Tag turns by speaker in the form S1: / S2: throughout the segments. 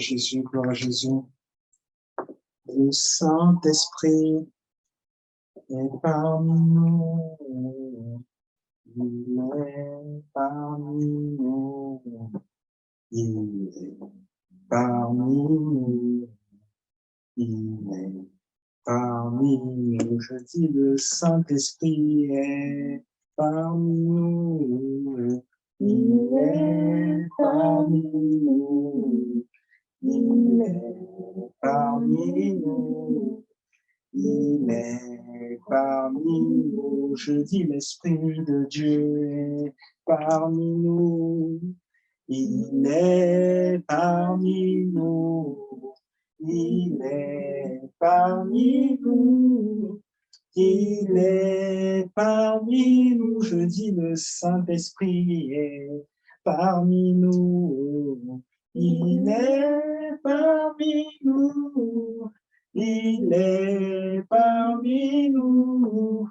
S1: Jésus, gloire à Jésus. Le Saint-Esprit est parmi nous. Il est parmi nous. Il est parmi nous. Il est parmi nous. Je dis, le Saint-Esprit est parmi nous. Il est parmi nous. Il est parmi nous. Il est parmi nous. Je dis, l'Esprit de Dieu est parmi nous. Il est parmi nous. Il est parmi nous. Il est parmi nous. Je dis, le Saint-Esprit est parmi nous. Il est parmi nous. Il est parmi nous.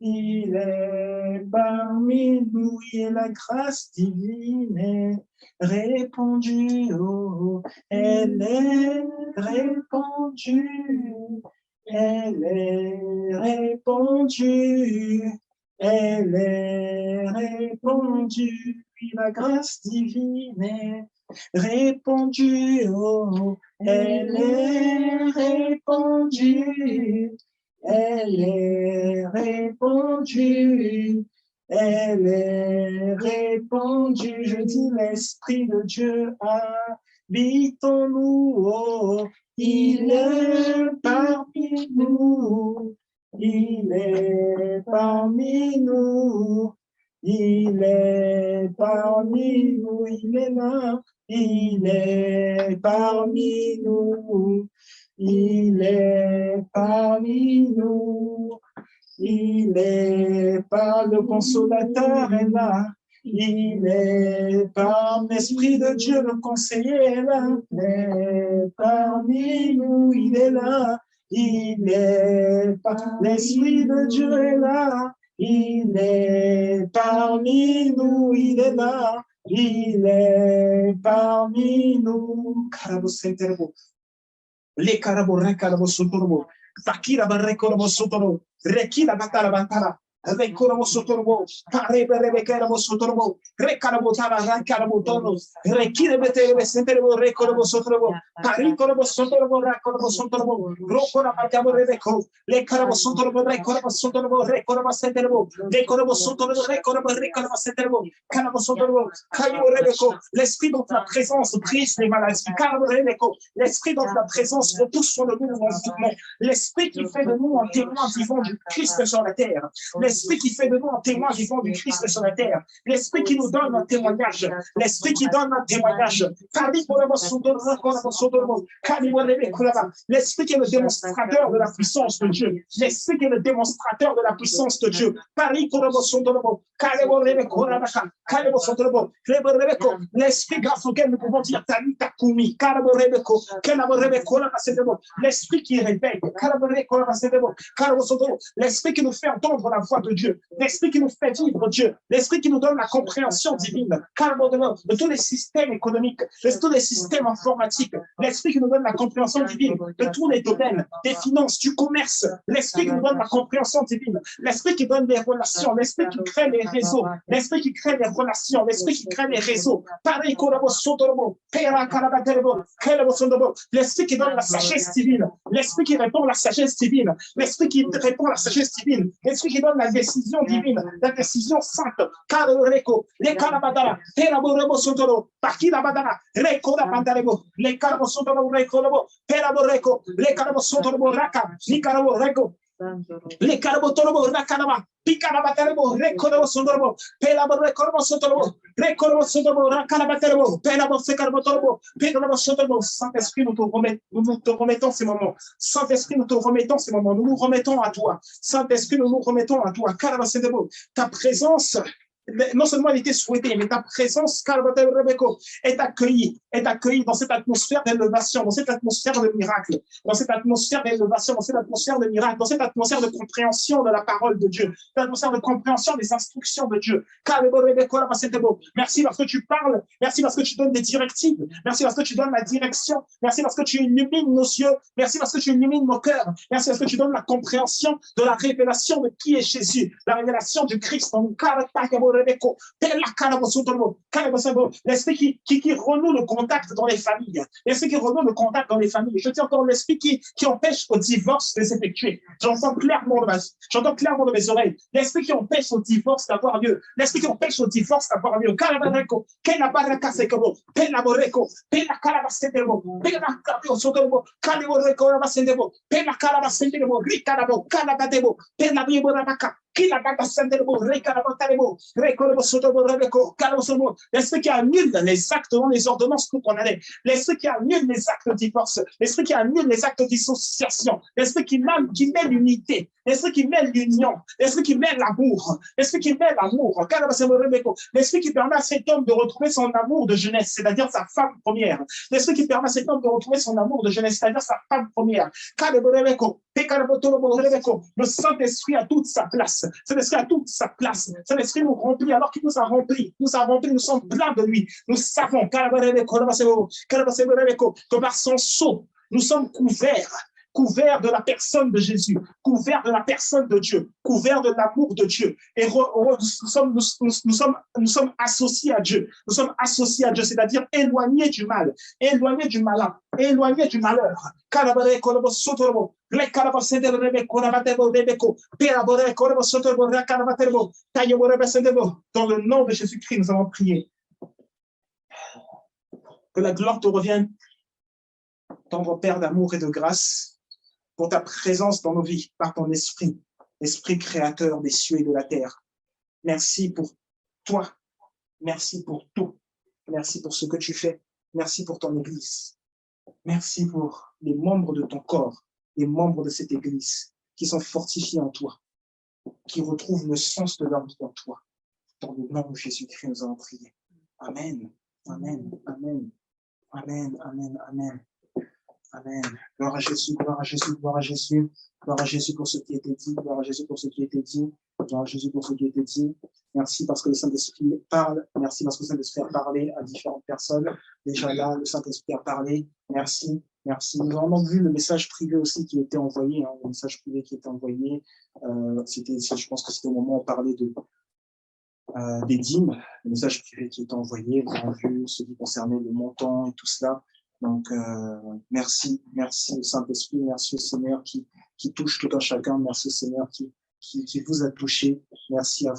S1: Il est parmi nous. Et la grâce divine est répandue. Oh, elle est répandue. Elle est répandue. Elle est répandue. Puis la grâce divine est répandue. Oh, elle est répandue. Elle est répandue. Elle est répandue. Je dis, l'Esprit de Dieu habite en nous. Oh, il est parmi nous. Il est parmi nous. Il est parmi nous. Il est là. Il est parmi nous. Il est parmi nous. Il est par le consolateur est là. Il est par l'Esprit de Dieu, le conseiller est là. Il est parmi nous, il est là. Il est par l'Esprit de Dieu est là. Il est parmi nous, il est là. Il est parmi nous. Le carabo recalabo sotorobo, Fakira barrecorobo sotoro, Rekila batala batala, Recorobo sotorobo, Parebe rebecarabo sotorobo, Recarabo tala rancarabo tono, Rekile betere senterebo recorobo sotorobo, Paricorobo sotorobo, Racorobo sotorobo, Rocora batabo rebeco, Le carabo sotorobo, Recorobo sotorobo, Recorobo senterebo, Recorobo sotorobo, Recorobo senterebo, Carabo sotorobo, Caio rebeco, l'esprit dont la présence brise les maladies, Carabo rebeco, l'esprit dont la présence repousse sur le mouvement, l'esprit qui fait de nous un témoin vivant du Christ sur la terre, l'esprit qui fait de nous un témoin vivant du Christ sur la terre, l'esprit qui nous donne un témoignage, l'esprit qui donne un témoignage, l'esprit qui est le démonstrateur de la puissance de Dieu, l'esprit qui est le démonstrateur de la puissance de Dieu, l'esprit grâce auquel nous pouvons dire l'esprit qui réveille, l'esprit qui nous fait entendre la voix de Dieu, l'esprit qui nous fait vivre Dieu, l'esprit qui nous donne la compréhension divine de tous les systèmes économiques, de tous les systèmes informatiques, l'esprit qui nous donne la compréhension divine de tous les domaines, des finances, du commerce, l'esprit qui nous donne la compréhension divine, l'esprit qui donne des relations, l'esprit qui crée les réseaux, l'esprit qui crée les relations, l'esprit qui crée les réseaux, l'esprit qui donne la sagesse divine, l'esprit qui répond à la sagesse divine, l'esprit qui répond à la sagesse divine, l'esprit qui donne la décision divine, la décision sainte, les carabadara, Peraborebo Sotoro, Pakila Badara, Recoda Pandarebo, les Carabosotoro Recolobo, Peraboreco, les Carabosotoro Raka, Nicarabo Reco, les Carabotorobo Racanaba, Picarabaterebo, Recodo Sondorobo, Pelaborecorbo Sotorobo, Recorbo Sotorobo, Racanabaterebo, Pelabo Secarbotorobo, Pedro Sotorobo, Saint-Esprit, nous te remettons ces moments. Saint-Esprit, nous te remettons ces moments. Nous nous remettons à toi. Saint-Esprit, nous nous remettons à toi. Carabasendebo, ta présence non seulement elle était souhaitée, mais ta présence est accueillie dans cette atmosphère d'élévation, dans cette atmosphère de miracle, dans cette atmosphère d'élévation, dans cette atmosphère de miracle, dans cette atmosphère de compréhension de la parole de Dieu, dans cette atmosphère de compréhension des instructions de Dieu. Merci parce que tu parles, merci parce que tu donnes des directives, merci parce que tu donnes la direction, merci parce que tu illumines nos yeux, merci parce que tu illumines nos cœurs, merci parce que tu donnes la compréhension de la révélation de qui est Jésus, la révélation du Christ. L'esprit qui renoue le contact dans les familles, l'esprit qui renoue le contact dans les familles. Je dis encore l'esprit qui empêche au divorce de s'effectuer. J'entends clairement de mes oreilles. L'esprit qui empêche au divorce d'avoir lieu. L'esprit qui empêche au divorce d'avoir lieu. L'esprit qui annule les actes dans les ordonnances qu'on condamnait, l'esprit qui annule les actes de divorce, l'esprit qui annule les actes de dissociation, l'esprit qui met l'unité, l'esprit qui met l'union, l'esprit qui met l'amour, l'esprit qui met l'amour, l'esprit qui permet à cet homme de retrouver son amour de jeunesse, c'est-à-dire sa femme première, l'esprit qui permet à cet homme de retrouver son amour de jeunesse, c'est-à-dire sa femme première. Le Saint-Esprit a toute sa place. Cet esprit a toute sa place. Cet esprit nous remplit alors qu'il nous a remplis. Nous sommes pleins de lui. Nous savons que par son sceau, nous sommes couverts de la personne de Jésus, couverts de la personne de Dieu, couverts de l'amour de Dieu. Et nous sommes associés à Dieu. Nous sommes associés à Dieu, c'est-à-dire éloignés du mal, éloignés du malin, éloignés du malheur. Dans le nom de Jésus-Christ, nous avons prié. Que la gloire te revienne, tendre Père d'amour et de grâce, pour ta présence dans nos vies, par ton esprit, esprit créateur des cieux et de la terre. Merci pour toi, merci pour tout, merci pour ce que tu fais, merci pour ton Église, merci pour les membres de ton corps, les membres de cette Église qui sont fortifiés en toi, qui retrouvent le sens de leur vie en toi. Dans le nom de Jésus-Christ, nous allons prier. Amen, amen, amen, amen, amen, amen. Amen. Gloire à Jésus, gloire à Jésus, gloire à Jésus. Gloire à Jésus pour ce qui a été dit. Gloire à Jésus pour ce qui a été dit. Gloire à Jésus pour ce qui a été dit. Merci parce que le Saint-Esprit parle. Merci parce que le Saint-Esprit a parlé à différentes personnes. Déjà là, le Saint-Esprit a parlé. Merci. Merci. Nous avons vu le message privé aussi qui était envoyé. Le message privé qui était envoyé. Je pense que c'était au moment où on parlait des dîmes. Le message privé qui était envoyé. Vous avez vu ce qui concernait le montant et tout cela. Donc, merci au Saint-Esprit, merci au Seigneur qui touche tout un chacun, merci au Seigneur qui vous a touché, merci à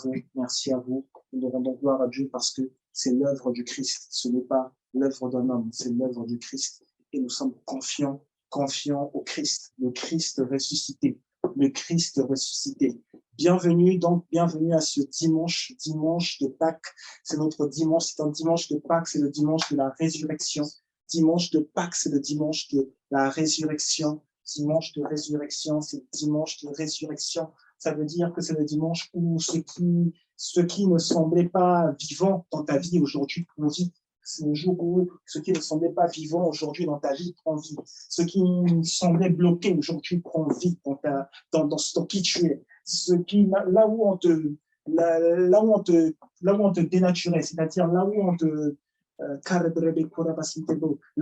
S1: vous. Nous rendons gloire à Dieu parce que c'est l'œuvre du Christ, ce n'est pas l'œuvre d'un homme, c'est l'œuvre du Christ. Et nous sommes confiants au Christ, le Christ ressuscité, Bienvenue à ce dimanche de Pâques. C'est notre dimanche, c'est un dimanche de Pâques, c'est le dimanche de la résurrection. Dimanche de Pâques, c'est le dimanche de la résurrection. Dimanche de résurrection, c'est le dimanche de résurrection. Ça veut dire que c'est le dimanche où ce qui ne semblait pas vivant dans ta vie aujourd'hui prend vie. C'est le jour où ce qui ne semblait pas vivant aujourd'hui dans ta vie prend vie. Ce qui semblait bloqué aujourd'hui prend vie dans qui tu es. Là où on te dénaturait, c'est-à-dire là où on te là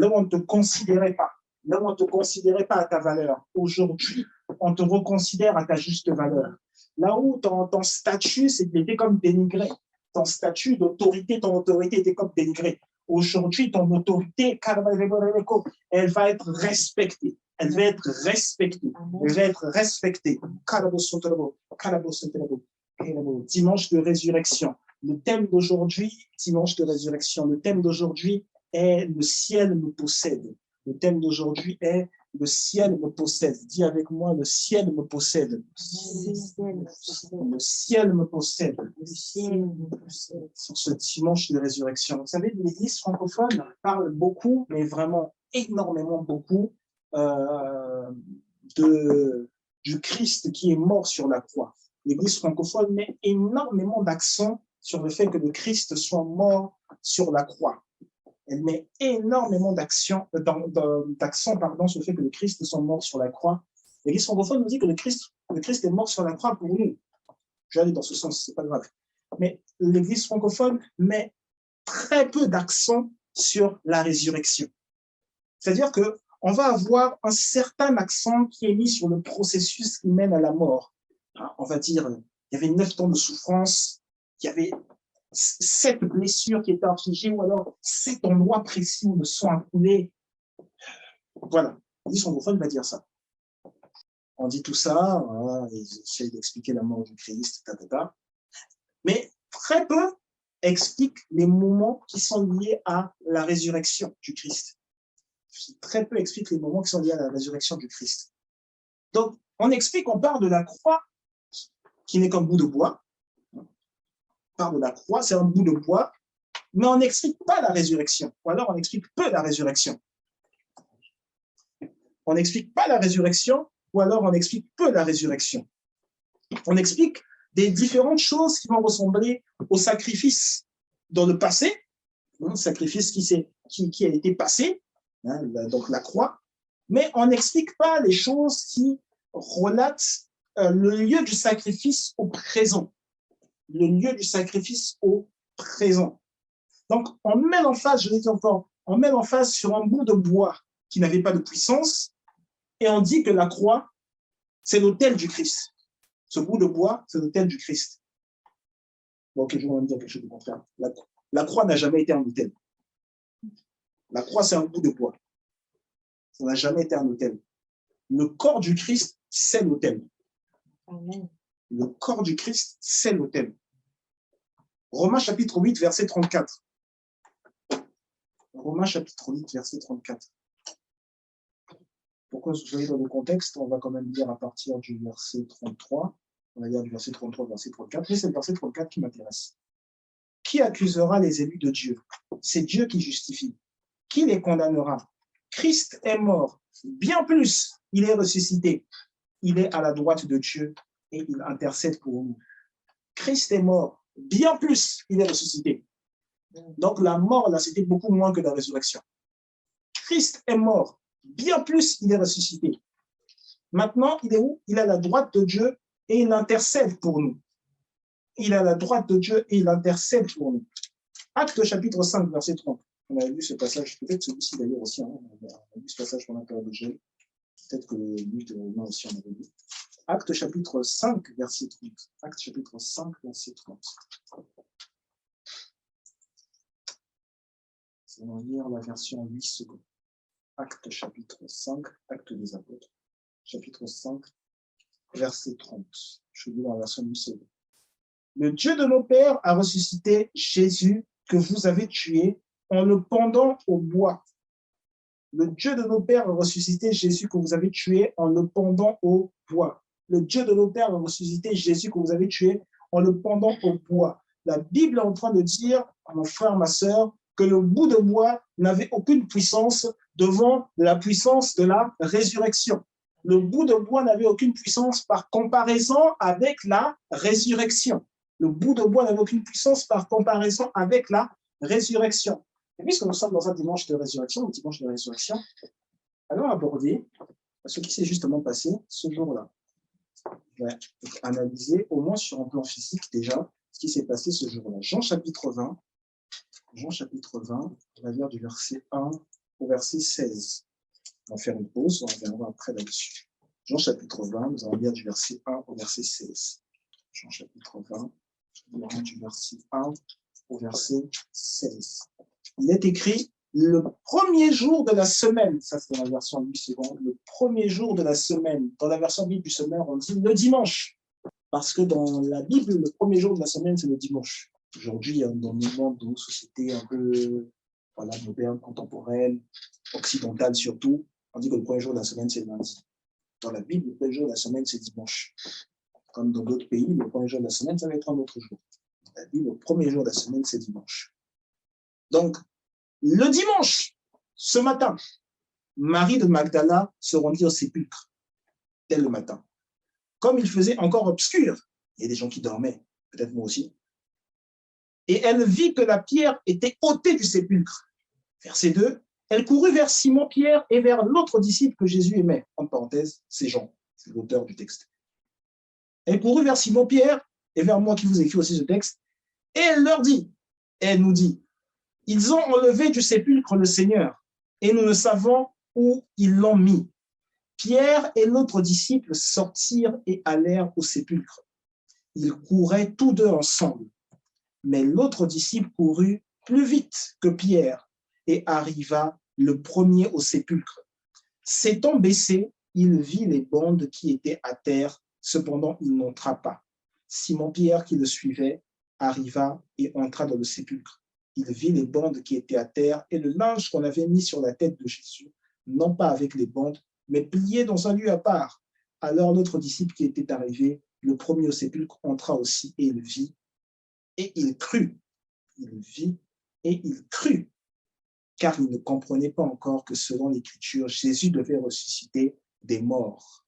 S1: où on ne te considérait pas à ta valeur. Aujourd'hui, on te reconsidère à ta juste valeur. Là où ton statut était comme dénigré, ton statut d'autorité, ton autorité était comme dénigrée. Aujourd'hui, ton autorité, elle va être respectée. Elle va être respectée. Dimanche de résurrection. Le thème d'aujourd'hui, dimanche de résurrection, le thème d'aujourd'hui est « Le ciel me possède ». Le thème d'aujourd'hui est « Le ciel me possède ». Dis avec moi « Le ciel me possède ». Le ciel me possède. Sur ce dimanche de résurrection. Vous savez, l'Église francophone parle beaucoup, mais vraiment énormément beaucoup, du Christ qui est mort sur la croix. L'Église francophone met énormément d'accent sur le fait que le Christ soit mort sur la croix. Elle met énormément d'accent sur le fait que le Christ soit mort sur la croix. L'Église francophone nous dit que le Christ est mort sur la croix pour nous. Je vais aller dans ce sens, c'est pas grave. Mais l'Église francophone met très peu d'accent sur la résurrection. C'est-à-dire qu'on va avoir un certain accent qui est mis sur le processus qui mène à la mort. On va dire, il y avait 9 temps de souffrance, il y avait 7 blessures qui étaient infligées, ou alors 7 endroits précis où le sang a coulé. Voilà, l'Église francophone va dire ça. On dit tout ça, voilà, ils essayent d'expliquer la mort du Christ, mais très peu expliquent les moments qui sont liés à la résurrection du Christ. Très peu expliquent les moments qui sont liés à la résurrection du Christ. Donc, on parle de la croix, qui n'est qu'un bout de bois. On parle de la croix, c'est un bout de bois, mais on n'explique pas la résurrection, ou alors on explique peu la résurrection. On n'explique pas la résurrection, ou alors on explique peu la résurrection. On explique des différentes choses qui vont ressembler au sacrifice dans le passé, un sacrifice qui a été passé, donc la croix, mais on n'explique pas les choses qui relatent le lieu du sacrifice au présent. Le lieu du sacrifice au présent. Donc, on met l'emphase, je l'ai dit encore, on met l'emphase sur un bout de bois qui n'avait pas de puissance, et on dit que la croix, c'est l'autel du Christ. Ce bout de bois, c'est l'autel du Christ. Bon, ok, je vais dire quelque chose de contraire. La croix n'a jamais été un autel. La croix, c'est un bout de bois. Ça n'a jamais été un autel. Le corps du Christ, c'est l'autel. Le corps du Christ, c'est l'autel. Romains chapitre 8, verset 34. Romains chapitre 8, verset 34. Pourquoi vous voyez dans le contexte, on va quand même lire à partir du verset 33. On va lire du verset 33 au verset 34. Mais c'est le verset 34 qui m'intéresse. Qui accusera les élus de Dieu? C'est Dieu qui justifie. Qui les condamnera? Christ est mort. Bien plus, il est ressuscité. Il est à la droite de Dieu et il intercède pour nous. Christ est mort. Bien plus, il est ressuscité. Donc la mort, là, c'était beaucoup moins que la résurrection. Christ est mort. Bien plus, il est ressuscité. Maintenant, il est où? Il est à la droite de Dieu et il intercède pour nous. Il est à la droite de Dieu et il intercède pour nous. Acte chapitre 5, verset 30. On avait vu ce passage, peut-être celui-ci d'ailleurs aussi. On a vu ce passage pendant la période de Gênes. Peut-être que lui, non, aussi, on avait vu. Acte chapitre 5, verset 30. Acte chapitre 5, verset 30. On va lire la version 8 secondes. Acte chapitre 5, Acte des Apôtres, chapitre 5, verset 30. Je lis dans la version 8 secondes. Le Dieu de nos pères a ressuscité Jésus que vous avez tué en le pendant au bois. Le Dieu de nos pères a ressuscité Jésus que vous avez tué en le pendant au bois. Le Dieu de nos pères a ressuscité Jésus que vous avez tué en le pendant au bois. La Bible est en train de dire, mon frère, ma sœur, que le bout de bois n'avait aucune puissance devant la puissance de la résurrection. Le bout de bois n'avait aucune puissance par comparaison avec la résurrection. Le bout de bois n'avait aucune puissance par comparaison avec la résurrection. Et puisque nous sommes dans un dimanche de résurrection, le dimanche de résurrection, allons aborder ce qui s'est justement passé ce jour-là. Je vais analyser au moins sur un plan physique déjà ce qui s'est passé ce jour-là. Jean chapitre 20, on va lire du verset 1 au verset 16. On va faire une pause, on reviendra après là-dessus. Jean chapitre 20, nous allons lire du verset 1 au verset 16. Jean chapitre 20, nous allons du verset 1 au verset 16. Il est écrit le premier jour de la semaine, ça c'est dans la version 8 secondes, le premier jour de la semaine. Dans la version Bible du sommaire, on dit le dimanche. Parce que dans la Bible, le premier jour de la semaine, c'est le dimanche. Aujourd'hui, dans le monde de nos sociétés un peu moderne, contemporaine, occidentale surtout, on dit que le premier jour de la semaine, c'est le lundi. Dans la Bible, le premier jour de la semaine, c'est dimanche. Comme dans d'autres pays, le premier jour de la semaine, ça va être un autre jour. Dans la Bible, le premier jour de la semaine, c'est dimanche. Donc, le dimanche, ce matin, Marie de Magdala se rendit au sépulcre, dès le matin. Comme il faisait encore obscur, il y a des gens qui dormaient, peut-être moi aussi. et elle vit que la pierre était ôtée du sépulcre. Verset 2, elle courut vers Simon-Pierre et vers l'autre disciple que Jésus aimait. En parenthèse, c'est Jean, c'est l'auteur du texte. Elle courut vers Simon-Pierre et vers moi qui vous écris aussi ce texte, et elle leur dit, elle nous dit, ils ont enlevé du sépulcre le Seigneur, et nous ne savons où ils l'ont mis. Pierre et l'autre disciple sortirent et allèrent au sépulcre. Ils couraient tous deux ensemble. Mais l'autre disciple courut plus vite que Pierre et arriva le premier au sépulcre. S'étant baissé, il vit les bandes qui étaient à terre, cependant il n'entra pas. Simon-Pierre, qui le suivait, arriva et entra dans le sépulcre. Il vit les bandes qui étaient à terre et le linge qu'on avait mis sur la tête de Jésus, non pas avec les bandes, mais plié dans un lieu à part. Alors l'autre disciple qui était arrivé, le premier au sépulcre, entra aussi et il vit et il crut. Il vit et il crut, car il ne comprenait pas encore que selon l'Écriture, Jésus devait ressusciter des morts.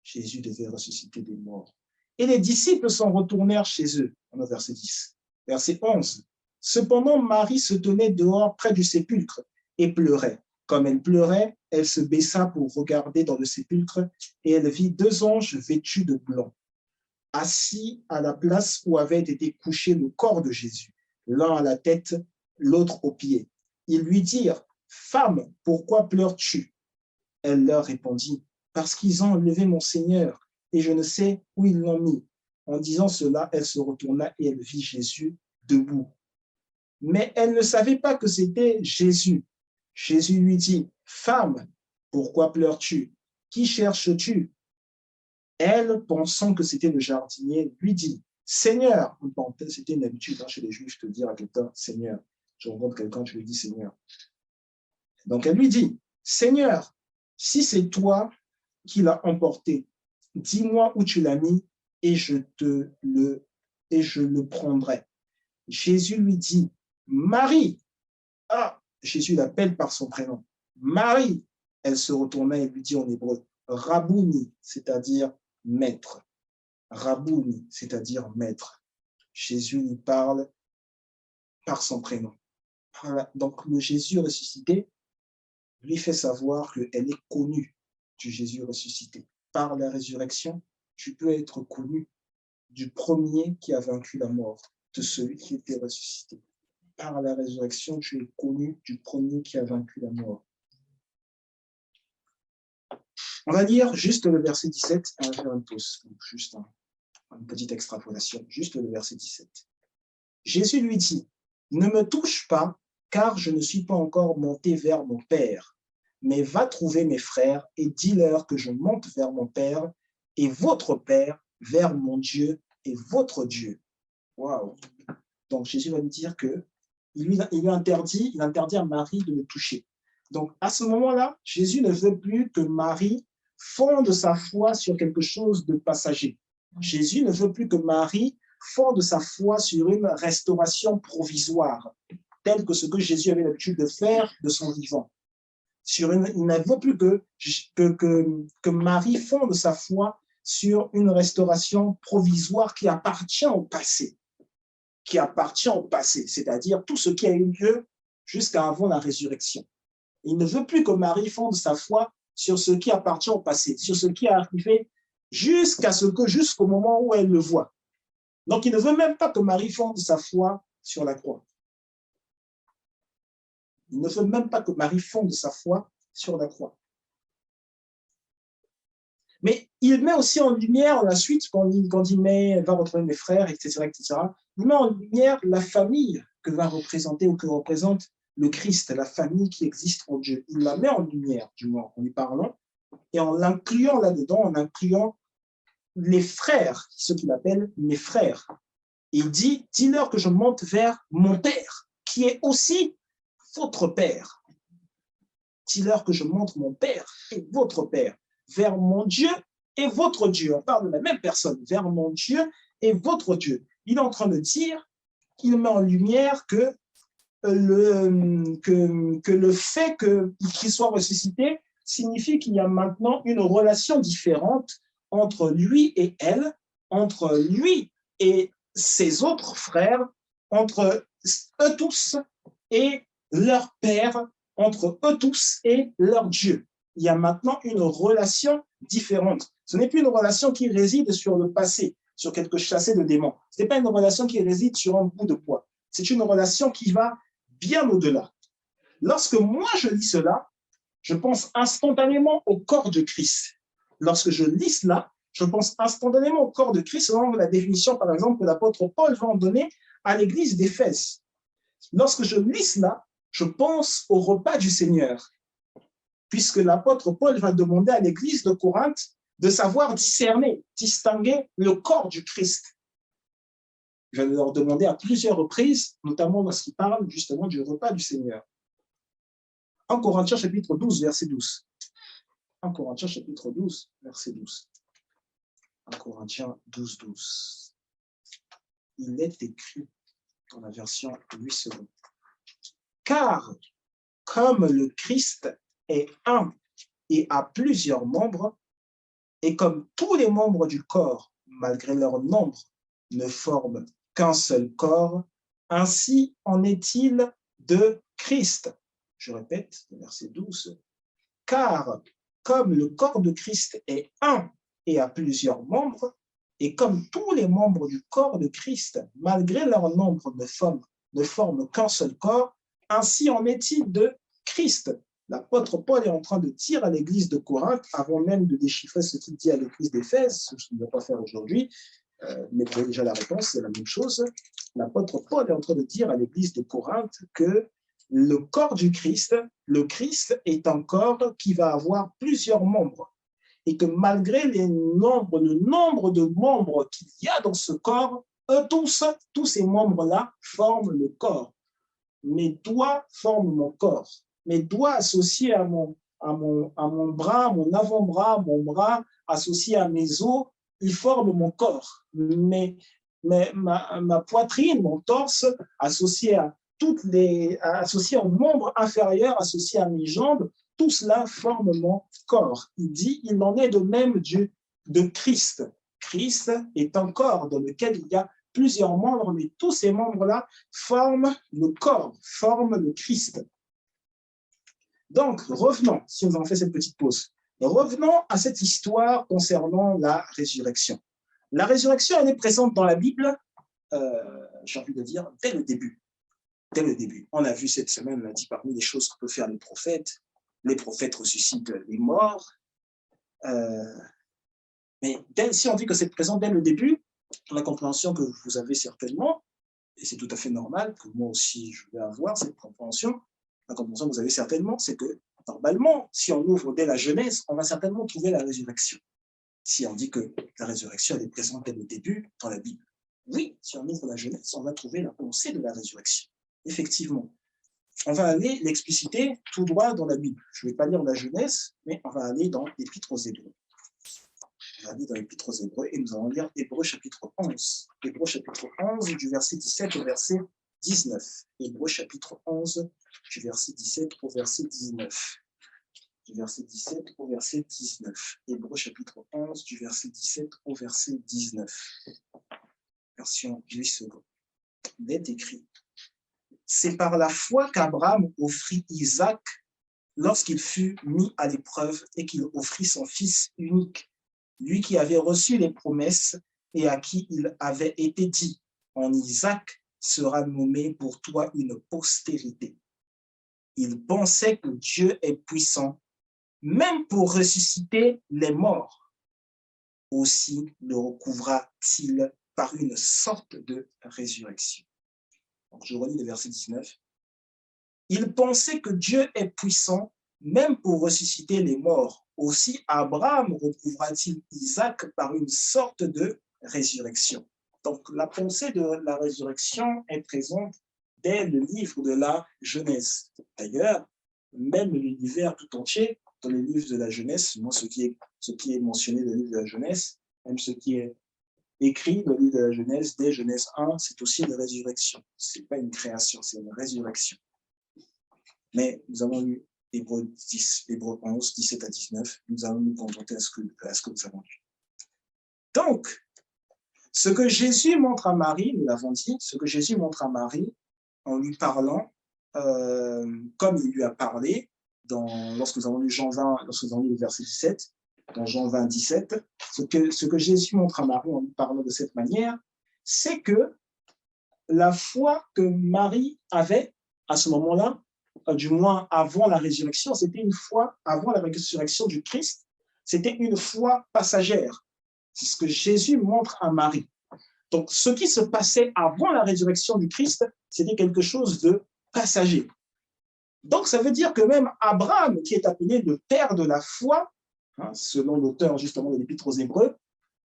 S1: Jésus devait ressusciter des morts. Et les disciples s'en retournèrent chez eux, en verset 10. Verset 11. Cependant, Marie se tenait dehors près du sépulcre et pleurait. Comme elle pleurait, elle se baissa pour regarder dans le sépulcre et elle vit deux anges vêtus de blanc, assis à la place où avait été couché le corps de Jésus, l'un à la tête, l'autre aux pieds. Ils lui dirent, « Femme, pourquoi pleures-tu » Elle leur répondit, « Parce qu'ils ont enlevé mon Seigneur, et je ne sais où ils l'ont mis. » En disant cela, elle se retourna et elle vit Jésus debout. Mais elle ne savait pas que c'était Jésus. Jésus lui dit, « Femme, pourquoi pleures-tu? Qui cherches-tu » Elle, pensant que c'était le jardinier, lui dit, « Seigneur » c'était une habitude chez les Juifs de dire à quelqu'un, « Seigneur ». Je rencontre quelqu'un, je lui dis, « Seigneur ». Donc elle lui dit, « Seigneur, si c'est toi qui l'as emporté, dis-moi où tu l'as mis et je le prendrai. » Jésus lui dit, « Marie ». Ah, Jésus l'appelle par son prénom. « Marie ». Elle se retourna et lui dit en hébreu, « Rabouni », c'est-à-dire maître. Rabouni, c'est-à-dire maître. Jésus lui parle par son prénom. Donc, le Jésus ressuscité lui fait savoir qu'elle est connue du Jésus ressuscité. Par la résurrection, tu peux être connu du premier qui a vaincu la mort, de celui qui était ressuscité. Par la résurrection, tu es connu du premier qui a vaincu la mort. On va lire juste le verset 17 et on va faire une pause, juste une petite extrapolation, juste le verset 17. Jésus lui dit, « Ne me touche pas, car je ne suis pas encore monté vers mon Père, mais va trouver mes frères et dis-leur que je monte vers mon Père et votre Père, vers mon Dieu et votre Dieu. » Waouh! Donc Jésus va lui dire que il interdit à Marie de le toucher. Donc à ce moment-là, Jésus ne veut plus que Marie fonde sa foi sur quelque chose de passager. Jésus ne veut plus que Marie fonde sa foi sur une restauration provisoire, telle que ce que Jésus avait l'habitude de faire de son vivant. Il ne veut plus que Marie fonde sa foi sur une restauration provisoire qui appartient au passé. C'est-à-dire tout ce qui a eu lieu jusqu'avant la résurrection. Il ne veut plus que Marie fonde sa foi sur ce qui appartient au passé, sur ce qui est arrivé jusqu'au moment où elle le voit. Donc, il ne veut même pas que Marie fonde sa foi sur la croix. Il ne veut même pas que Marie fonde sa foi sur la croix. Mais il met aussi en lumière la suite, quand il va retrouver mes frères, etc., il met en lumière la famille que va représenter ou que représente le Christ, la famille qui existe en Dieu. Il la met en lumière, du moins, en lui parlant, et en l'incluant là-dedans, en incluant les frères, ceux qu'il appelle mes frères. Il dit, dis-leur que je monte vers mon Père, qui est aussi votre Père. Dis-leur que je monte mon Père et votre Père, vers mon Dieu et votre Dieu. On parle de la même personne, vers mon Dieu et votre Dieu. Il est en train de dire, il met en lumière que le fait qu'il soit ressuscité signifie qu'il y a maintenant une relation différente entre lui et elle, entre lui et ses autres frères, entre eux tous et leur père, entre eux tous et leur Dieu. Il y a maintenant une relation différente. Ce n'est plus une relation qui réside sur le passé, sur quelque chassé de démons. Ce n'est pas une relation qui réside sur un bout de bois. C'est une relation qui va bien au-delà. Lorsque moi je lis cela, je pense instantanément au corps de Christ. Lorsque je lis cela, je pense instantanément au corps de Christ selon la définition, par exemple, que l'apôtre Paul va en donner à l'église d'Éphèse. Lorsque je lis cela, je pense au repas du Seigneur, puisque l'apôtre Paul va demander à l'église de Corinthe de savoir discerner, distinguer le corps du Christ. Je vais leur demander à plusieurs reprises, notamment lorsqu'il parle justement du repas du Seigneur. 1 Corinthiens chapitre 12, verset 12. 1 Corinthiens chapitre 12, verset 12. 1 Corinthiens 12, 12. Il est écrit dans la version 8 secondes. Car comme le Christ est un et a plusieurs membres, et comme tous les membres du corps, malgré leur nombre, ne forment qu'un seul corps, ainsi en est-il de Christ. Je répète, le verset 12. Car comme le corps de Christ est un et a plusieurs membres, et comme tous les membres du corps de Christ, malgré leur nombre, ne forment qu'un seul corps, ainsi en est-il de Christ. L'apôtre Paul est en train de dire à l'église de Corinthe, avant même de déchiffrer ce qu'il dit à l'église d'Éphèse, ce que je ne vais pas faire aujourd'hui, mais vous avez déjà la réponse, c'est la même chose. L'apôtre Paul est en train de dire à l'église de Corinthe que le corps du Christ, le Christ est un corps qui va avoir plusieurs membres. Et que malgré le nombre de membres qu'il y a dans ce corps, tous ces membres-là forment le corps. Mes doigts forment mon corps. Mes doigts associés à mon bras, mon avant-bras, mon bras associé à mes os, ils forment mon corps. Ma poitrine, mon torse, associé associé aux membres inférieurs, associé à mes jambes, tout cela forme mon corps. Il dit, il en est de même de Christ. Christ est un corps dans lequel il y a plusieurs membres, mais tous ces membres-là forment le corps, forment le Christ. Donc, revenons, si nous avons fait cette petite pause, revenons à cette histoire concernant la résurrection. La résurrection, elle est présente dans la Bible, j'ai envie de dire, dès le début. Dès le début. On a vu cette semaine, on a dit parmi les choses que peuvent faire les prophètes ressuscitent les morts. Mais si on dit que c'est présent dès le début, la compréhension que vous avez certainement, et c'est tout à fait normal que moi aussi je vais avoir cette compréhension, la compréhension que vous avez certainement, c'est que normalement, si on ouvre dès la Genèse, on va certainement trouver la résurrection. Si on dit que la résurrection elle est présente dès le début dans la Bible, oui, si on ouvre la Genèse, on va trouver la pensée de la résurrection. Effectivement, on va aller l'expliciter tout droit dans la Bible. Je ne vais pas lire la Genèse, mais on va aller dans l'Épître aux Hébreux. On va aller dans l'Épître aux Hébreux et nous allons lire Hébreux chapitre 11. Hébreux chapitre 11 du verset 17 au verset 19. Hébreux chapitre 11 du verset 17 au verset 19. Du verset 17 au verset 19. Hébreux chapitre 11 du verset 17 au verset 19. Version 8 secondes. Il est écrit. C'est par la foi qu'Abraham offrit Isaac lorsqu'il fut mis à l'épreuve et qu'il offrit son fils unique, lui qui avait reçu les promesses et à qui il avait été dit, en Isaac sera nommé pour toi une postérité. Il pensait que Dieu est puissant, même pour ressusciter les morts. Aussi le recouvra-t-il par une sorte de résurrection. Donc, je relis le verset 19. Il pensait que Dieu est puissant, même pour ressusciter les morts. Aussi, Abraham recouvra-t-il Isaac par une sorte de résurrection. Donc, la pensée de la résurrection est présente dès le livre de la Genèse. D'ailleurs, même l'univers tout entier, dans les livres de la Genèse, moi, ce qui est mentionné dans le livre de la Genèse, même ce qui est écrit dans le livre de la Genèse, dès Genèse 1, c'est aussi une résurrection. Ce n'est pas une création, c'est une résurrection. Mais nous avons lu Hébreux 10, Hébreux 11, 17 à 19. Nous allons nous contenter à ce que nous avons lu. Donc, Ce que Jésus montre à Marie, nous l'avons dit, ce que Jésus montre à Marie en lui parlant, comme il lui a parlé, lorsque nous avons lu Jean 20, lorsque nous avons lu le verset 17, dans Jean 20, 17, ce que Jésus montre à Marie en lui parlant de cette manière, c'est que la foi que Marie avait à ce moment-là, du moins avant la résurrection, c'était une foi, avant la résurrection du Christ, c'était une foi passagère. C'est ce que Jésus montre à Marie. Donc, ce qui se passait avant la résurrection du Christ, c'était quelque chose de passager. Donc, ça veut dire que même Abraham, qui est appelé le père de la foi, hein, selon l'auteur justement de l'Épître aux Hébreux,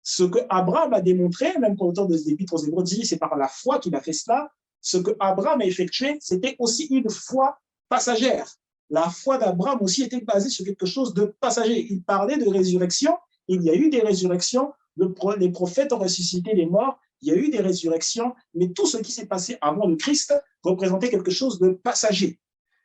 S1: ce que Abraham a démontré, même quand l'auteur de l'Épître aux Hébreux dit c'est par la foi qu'il a fait cela, ce que Abraham a effectué, c'était aussi une foi passagère. La foi d'Abraham aussi était basée sur quelque chose de passager. Il parlait de résurrection, il y a eu des résurrections, les prophètes ont ressuscité les morts, il y a eu des résurrections, mais tout ce qui s'est passé avant le Christ représentait quelque chose de passager.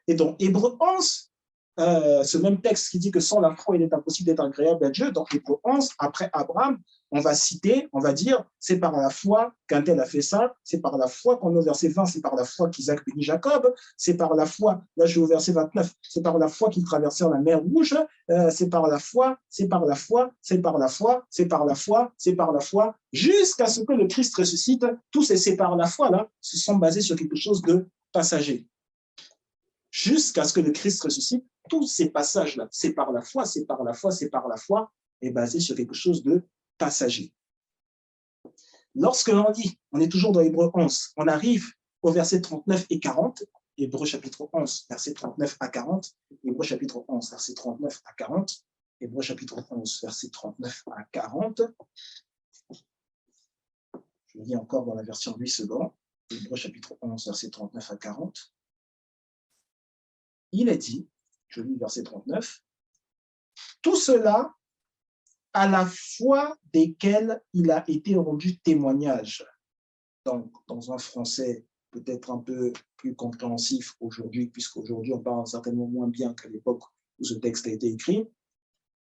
S1: Et donc, Hébreux 11, ce même texte qui dit que sans la foi, il est impossible d'être agréable à Dieu, dans Hébreux 11, après Abraham, on va citer, on va dire, c'est par la foi qu'un tel a fait ça, c'est par la foi qu'on est au verset 20, c'est par la foi qu'Isaac bénit Jacob, c'est par la foi, là je vais au verset 29, c'est par la foi qu'ils traversèrent la mer Rouge, c'est par la foi, c'est par la foi, c'est par la foi, c'est par la foi, c'est par la foi, jusqu'à ce que le Christ ressuscite. Tous ces c'est par la foi là se sont basés sur quelque chose de passager. Jusqu'à ce que le Christ ressuscite, tous ces passages-là, c'est par la foi, c'est par la foi, c'est par la foi, est basé sur quelque chose de passager. Lorsque l'on lit, on est toujours dans Hébreux 11, on arrive au verset 39 et 40, Hébreux chapitre 11, verset 39 à 40, Hébreux chapitre 11, verset 39 à 40, Hébreux chapitre 11, verset 39 à 40. Je lis encore dans la version 8 secondes, Hébreux chapitre 11, verset 39 à 40. Il est dit, je lis verset 39, tout cela à la foi desquels il a été rendu témoignage. Donc, dans un français peut-être un peu plus compréhensif aujourd'hui, puisqu'aujourd'hui on parle certainement moins bien qu'à l'époque où ce texte a été écrit,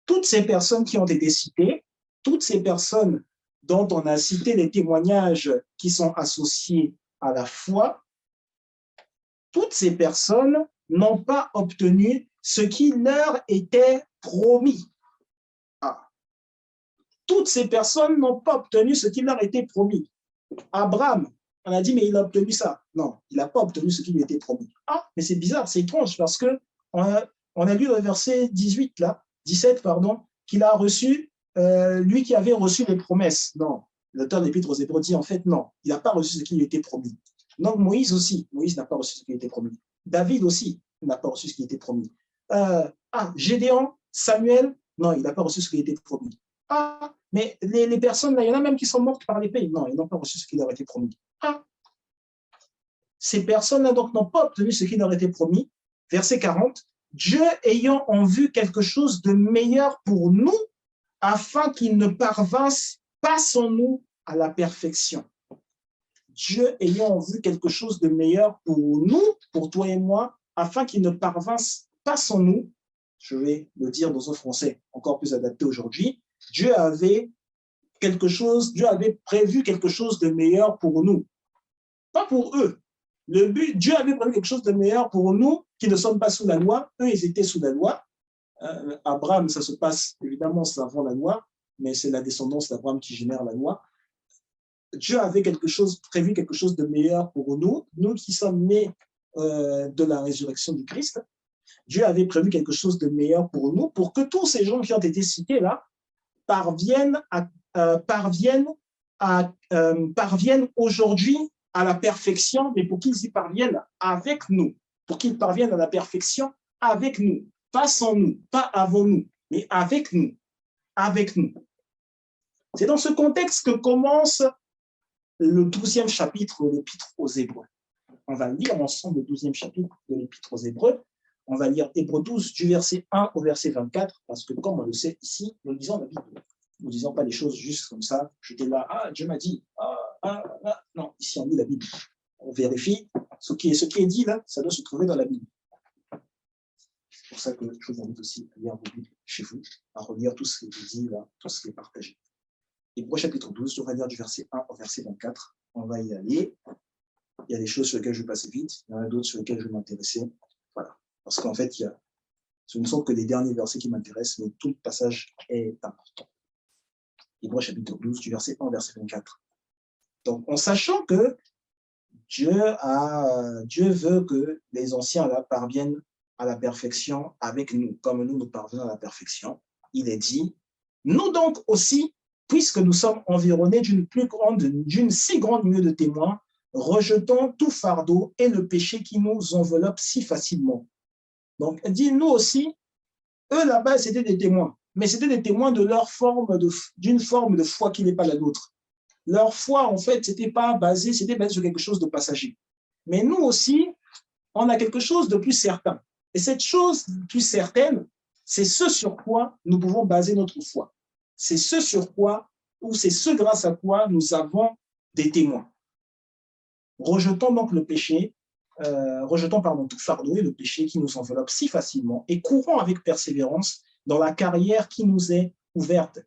S1: toutes ces personnes qui ont été citées, toutes ces personnes dont on a cité les témoignages qui sont associés à la foi, toutes ces personnes n'ont pas obtenu ce qui leur était promis. Toutes ces personnes n'ont pas obtenu ce qui leur était promis. Abraham, on a dit, mais il a obtenu ça. Non, il n'a pas obtenu ce qui lui était promis. Ah, mais c'est bizarre, c'est étrange, parce que on a lu le verset 18, là, 17, pardon, qu'il a reçu, lui qui avait reçu les promesses. Non, l'auteur de l'Épître aux Hébreux dit, en fait, non, il n'a pas reçu ce qui lui était promis. Donc, Moïse aussi, Moïse n'a pas reçu ce qui lui était promis. David aussi n'a pas reçu ce qui lui était promis. Gédéon, Samuel, non, il n'a pas reçu ce qui lui était promis. Ah, mais les personnes, là, il y en a même qui sont mortes par l'épée. Non, ils n'ont pas reçu ce qui leur était promis. Ah, ces personnes-là, donc, n'ont pas obtenu ce qui leur était promis. Verset 40, Dieu ayant en vue quelque chose de meilleur pour nous, afin qu'ils ne parvinssent pas sans nous à la perfection. Dieu ayant en vue quelque chose de meilleur pour nous, pour toi et moi, afin qu'ils ne parvinssent pas sans nous, je vais le dire dans un français encore plus adapté aujourd'hui, Dieu avait prévu quelque chose de meilleur pour nous, pas pour eux. Dieu avait prévu quelque chose de meilleur pour nous qui ne sommes pas sous la loi. Eux, ils étaient sous la loi. Abraham, ça se passe évidemment, c'est avant la loi, mais c'est la descendance d'Abraham qui génère la loi. Dieu avait prévu quelque chose de meilleur pour nous, nous qui sommes nés de la résurrection du Christ. Dieu avait prévu quelque chose de meilleur pour nous, pour que tous ces gens qui ont été cités là parviennent aujourd'hui à la perfection, mais pour qu'ils y parviennent avec nous, pour qu'ils parviennent à la perfection avec nous, pas sans nous, pas avant nous, mais avec nous, avec nous. C'est dans ce contexte que commence le 12e chapitre de l'Épître aux Hébreux. On va lire ensemble le 12e chapitre de l'Épître aux Hébreux. On va lire Hébreux 12 du verset 1 au verset 24, parce que comme on le sait ici, nous lisons la Bible. Nous ne disons pas les choses juste comme ça. J'étais là, Dieu m'a dit, non, ici on lit la Bible. On vérifie, ce qui est dit là, ça doit se trouver dans la Bible. C'est pour ça que je vous invite aussi à lire vos Bibles chez vous, à relire tout ce qui est dit là, tout ce qui est partagé. Hébreux chapitre 12, on va lire du verset 1 au verset 24. On va y aller. Il y a des choses sur lesquelles je vais passer vite, il y en a d'autres sur lesquelles je vais m'intéresser. Voilà. Parce qu'en fait, ce ne sont que les derniers versets qui m'intéressent, mais tout le passage est important. Hébreux chapitre 12, du verset 1 au verset 24. Donc, en sachant que Dieu veut que les anciens là parviennent à la perfection avec nous, comme nous parvenons à la perfection, il est dit, nous donc aussi, puisque nous sommes environnés d'une si grande nuée de témoins, rejetons tout fardeau et le péché qui nous enveloppe si facilement. Donc, il dit, nous aussi, eux là-bas, c'était des témoins, mais c'était des témoins de d'une forme de foi qui n'est pas la nôtre. Leur foi, en fait, c'était basé sur quelque chose de passager. Mais nous aussi, on a quelque chose de plus certain. Et cette chose plus certaine, c'est ce sur quoi nous pouvons baser notre foi. C'est ce sur quoi, ou c'est ce grâce à quoi nous avons des témoins. Rejetons donc le péché, rejetons tout fardeau et le péché qui nous enveloppe si facilement et courons avec persévérance dans la carrière qui nous est ouverte.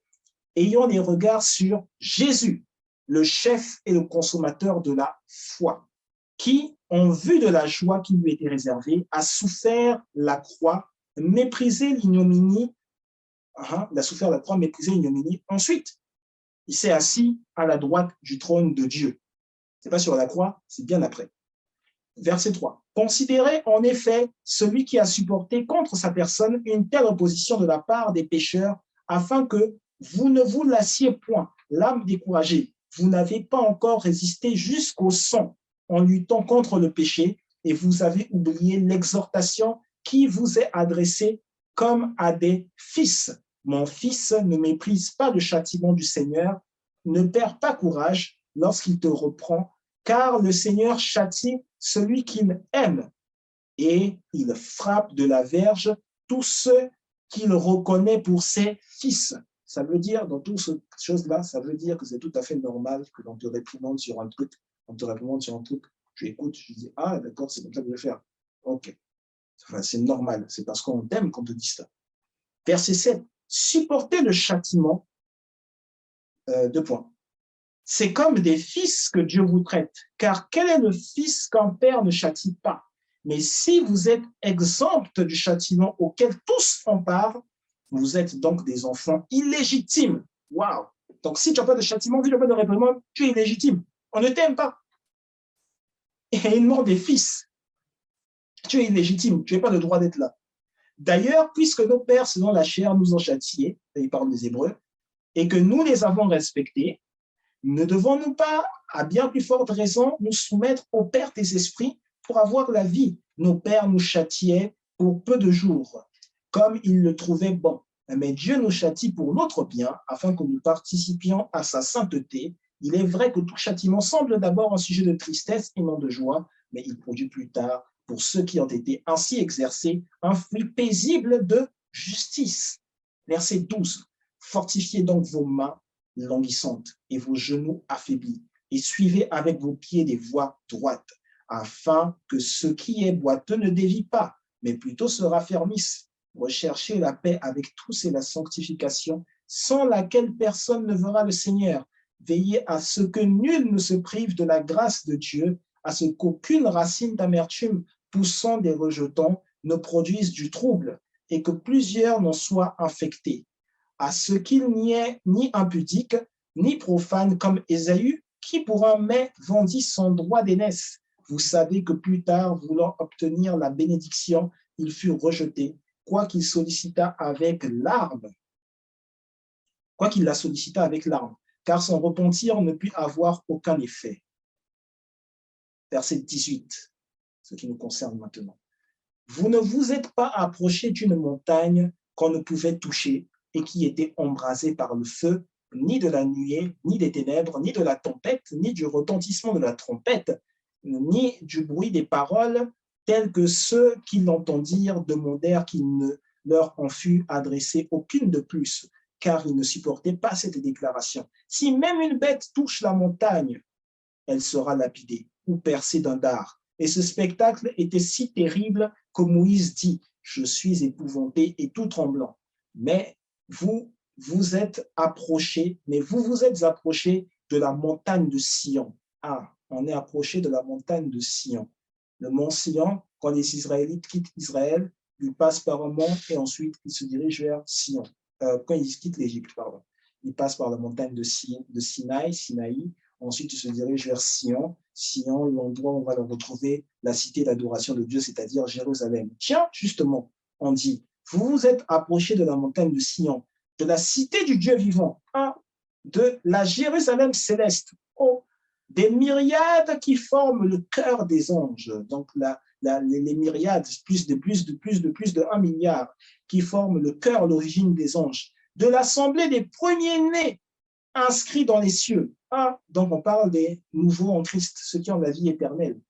S1: Ayons les regards sur Jésus, le chef et le consommateur de la foi, qui, en vue de la joie qui lui était réservée, a souffert la croix, méprisé l'ignominie. Il a souffert la croix, méprisé l'ignominie. Ensuite, il s'est assis à la droite du trône de Dieu. Ce n'est pas sur la croix, c'est bien après. Verset 3. Considérez en effet celui qui a supporté contre sa personne une telle opposition de la part des pécheurs, afin que vous ne vous lassiez point, l'âme découragée. Vous n'avez pas encore résisté jusqu'au sang en luttant contre le péché, et vous avez oublié l'exhortation qui vous est adressée comme à des fils. Mon fils, ne méprise pas le châtiment du Seigneur, ne perds pas courage lorsqu'il te reprend, car le Seigneur châtie celui qu'il aime, et il frappe de la verge tous ceux qu'il reconnaît pour ses fils. Ça veut dire, dans toutes ces choses-là, ça veut dire que c'est tout à fait normal que l'on te réprimande sur un truc. On te réprimande sur un truc, tu écoutes, tu dis, ah d'accord, c'est comme ça que je vais faire. Ok. Enfin, c'est normal, c'est parce qu'on t'aime qu'on te dit ça. Verset 7. Supportez le châtiment, deux points. C'est comme des fils que Dieu vous traite, car quel est le fils qu'un père ne châtie pas? Mais si vous êtes exempt du châtiment auquel tous font part, vous êtes donc des enfants illégitimes. Waouh! Donc si tu n'as pas de châtiment, si tu n'as pas de réprimande, tu es illégitime. On ne t'aime pas. Et une mort des fils. Tu es illégitime, tu n'as pas le droit d'être là. D'ailleurs, puisque nos pères, selon la chair, nous ont châtiés, il parle des Hébreux, et que nous les avons respectés, ne devons-nous pas, à bien plus forte raison, nous soumettre au Père des esprits pour avoir la vie? Nos pères nous châtiaient pour peu de jours, comme ils le trouvaient bon. Mais Dieu nous châtie pour notre bien, afin que nous participions à sa sainteté. Il est vrai que tout châtiment semble d'abord un sujet de tristesse et non de joie, mais il produit plus tard, pour ceux qui ont été ainsi exercés, un fruit paisible de justice. Verset 12. Fortifiez donc vos mains languissantes et vos genoux affaiblis, et suivez avec vos pieds des voies droites, afin que ce qui est boiteux ne dévie pas, mais plutôt se raffermisse. Recherchez la paix avec tous et la sanctification, sans laquelle personne ne verra le Seigneur. Veillez à ce que nul ne se prive de la grâce de Dieu, à ce qu'aucune racine d'amertume poussant des rejetons ne produise du trouble, et que plusieurs n'en soient infectés. À ce qu'il n'y ait ni impudique, ni profane comme Ésaü, qui pour un mets vendit son droit d'aînesse. Vous savez que plus tard, voulant obtenir la bénédiction, il fut rejeté, quoiqu'il sollicita avec larmes. Quoiqu'il la sollicita avec larmes, car son repentir ne put avoir aucun effet. Verset 18, ce qui nous concerne maintenant. Vous ne vous êtes pas approché d'une montagne qu'on ne pouvait toucher et qui était embrasée par le feu, ni de la nuée, ni des ténèbres, ni de la tempête, ni du retentissement de la trompette, ni du bruit des paroles, tels que ceux qui l'entendirent demandèrent qu'il ne leur en fût adressé aucune de plus, car ils ne supportaient pas cette déclaration. Si même une bête touche la montagne, elle sera lapidée ou percée d'un dard. Et ce spectacle était si terrible que Moïse dit, je suis épouvanté et tout tremblant. Mais vous vous êtes approchés, mais vous vous êtes approchés de la montagne de Sion. Ah, on est approché de la montagne de Sion. Le mont Sion, quand les Israélites quittent Israël, ils passent par un mont et ensuite ils se dirigent vers Sion. Quand ils quittent l'Égypte, pardon. Ils passent par la montagne de Sinaï. Ensuite, ils se dirigent vers Sion. Sion, l'endroit où on va le retrouver, la cité d'adoration de Dieu, c'est-à-dire Jérusalem. Tiens, justement, on dit, vous vous êtes approchés de la montagne de Sion, de la cité du Dieu vivant, hein, de la Jérusalem céleste, oh, des myriades qui forment le cœur des anges. Donc, les myriades, plus de 1 milliard, qui forment le cœur, l'origine des anges. De l'assemblée des premiers-nés inscrits dans les cieux. Ah, donc, on parle des nouveaux en Christ, ceux qui ont la vie éternelle.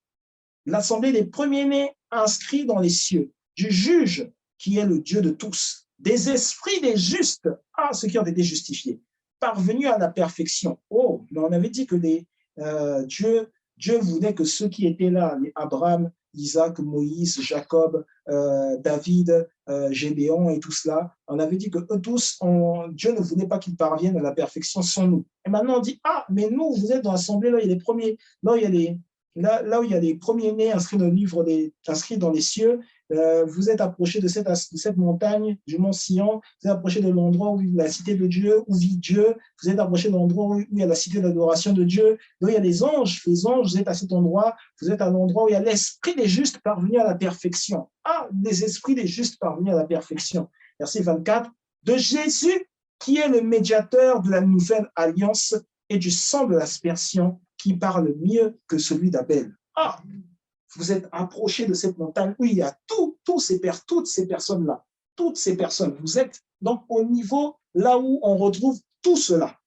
S1: L'assemblée des premiers-nés inscrits dans les cieux, du juge qui est le Dieu de tous, des esprits des justes, ah, ceux qui ont été justifiés, parvenus à la perfection. Oh, mais on avait dit que Dieu voulait que ceux qui étaient là, les Abraham, Isaac, Moïse, Jacob, David, Gédéon et tout cela, on avait dit que eux tous, Dieu ne voulait pas qu'ils parviennent à la perfection sans nous. Et maintenant on dit, ah, mais nous, vous êtes dans l'assemblée, là, il y a les premiers, là, là où il y a les premiers-nés inscrits dans le livre, inscrits dans les cieux, vous êtes approchés de cette montagne, du mont Sion, vous êtes approchés de l'endroit où il y a la cité de Dieu, où vit Dieu, vous êtes approchés de l'endroit où il y a la cité d'adoration de Dieu, là où il y a les anges, vous êtes à cet endroit, vous êtes à l'endroit où il y a l'esprit des justes parvenu à la perfection. Ah, les esprits des justes parvenus à la perfection. Verset 24, de Jésus qui est le médiateur de la nouvelle alliance et du sang de l'aspersion qui parle mieux que celui d'Abel. Ah, vous êtes approchés de cette montagne où il y a toutes ces personnes-là, toutes ces personnes. Vous êtes donc au niveau là où on retrouve tout cela.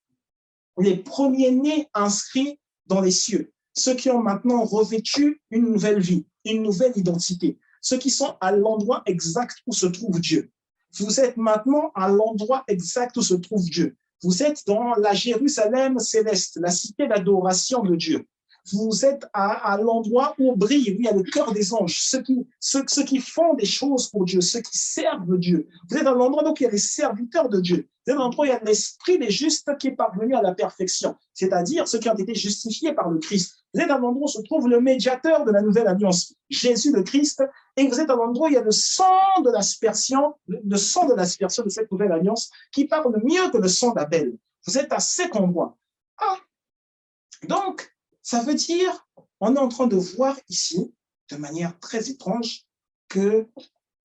S1: Les premiers-nés inscrits dans les cieux, ceux qui ont maintenant revêtu une nouvelle vie, une nouvelle identité, ceux qui sont à l'endroit exact où se trouve Dieu. Vous êtes maintenant à l'endroit exact où se trouve Dieu. Vous êtes dans la Jérusalem céleste, la cité d'adoration de Dieu. Vous êtes à l'endroit où brille, où il y a le cœur des anges, ceux qui font des choses pour Dieu, ceux qui servent Dieu. Vous êtes à l'endroit où il y a les serviteurs de Dieu. Vous êtes à l'endroit où il y a l'esprit des justes qui est parvenu à la perfection, c'est-à-dire ceux qui ont été justifiés par le Christ. Vous êtes à l'endroit où se trouve le médiateur de la nouvelle alliance, Jésus le Christ, et vous êtes à l'endroit où il y a le sang de l'aspersion de cette nouvelle alliance qui parle mieux que le sang d'Abel. Vous êtes à cet endroit. Ah, donc, ça veut dire, on est en train de voir ici, de manière très étrange, que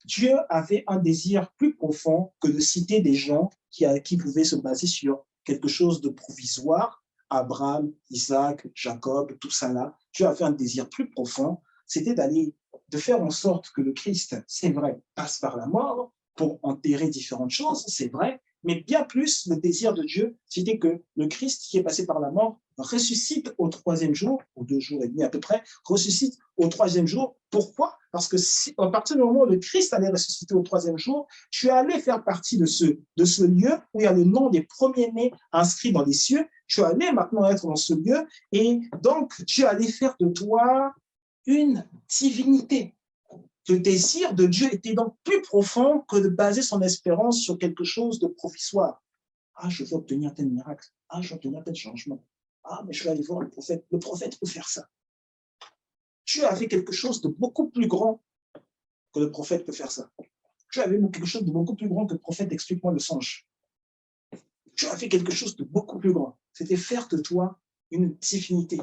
S1: Dieu avait un désir plus profond que de citer des gens qui pouvaient se baser sur quelque chose de provisoire, Abraham, Isaac, Jacob, tout ça là. Dieu avait un désir plus profond, c'était de faire en sorte que le Christ, c'est vrai, passe par la mort pour enterrer différentes choses, c'est vrai, mais bien plus, le désir de Dieu, c'était que le Christ qui est passé par la mort ressuscite au 3e jour, ou 2 jours et demi à peu près, ressuscite au 3e jour. Pourquoi? Parce que à partir du moment où le Christ allait ressusciter au 3e jour, tu allais faire partie de ce lieu où il y a le nom des premiers-nés inscrits dans les cieux. Tu allais maintenant être dans ce lieu et donc tu allais faire de toi une divinité. Le désir de Dieu était donc plus profond que de baser son espérance sur quelque chose de provisoire. Ah, je veux obtenir tel miracle. Ah, je veux obtenir tel changement. Ah, mais je vais aller voir le prophète. Le prophète peut faire ça. Dieu avait quelque chose de beaucoup plus grand que le prophète peut faire ça. Dieu avait quelque chose de beaucoup plus grand que le prophète, explique-moi le songe. Dieu avait quelque chose de beaucoup plus grand. C'était faire de toi une divinité.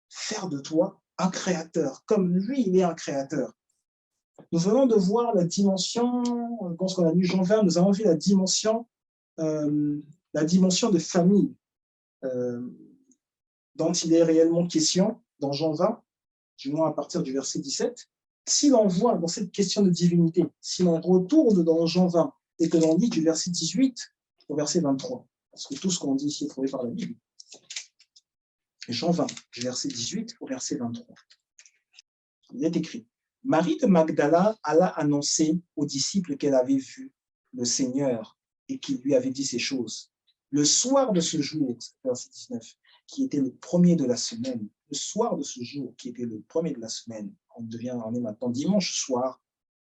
S1: Faire de toi un créateur. Comme lui, il est un créateur. Nous venons de voir la dimension, quand on a lu Jean 20, nous avons vu la dimension de famille dont il est réellement question dans Jean 20, du moins à partir du verset 17. Si l'on voit dans cette question de divinité, si l'on retourne dans Jean 20 et que l'on lit du verset 18 au verset 23, parce que tout ce qu'on dit ici est trouvé par la Bible, Jean 20, du verset 18 au verset 23, il est écrit: Marie de Magdala alla annoncer aux disciples qu'elle avait vu le Seigneur et qu'il lui avait dit ces choses. Le soir de ce jour, verset 19, qui était le premier de la semaine, le soir de ce jour, qui était le premier de la semaine, on est maintenant dimanche soir,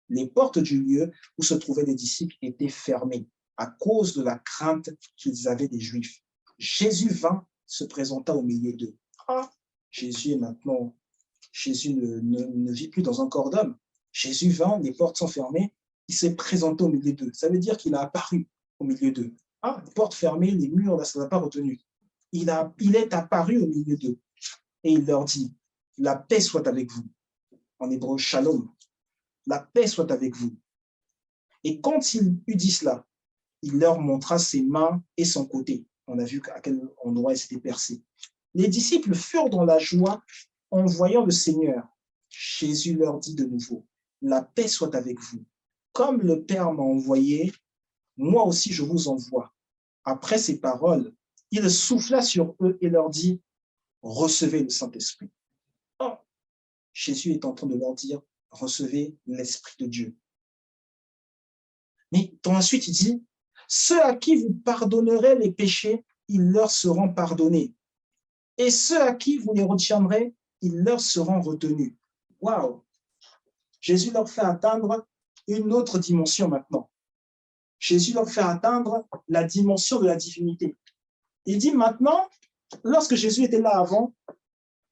S1: les portes du lieu où se trouvaient les disciples étaient fermées. à cause de la crainte qu'ils avaient des Juifs. Jésus vint, se présenta au milieu d'eux. Ah, Jésus est maintenant, Jésus ne vit plus dans un corps d'homme. Jésus vint, les portes sont fermées, il s'est présenté au milieu d'eux. Ça veut dire qu'il a apparu au milieu d'eux. Ah, les portes fermées, les murs, là, ça ne l'a pas retenu. Il est apparu au milieu d'eux. Et il leur dit, la paix soit avec vous. En hébreu, shalom. La paix soit avec vous. Et quand il eut dit cela, il leur montra ses mains et son côté. On a vu à quel endroit il s'était percé. Les disciples furent dans la joie en voyant le Seigneur. Jésus leur dit de nouveau, la paix soit avec vous. Comme le Père m'a envoyé, moi aussi je vous envoie. Après ces paroles, il souffla sur eux et leur dit, recevez le Saint-Esprit. Oh, Jésus est en train de leur dire, recevez l'Esprit de Dieu. Mais dans la suite, il dit, ceux à qui vous pardonnerez les péchés, ils leur seront pardonnés. Et ceux à qui vous les retiendrez, ils leur seront retenus. Waouh! Jésus leur fait atteindre une autre dimension maintenant. Jésus leur fait atteindre la dimension de la divinité. Il dit maintenant, lorsque Jésus était là avant,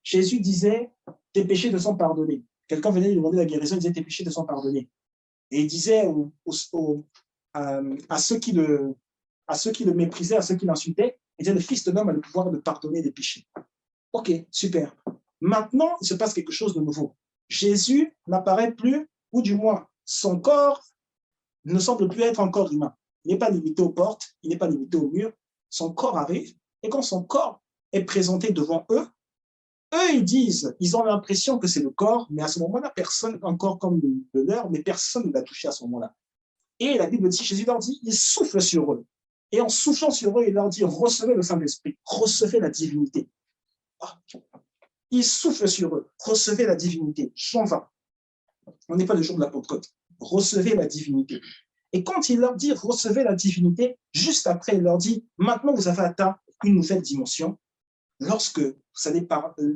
S1: Jésus disait, tes péchés te sont pardonnés. Quelqu'un venait lui demander la guérison, il disait, tes péchés te sont pardonnés. Et il disait à ceux qui le méprisaient, à ceux qui l'insultaient, il disait, le Fils de l'homme a le pouvoir de pardonner les péchés. Ok, super. Maintenant, il se passe quelque chose de nouveau. Jésus n'apparaît plus, ou du moins, son corps ne semble plus être un corps humain. Il n'est pas limité aux portes, il n'est pas limité aux murs. Son corps arrive, et quand son corps est présenté devant eux, ils disent, ils ont l'impression que c'est le corps, mais à ce moment-là, personne, un corps comme le leur, mais personne ne l'a touché à ce moment-là. Et la Bible dit, Jésus leur dit, il souffle sur eux. Et en soufflant sur eux, il leur dit, recevez le Saint-Esprit, recevez la divinité. Il souffle sur eux, recevez la divinité. Jean 20. On n'est pas le jour de la Pentecôte. Recevez la divinité. Et quand il leur dit, recevez la divinité, juste après, il leur dit, maintenant vous avez atteint une nouvelle dimension. Lorsque vous allez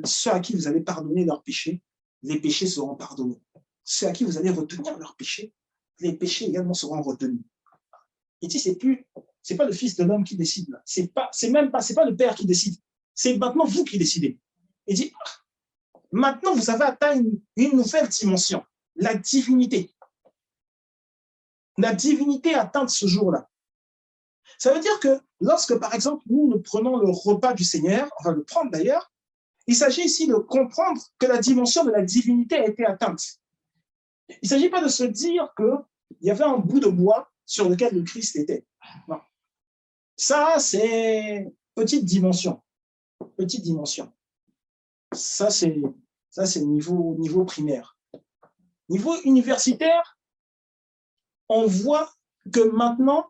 S1: ceux à qui vous allez pardonner leurs péchés, les péchés seront pardonnés. Ceux à qui vous allez retenir leurs péchés, les péchés également seront retenus. Il dit, c'est pas le Fils de l'homme qui décide là. C'est pas le Père qui décide. C'est maintenant vous qui décidez. Il dit, maintenant vous avez atteint une nouvelle dimension, la divinité. La divinité atteinte ce jour-là. Ça veut dire que lorsque, par exemple, nous prenons le repas du Seigneur, on va le prendre d'ailleurs, il s'agit ici de comprendre que la dimension de la divinité a été atteinte. Il ne s'agit pas de se dire qu'il y avait un bout de bois sur lequel le Christ était. Non. Ça, c'est petite dimension. Petite dimension. Ça, c'est niveau primaire. Niveau universitaire, on voit que maintenant,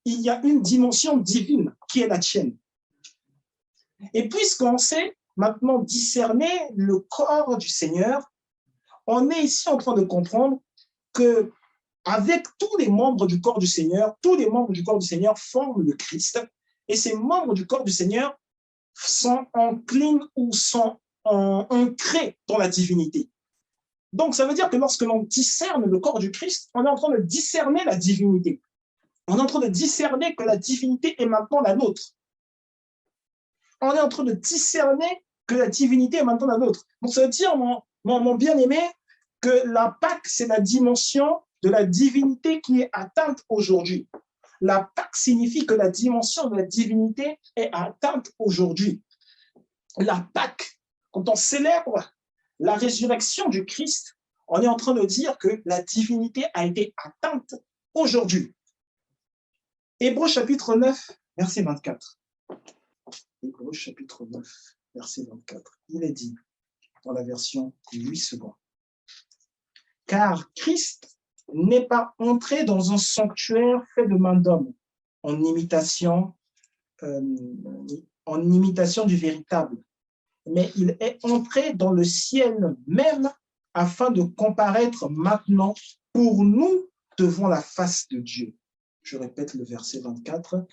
S1: il y a une dimension divine qui est la tienne. Et puisqu'on sait maintenant discerner le corps du Seigneur, on est ici en train de comprendre que avec tous les membres du corps du Seigneur, tous les membres du corps du Seigneur forment le Christ, et ces membres du corps du Seigneur sont enclines ou sont ancrés dans la divinité. Donc, ça veut dire que lorsque l'on discerne le corps du Christ, on est en train de discerner la divinité. On est en train de discerner que la divinité est maintenant la nôtre. On est en train de discerner que la divinité est maintenant la nôtre. Donc, ça veut dire, mon bien-aimé, que la Pâque, c'est la dimension de la divinité qui est atteinte aujourd'hui. La Pâque signifie que la dimension de la divinité est atteinte aujourd'hui. La Pâque, quand on célèbre la résurrection du Christ, on est en train de dire que la divinité a été atteinte aujourd'hui. Hébreux chapitre 9, verset 24. Hébreux chapitre 9, verset 24. Il est dit, dans la version 8 secondes. Car Christ n'est pas entré dans un sanctuaire fait de main d'homme, en imitation du véritable, mais il est entré dans le ciel même afin de comparaître maintenant pour nous devant la face de Dieu. Je répète le verset 24.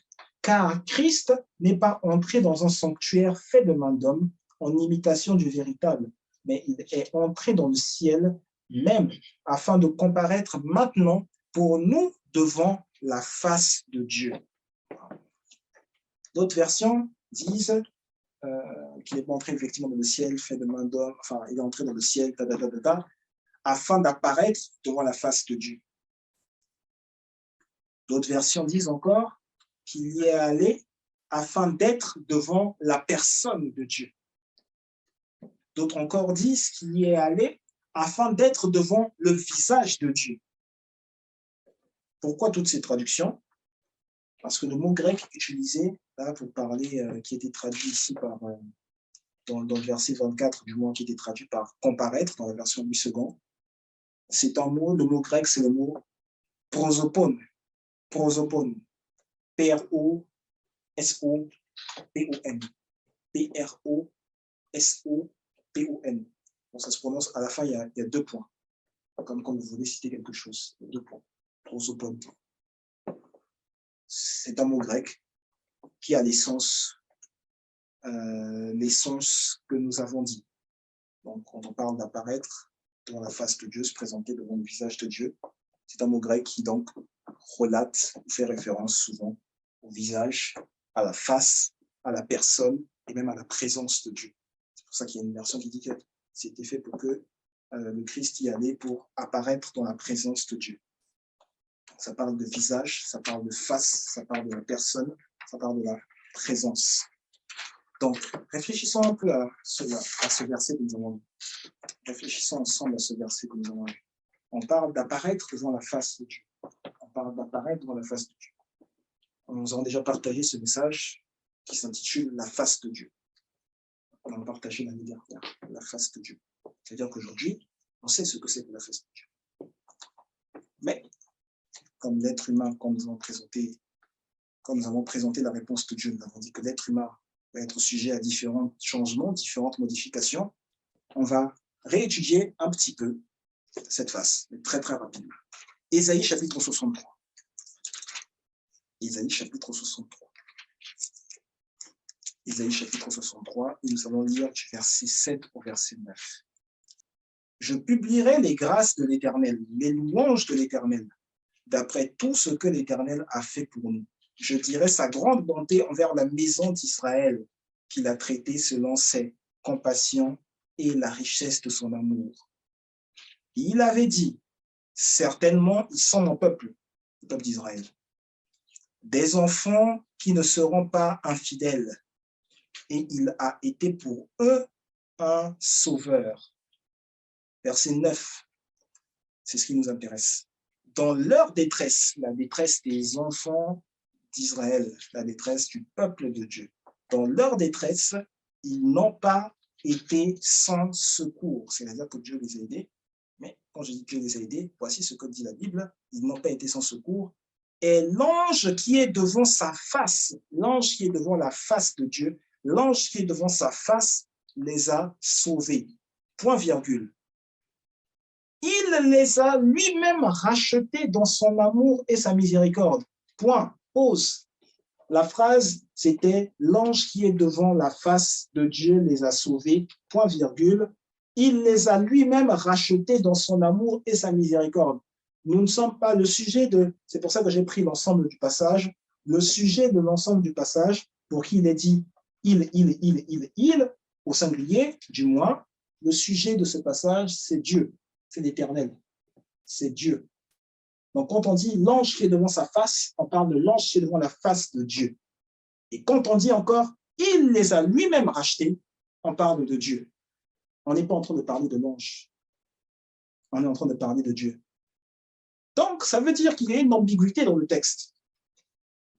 S1: Car Christ n'est pas entré dans un sanctuaire fait de main d'homme en imitation du véritable, mais il est entré dans le ciel même afin de comparaître maintenant pour nous devant la face de Dieu. D'autres versions disent qu'il est entré effectivement dans le ciel, fait de main d'homme, enfin, il est entré dans le ciel, afin d'apparaître devant la face de Dieu. D'autres versions disent encore qu'il y est allé afin d'être devant la personne de Dieu. D'autres encore disent qu'il y est allé afin d'être devant le visage de Dieu. Pourquoi toutes ces traductions? Parce que le mot grec utilisé là, pour parler, qui était traduit ici par, dans le verset 24, du moins qui était traduit par comparaître dans la version 8 secondes, c'est un mot, le mot grec, c'est le mot prosopone. Prosopone. P-R-O-S-O-P-O-N. P-R-O-S-O-P-O-N. Bon, ça se prononce à la fin, il y a 2 points. Comme quand vous voulez citer quelque chose, 2 points. Prosopone. C'est un mot grec qui a l'essence que nous avons dit. Donc, quand on parle d'apparaître devant la face de Dieu, se présenter devant le visage de Dieu, c'est un mot grec qui donc relate ou fait référence souvent au visage, à la face, à la personne et même à la présence de Dieu. C'est pour ça qu'il y a une version qui dit que c'était fait pour que le Christ y allait pour apparaître dans la présence de Dieu. Ça parle de visage, ça parle de face, ça parle de la personne, ça parle de la présence. Donc, réfléchissons un peu à ce verset que nous avons lu. Réfléchissons ensemble à ce verset que nous avons lu. On parle d'apparaître devant la face de Dieu. On parle d'apparaître devant la face de Dieu. Nous avons déjà partagé ce message qui s'intitule « La face de Dieu ». On l'a partagé l'année dernière, la face de Dieu. C'est-à-dire qu'aujourd'hui, on sait ce que c'est que la face de Dieu. Mais, comme l'être humain, comme nous avons présenté la réponse de Dieu, nous avons dit que l'être humain va être sujet à différents changements, différentes modifications. On va réétudier un petit peu cette face, mais très très rapidement. Ésaïe chapitre 63. Ésaïe chapitre 63. Ésaïe chapitre 63, et nous allons lire du verset 7 au verset 9. Je publierai les grâces de l'Éternel, les louanges de l'Éternel, d'après tout ce que l'Éternel a fait pour nous. Je dirai sa grande bonté envers la maison d'Israël, qu'il a traitée selon ses compassions et la richesse de son amour. Il avait dit, certainement, ils sont mon peuple, le peuple d'Israël, des enfants qui ne seront pas infidèles, et il a été pour eux un sauveur. Verset 9, c'est ce qui nous intéresse. Dans leur détresse, la détresse des enfants d'Israël, la détresse du peuple de Dieu, dans leur détresse, ils n'ont pas été sans secours. C'est-à-dire que Dieu les a aidés. Mais quand je dis que Dieu les a aidés, voici ce que dit la Bible. Ils n'ont pas été sans secours. Et l'ange qui est devant sa face, l'ange qui est devant la face de Dieu, l'ange qui est devant sa face les a sauvés. Point virgule. Il les a lui-même rachetés dans son amour et sa miséricorde. Point. Pause. La phrase, c'était « L'ange qui est devant la face de Dieu les a sauvés. » Point virgule. Il les a lui-même rachetés dans son amour et sa miséricorde. Nous ne sommes pas le sujet de... C'est pour ça que j'ai pris l'ensemble du passage. Le sujet de l'ensemble du passage, pour qui il est dit « il », au singulier, du moins, le sujet de ce passage, c'est Dieu. C'est l'Éternel. C'est Dieu. Donc, quand on dit l'ange qui est devant sa face, on parle de l'ange qui est devant la face de Dieu. Et quand on dit encore, il les a lui-même rachetés, on parle de Dieu. On n'est pas en train de parler de l'ange. On est en train de parler de Dieu. Donc, ça veut dire qu'il y a une ambiguïté dans le texte.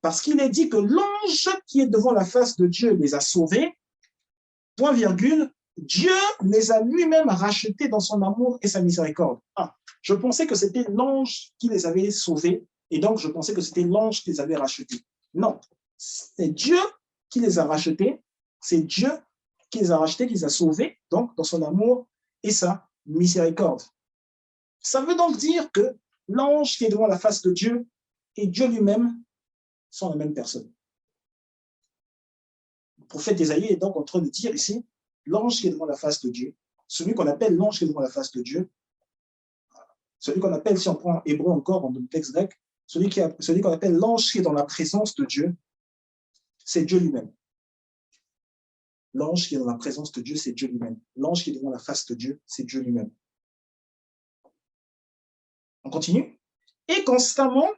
S1: Parce qu'il est dit que l'ange qui est devant la face de Dieu les a sauvés, point virgule, Dieu les a lui-même rachetés dans son amour et sa miséricorde. Ah, je pensais que c'était l'ange qui les avait sauvés, et donc je pensais que c'était l'ange qui les avait rachetés. Non, c'est Dieu qui les a rachetés, c'est Dieu qui les a rachetés, qui les a sauvés, donc dans son amour et sa miséricorde. Ça veut donc dire que l'ange qui est devant la face de Dieu et Dieu lui-même sont la même personne. Le prophète Ésaïe est donc en train de dire ici, l'ange qui est devant la face de Dieu, celui qu'on appelle l'ange qui est devant la face de Dieu, celui qu'on appelle, si on prend hébreu encore, dans le texte grec, celui qu'on appelle l'ange qui est dans la présence de Dieu, c'est Dieu lui-même. L'ange qui est dans la présence de Dieu, c'est Dieu lui-même. L'ange qui est devant la face de Dieu, c'est Dieu lui-même. On continue. Et constamment,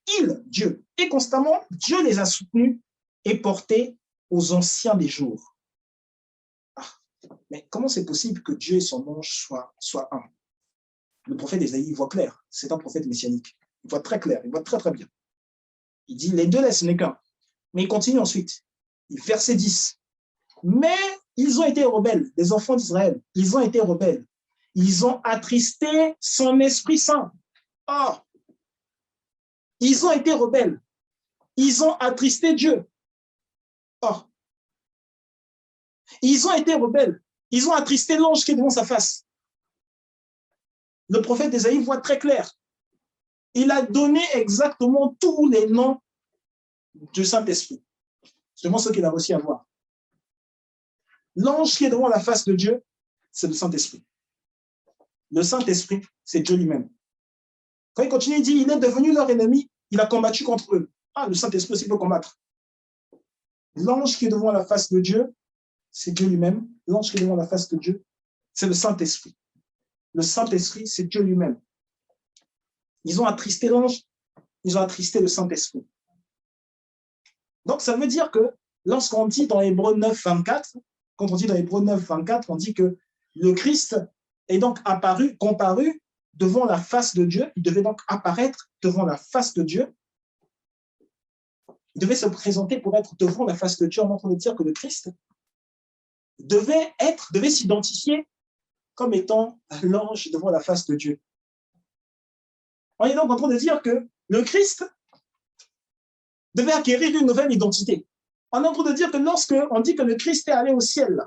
S1: Dieu les a soutenus et portés aux anciens des jours. Ah, mais comment c'est possible que Dieu et son ange soient un? Le prophète Ésaïe voit clair. C'est un prophète messianique. Il voit très clair, il voit très très bien. Il dit, les deux là, ce n'est qu'un. Mais il continue ensuite. Verset 10. Mais ils ont été rebelles, les enfants d'Israël. Ils ont été rebelles. Ils ont attristé son Esprit Saint. Oh, ils ont été rebelles. Ils ont attristé Dieu. Oh, ils ont été rebelles. Ils ont attristé l'ange qui est devant sa face. Le prophète Ésaïe voit très clair. Il a donné exactement tous les noms du Saint-Esprit. Seulement ceux qu'il a réussi à voir. L'ange qui est devant la face de Dieu, c'est le Saint-Esprit. Le Saint-Esprit, c'est Dieu lui-même. Quand il continue, il dit, il est devenu leur ennemi, il a combattu contre eux. Ah, le Saint-Esprit aussi peut combattre. L'ange qui est devant la face de Dieu, c'est Dieu lui-même. L'ange qui est devant la face de Dieu, c'est le Saint-Esprit. Le Saint-Esprit, c'est Dieu lui-même. Ils ont attristé l'ange, ils ont attristé le Saint-Esprit. Donc, ça veut dire que lorsqu'on dit dans Hébreux 9, 24, quand on dit dans Hébreux 9, 24, on dit que le Christ est donc comparu devant la face de Dieu. Il devait donc apparaître devant la face de Dieu. Il devait se présenter pour être devant la face de Dieu. On est en train de dire que le Christ devait s'identifier comme étant l'ange devant la face de Dieu. On est donc en train de dire que le Christ devait acquérir une nouvelle identité. On est en train de dire que lorsqu'on dit que le Christ est allé au ciel,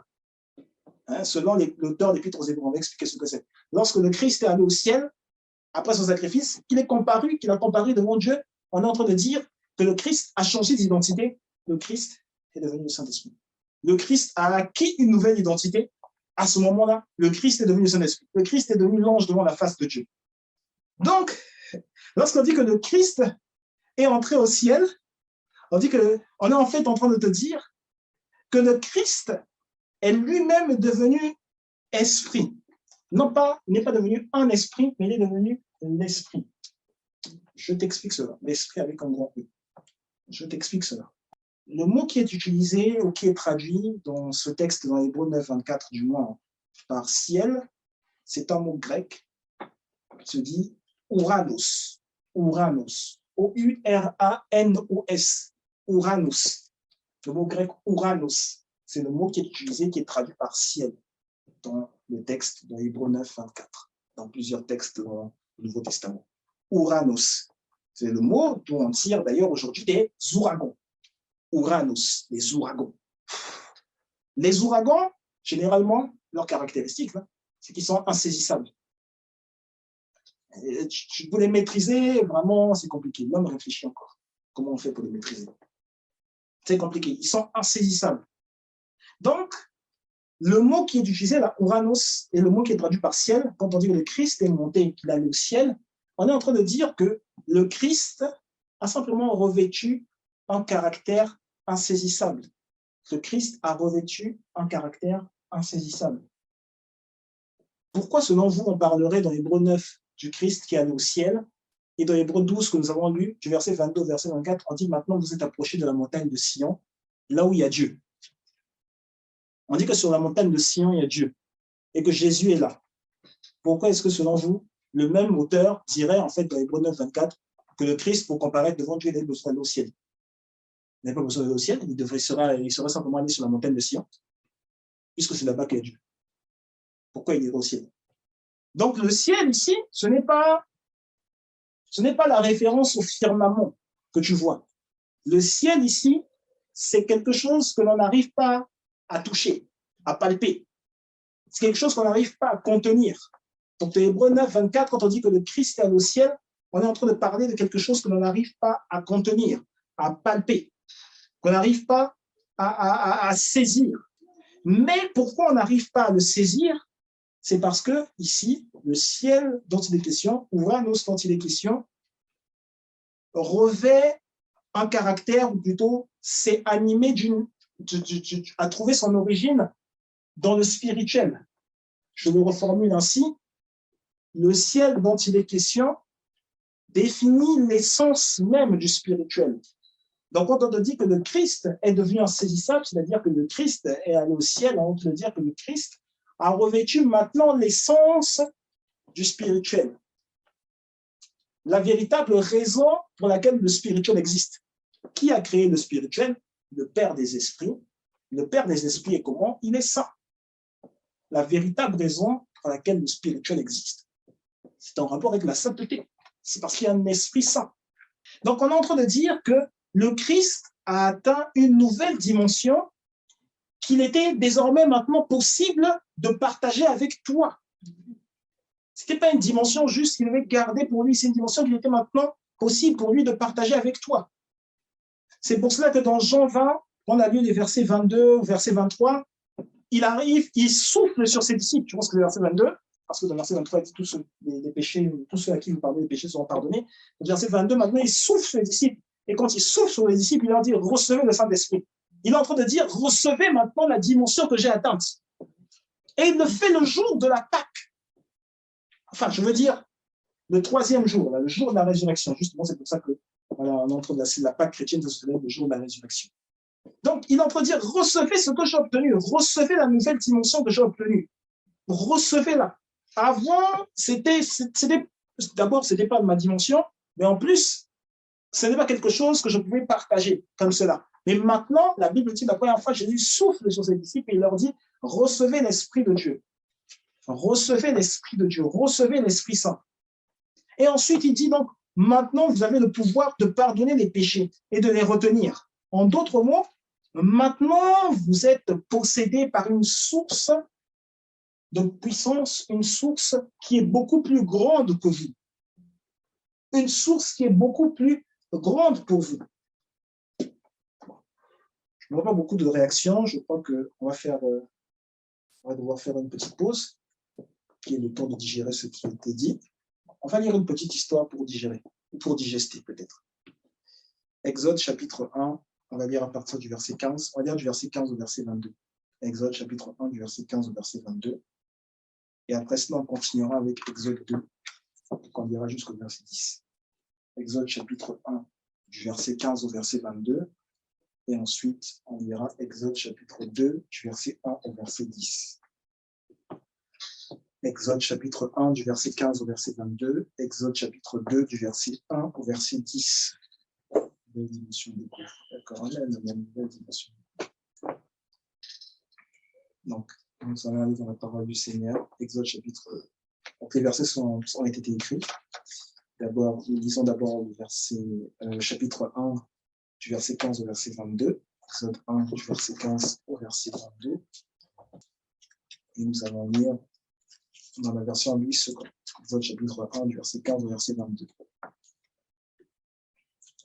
S1: selon l'auteur des Épîtres aux Hébreux, on va expliquer ce que c'est. Lorsque le Christ est allé au ciel, après son sacrifice, qu'il a comparu devant Dieu, on est en train de dire que le Christ a changé d'identité. Le Christ est devenu le Saint-Esprit. Le Christ a acquis une nouvelle identité. À ce moment-là, le Christ est devenu le Saint-Esprit. Le Christ est devenu l'ange devant la face de Dieu. Donc, lorsqu'on dit que le Christ est entré au ciel, on est en fait en train de te dire que le Christ est lui-même devenu esprit. Non pas, il n'est pas devenu un esprit, mais il est devenu l'esprit. Je t'explique cela. L'esprit avec un grand E. Je t'explique cela. Le mot qui est utilisé ou qui est traduit dans ce texte, dans Hébreux 9, 24 du moins, par ciel, c'est un mot grec qui se dit Ouranos. Ouranos. O-U-R-A-N-O-S. Ouranos. Le mot grec Ouranos, c'est le mot qui est utilisé, qui est traduit par ciel dans le texte de Hébreux 9, 24, dans plusieurs textes dans le Nouveau Testament. Ouranos. C'est le mot dont on tire d'ailleurs aujourd'hui des ouragans. Ouranos, les ouragans. Les ouragans, généralement, leur caractéristique, c'est qu'ils sont insaisissables. Pour les maîtriser, vraiment, c'est compliqué. L'homme réfléchit encore. Comment on fait pour les maîtriser? C'est compliqué. Ils sont insaisissables. Donc, le mot qui est utilisé, là, Ouranos, et le mot qui est traduit par ciel, quand on dit que le Christ est monté, qu'il a le ciel, on est en train de dire que le Christ a simplement revêtu un caractère insaisissable. Le Christ a revêtu un caractère insaisissable. Pourquoi, selon vous, on parlerait dans Hébreux 9 du Christ qui est allé au ciel, et dans Hébreux 12 que nous avons lu, du verset 22 au verset 24, on dit maintenant vous êtes approchés de la montagne de Sion, là où il y a Dieu. On dit que sur la montagne de Sion, il y a Dieu, et que Jésus est là. Pourquoi est-ce que, selon vous, le même auteur dirait, en fait, dans Hébreux 9, 24, que le Christ, pour comparaître devant Dieu, il a besoin d'aller au ciel? Il n'a pas besoin d'aller au ciel, il serait simplement allé sur la montagne de Sion, puisque c'est là-bas qu'il y a Dieu. Pourquoi il irait au ciel? Donc, le ciel, ici, ce n'est pas la référence au firmament que tu vois. Le ciel, ici, c'est quelque chose que l'on n'arrive pas à toucher, à palper. C'est quelque chose qu'on n'arrive pas à contenir. Donc, dans Hébreux 9, 24, quand on dit que le Christ est allé au ciel, on est en train de parler de quelque chose que l'on n'arrive pas à contenir, à palper, qu'on n'arrive pas à saisir. Mais pourquoi on n'arrive pas à le saisir? C'est parce que, ici, le ciel dont il est question, Ouranos dont il est question, revêt un caractère, ou plutôt c'est animé à trouver son origine dans le spirituel. Je le reformule ainsi, le ciel dont il est question définit l'essence même du spirituel. Donc, quand on te dit que le Christ est devenu insaisissable, c'est-à-dire que le Christ est allé au ciel, on te dire que le Christ a revêtu maintenant l'essence du spirituel. La véritable raison pour laquelle le spirituel existe. Qui a créé le spirituel? Le Père des esprits. Le Père des esprits est comment? Il est saint. La véritable raison pour laquelle le spirituel existe, c'est en rapport avec la sainteté. C'est parce qu'il y a un esprit saint. Donc, on est en train de dire que le Christ a atteint une nouvelle dimension qu'il était désormais maintenant possible de partager avec toi. Ce n'était pas une dimension juste qu'il avait gardée pour lui, c'est une dimension qu'il était maintenant possible pour lui de partager avec toi. C'est pour cela que dans Jean 20, on a lu les versets 22 ou verset 23, il arrive, il souffle sur ses disciples. Je pense que c'est le verset 22, parce que dans le verset 23, il dit tous les péchés, tous ceux à qui vous parlez, les péchés seront pardonnés. Le verset 22, maintenant, il souffle sur les disciples. Et quand il souffle sur les disciples, il leur dit, recevez le Saint-Esprit. Il est en train de dire, recevez maintenant la dimension que j'ai atteinte. Et il le fait le jour de la Pâque. Enfin, je veux dire, le troisième jour, le jour de la résurrection. Justement, c'est pour ça que, voilà, on est en train de la Pâque chrétienne, ça se célèbre le jour de la résurrection. Donc, il est en train de dire, recevez ce que j'ai obtenu, recevez la nouvelle dimension que j'ai obtenue, recevez-la. Avant, d'abord, ce n'était pas ma dimension, mais en plus, ce n'est pas quelque chose que je pouvais partager comme cela. Mais maintenant, la Bible dit, la première fois, Jésus souffle sur ses disciples et il leur dit, recevez l'Esprit de Dieu. Recevez l'Esprit de Dieu, recevez l'Esprit Saint. Et ensuite, il dit donc, maintenant, vous avez le pouvoir de pardonner les péchés et de les retenir. En d'autres mots, maintenant, vous êtes possédé par une source de puissance, une source qui est beaucoup plus grande que vous. Une source qui est beaucoup plus grande pour vous. Je ne vois pas beaucoup de réactions. Je crois qu'on va devoir faire une petite pause, qui est le temps de digérer ce qui a été dit. On va lire une petite histoire pour digérer, ou pour digester peut-être. Exode chapitre 1, on va lire à partir du verset 15. On va lire du verset 15 au verset 22. Exode chapitre 1, du verset 15 au verset 22. Et après cela, on continuera avec Exode 2, on lira jusqu'au verset 10. Exode chapitre 1, du verset 15 au verset 22. Et ensuite, on lira Exode chapitre 2, du verset 1 au verset 10. Exode chapitre 1, du verset 15 au verset 22. Exode chapitre 2, du verset 1 au verset 10. Nouvelle dimension des coups. D'accord, on a une nouvelle dimension. Donc, nous allons aller dans la parole du Seigneur. Exode chapitre. Donc, les versets ont été écrits. D'abord, nous lisons d'abord le verset, chapitre 1, du verset 15 au verset 22. Exode 1, du verset 15 au verset 22. Et nous allons lire dans la version 8 secondes. Exode chapitre 1, du verset 15 au verset 22.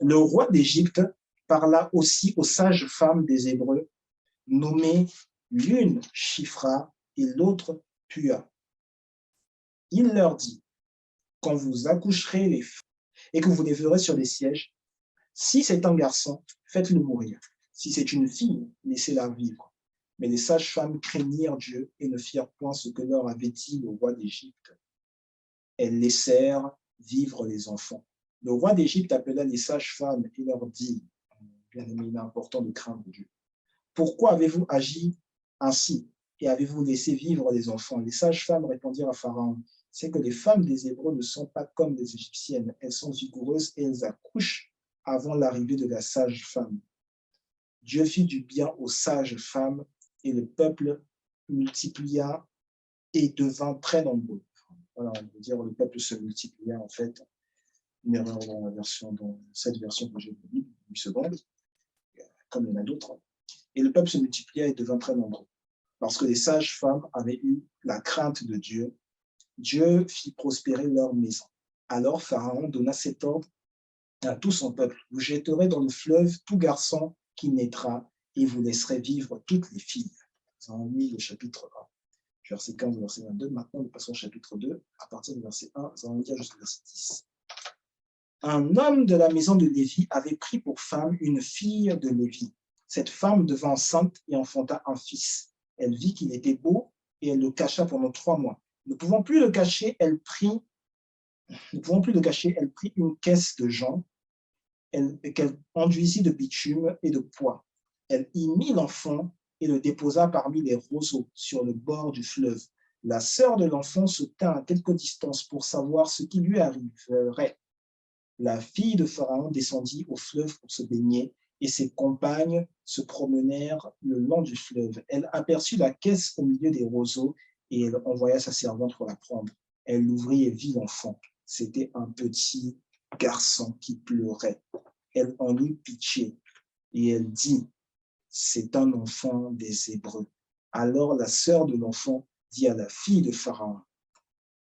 S1: Le roi d'Égypte parla aussi aux sages femmes des Hébreux, nommées l'une Shifra et l'autre Pua. Il leur dit, quand vous accoucherez les femmes et que vous les verrez sur les sièges, si c'est un garçon, faites-le mourir. Si c'est une fille, laissez-la vivre. Mais les sages-femmes craignirent Dieu et ne firent point ce que leur avait dit le roi d'Égypte. Elles laissèrent vivre les enfants. Le roi d'Égypte appela les sages-femmes et leur dit, bien aimé, il est important de craindre Dieu. Pourquoi avez-vous agi ainsi et avez-vous laissé vivre les enfants? Les sages-femmes répondirent à Pharaon, c'est que les femmes des Hébreux ne sont pas comme les Égyptiennes. Elles sont vigoureuses et elles accouchent avant l'arrivée de la sage-femme. Dieu fit du bien aux sages-femmes et le peuple multiplia et devint très nombreux. Voilà, on veut dire le peuple se multiplia en fait. Une erreur dans cette version que j'ai lue, 8 secondes, comme il y en a d'autres. Et le peuple se multiplia et devint très nombreux. Parce que les sages-femmes avaient eu la crainte de Dieu, Dieu fit prospérer leur maison. Alors Pharaon donna cet ordre à tout son peuple. Vous jetterez dans le fleuve tout garçon qui naîtra et vous laisserez vivre toutes les filles. Nous avons mis le chapitre 1, verset 15 au verset 22. Maintenant, nous passons au chapitre 2. À partir du verset 1, nous allons lire jusqu'au verset 10. Un homme de la maison de Lévi avait pris pour femme une fille de Lévi. Cette femme devint enceinte et enfanta un fils. Elle vit qu'il était beau et elle le cacha pendant 3 mois. Ne pouvant plus le cacher, elle prit une caisse de jonc qu'elle enduisit de bitume et de pois. Elle y mit l'enfant et le déposa parmi les roseaux sur le bord du fleuve. La sœur de l'enfant se tint à quelque distance pour savoir ce qui lui arriverait. La fille de Pharaon descendit au fleuve pour se baigner et ses compagnes se promenèrent le long du fleuve. Elle aperçut la caisse au milieu des roseaux et elle envoya sa servante pour la prendre. Elle l'ouvrit et vit l'enfant. C'était un petit garçon qui pleurait. Elle en eut pitié et elle dit, c'est un enfant des Hébreux. Alors la sœur de l'enfant dit à la fille de Pharaon,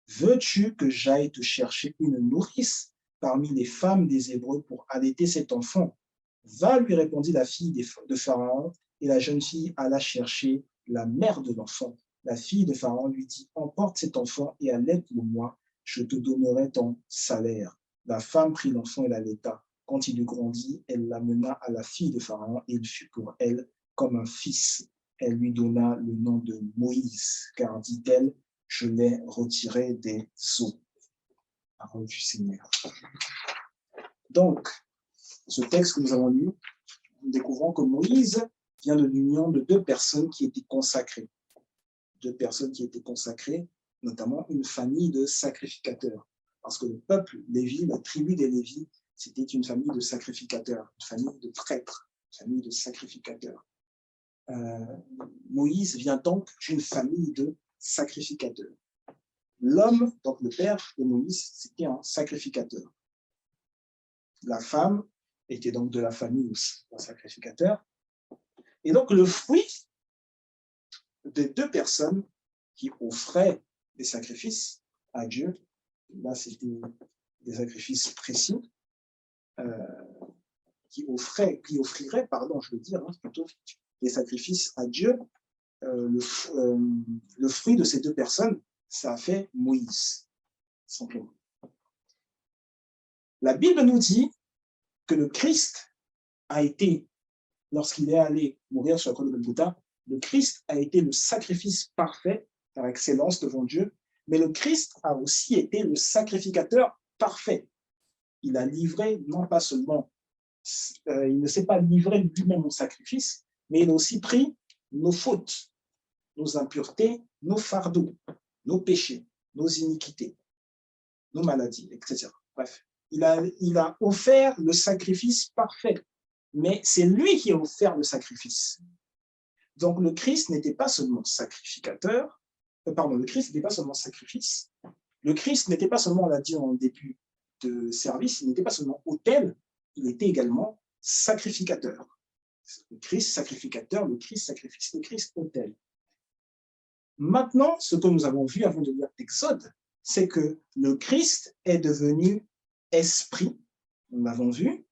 S1: veux-tu que j'aille te chercher une nourrice parmi les femmes des Hébreux pour allaiter cet enfant? Va, lui répondit la fille de Pharaon, et la jeune fille alla chercher la mère de l'enfant. La fille de Pharaon lui dit, emporte cet enfant et allaite-le-moi, je te donnerai ton salaire. La femme prit l'enfant et l'allaita. Quand il eut grandi, elle l'amena à la fille de Pharaon et il fut pour elle comme un fils. Elle lui donna le nom de Moïse, car, dit-elle, je l'ai retiré des eaux. Parole du Seigneur. Donc, ce texte que nous avons lu, nous découvrons que Moïse vient de l'union de 2 personnes qui étaient consacrées. 2 personnes qui étaient consacrées, notamment une famille de sacrificateurs. Parce que le peuple Lévi, la tribu des Lévi, c'était une famille de sacrificateurs, une famille de prêtres, une famille de sacrificateurs. Moïse vient donc d'une famille de sacrificateurs. L'homme, donc le père de Moïse, c'était un sacrificateur. La femme était donc de la famille aussi d'un sacrificateur. Et donc le fruit des 2 personnes qui offraient des sacrifices à Dieu, là c'était des sacrifices précis, qui offriraient, plutôt des sacrifices à Dieu, le fruit de ces 2 personnes, ça a fait Moïse, simplement. La Bible nous dit que le Christ a été, lorsqu'il est allé mourir sur la croix de Golgotha, le Christ a été le sacrifice parfait par excellence devant Dieu, mais le Christ a aussi été le sacrificateur parfait. Il a livré, non pas seulement, il ne s'est pas livré lui-même au sacrifice, mais il a aussi pris nos fautes, nos impuretés, nos fardeaux, nos péchés, nos iniquités, nos maladies, etc. Bref, il a offert le sacrifice parfait, mais c'est lui qui a offert le sacrifice. Donc le Christ n'était pas seulement sacrificateur, le Christ n'était pas seulement sacrifice, le Christ n'était pas seulement, on l'a dit en début de service, il n'était pas seulement autel, il était également sacrificateur. Le Christ sacrificateur, le Christ sacrifice, le Christ autel. Maintenant, ce que nous avons vu avant de lire l'Exode, c'est que le Christ est devenu esprit, nous l'avons vu,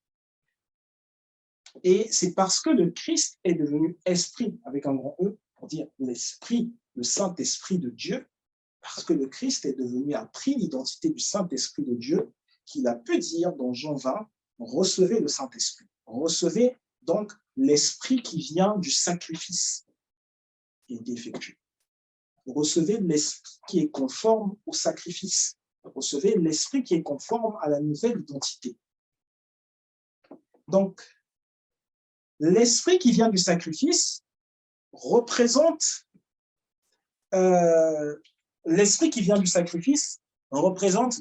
S1: et c'est parce que le Christ est devenu esprit, avec un grand E, pour dire l'esprit, le Saint-Esprit de Dieu, parce que le Christ est devenu, a pris l'identité du Saint-Esprit de Dieu, qu'il a pu dire dans Jean 20, recevez le Saint-Esprit, recevez donc l'esprit qui vient du sacrifice qui a été effectué. Recevez l'esprit qui est conforme au sacrifice, recevez l'esprit qui est conforme à la nouvelle identité. Donc, l'esprit qui vient du sacrifice représente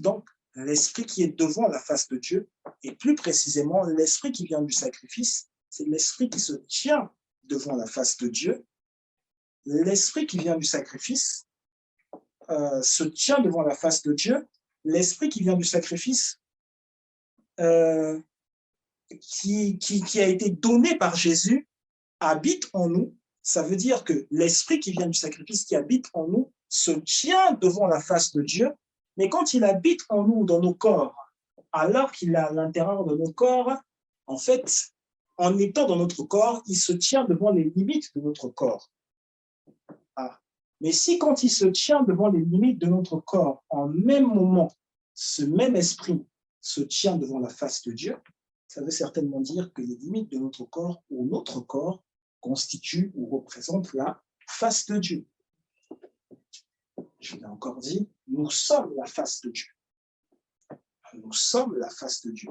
S1: donc l'esprit qui est devant la face de Dieu, et plus précisément, l'esprit qui vient du sacrifice, c'est l'esprit qui se tient devant la face de Dieu. L'esprit qui vient du sacrifice se tient devant la face de Dieu. L'esprit qui vient du sacrifice, qui a été donné par Jésus, habite en nous. Ça veut dire que l'esprit qui vient du sacrifice, qui habite en nous, se tient devant la face de Dieu, mais quand il habite en nous, dans nos corps, alors qu'il est à l'intérieur de nos corps, en fait, en étant dans notre corps, il se tient devant les limites de notre corps. Mais si quand il se tient devant les limites de notre corps, en même moment, ce même esprit se tient devant la face de Dieu, ça veut certainement dire que les limites de notre corps ou notre corps constituent ou représentent la face de Dieu. Je l'ai encore dit, nous sommes la face de Dieu. Nous sommes la face de Dieu.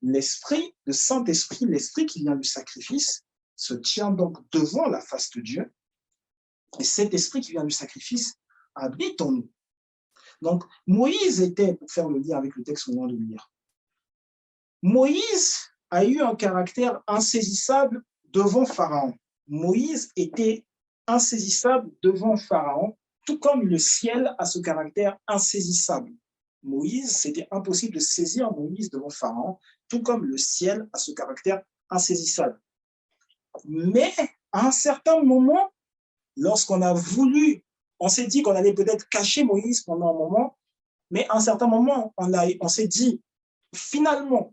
S1: L'Esprit, le Saint-Esprit, l'Esprit qui vient du sacrifice, se tient donc devant la face de Dieu. Et cet Esprit qui vient du sacrifice habite en nous. Donc, Moïse était, pour faire le lien avec le texte qu'on vient de lire, Moïse a eu un caractère insaisissable devant Pharaon. Moïse était insaisissable devant Pharaon, tout comme le ciel a ce caractère insaisissable. Moïse, c'était impossible de saisir Moïse devant Pharaon, tout comme le ciel a ce caractère insaisissable. Mais à un certain moment, lorsqu'on a voulu, on s'est dit qu'on allait peut-être cacher Moïse pendant un moment, mais à un certain moment, on s'est dit, finalement,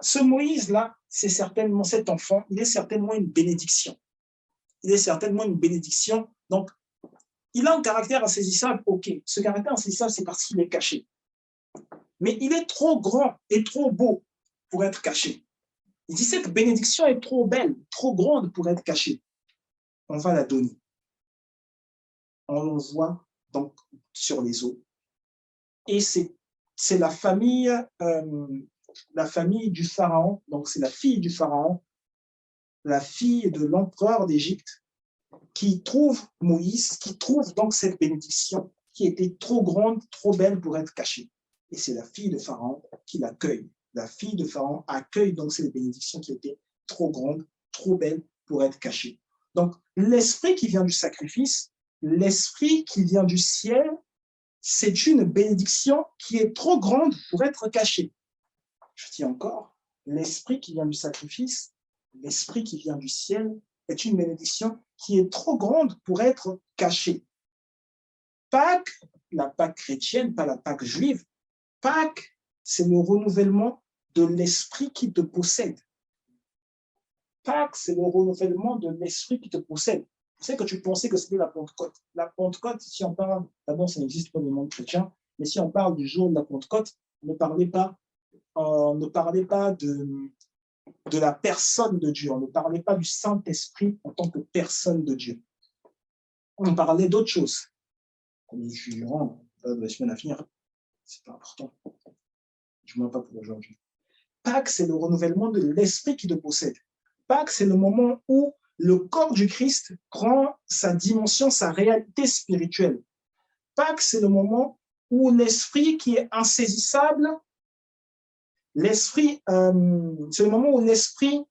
S1: ce Moïse-là, c'est certainement cet enfant, il est certainement une bénédiction. Il est certainement une bénédiction. Donc, il a un caractère insaisissable, ok. Ce caractère insaisissable, c'est parce qu'il est caché. Mais il est trop grand et trop beau pour être caché. Il dit, cette bénédiction est trop belle, trop grande pour être cachée. On va la donner. On l'envoie donc sur les eaux. Et c'est la famille du pharaon, donc c'est la fille du pharaon, la fille de l'empereur d'Égypte, qui trouve Moïse, qui trouve donc cette bénédiction qui était trop grande, trop belle pour être cachée. Et c'est la fille de Pharaon qui l'accueille. La fille de Pharaon accueille donc cette bénédiction qui était trop grande, trop belle pour être cachée. Donc, l'esprit qui vient du sacrifice, l'esprit qui vient du ciel, c'est une bénédiction qui est trop grande pour être cachée. Je dis encore, l'esprit qui vient du sacrifice, l'esprit qui vient du ciel, est une bénédiction qui est trop grande pour être cachée. Pâques, la Pâque chrétienne, pas la Pâque juive, Pâques, c'est le renouvellement de l'esprit qui te possède. Pâques, c'est le renouvellement de l'esprit qui te possède. Tu sais que tu pensais que c'était la Pentecôte. La Pentecôte, si on parle, d'abord, ça n'existe pas dans le monde chrétien, mais si on parle du jour de la Pentecôte, ne parlez pas de la personne de Dieu. On ne parlait pas du Saint-Esprit en tant que personne de Dieu. On parlait d'autre chose. Comme les jurons, de la semaine à venir, c'est pas important. Du moins pas pour aujourd'hui. Pâques, c'est le renouvellement de l'esprit qui te possède. Pâques, c'est le moment où le corps du Christ prend sa dimension, sa réalité spirituelle. Pâques, c'est le moment où l'esprit qui est insaisissable, c'est le moment où l'esprit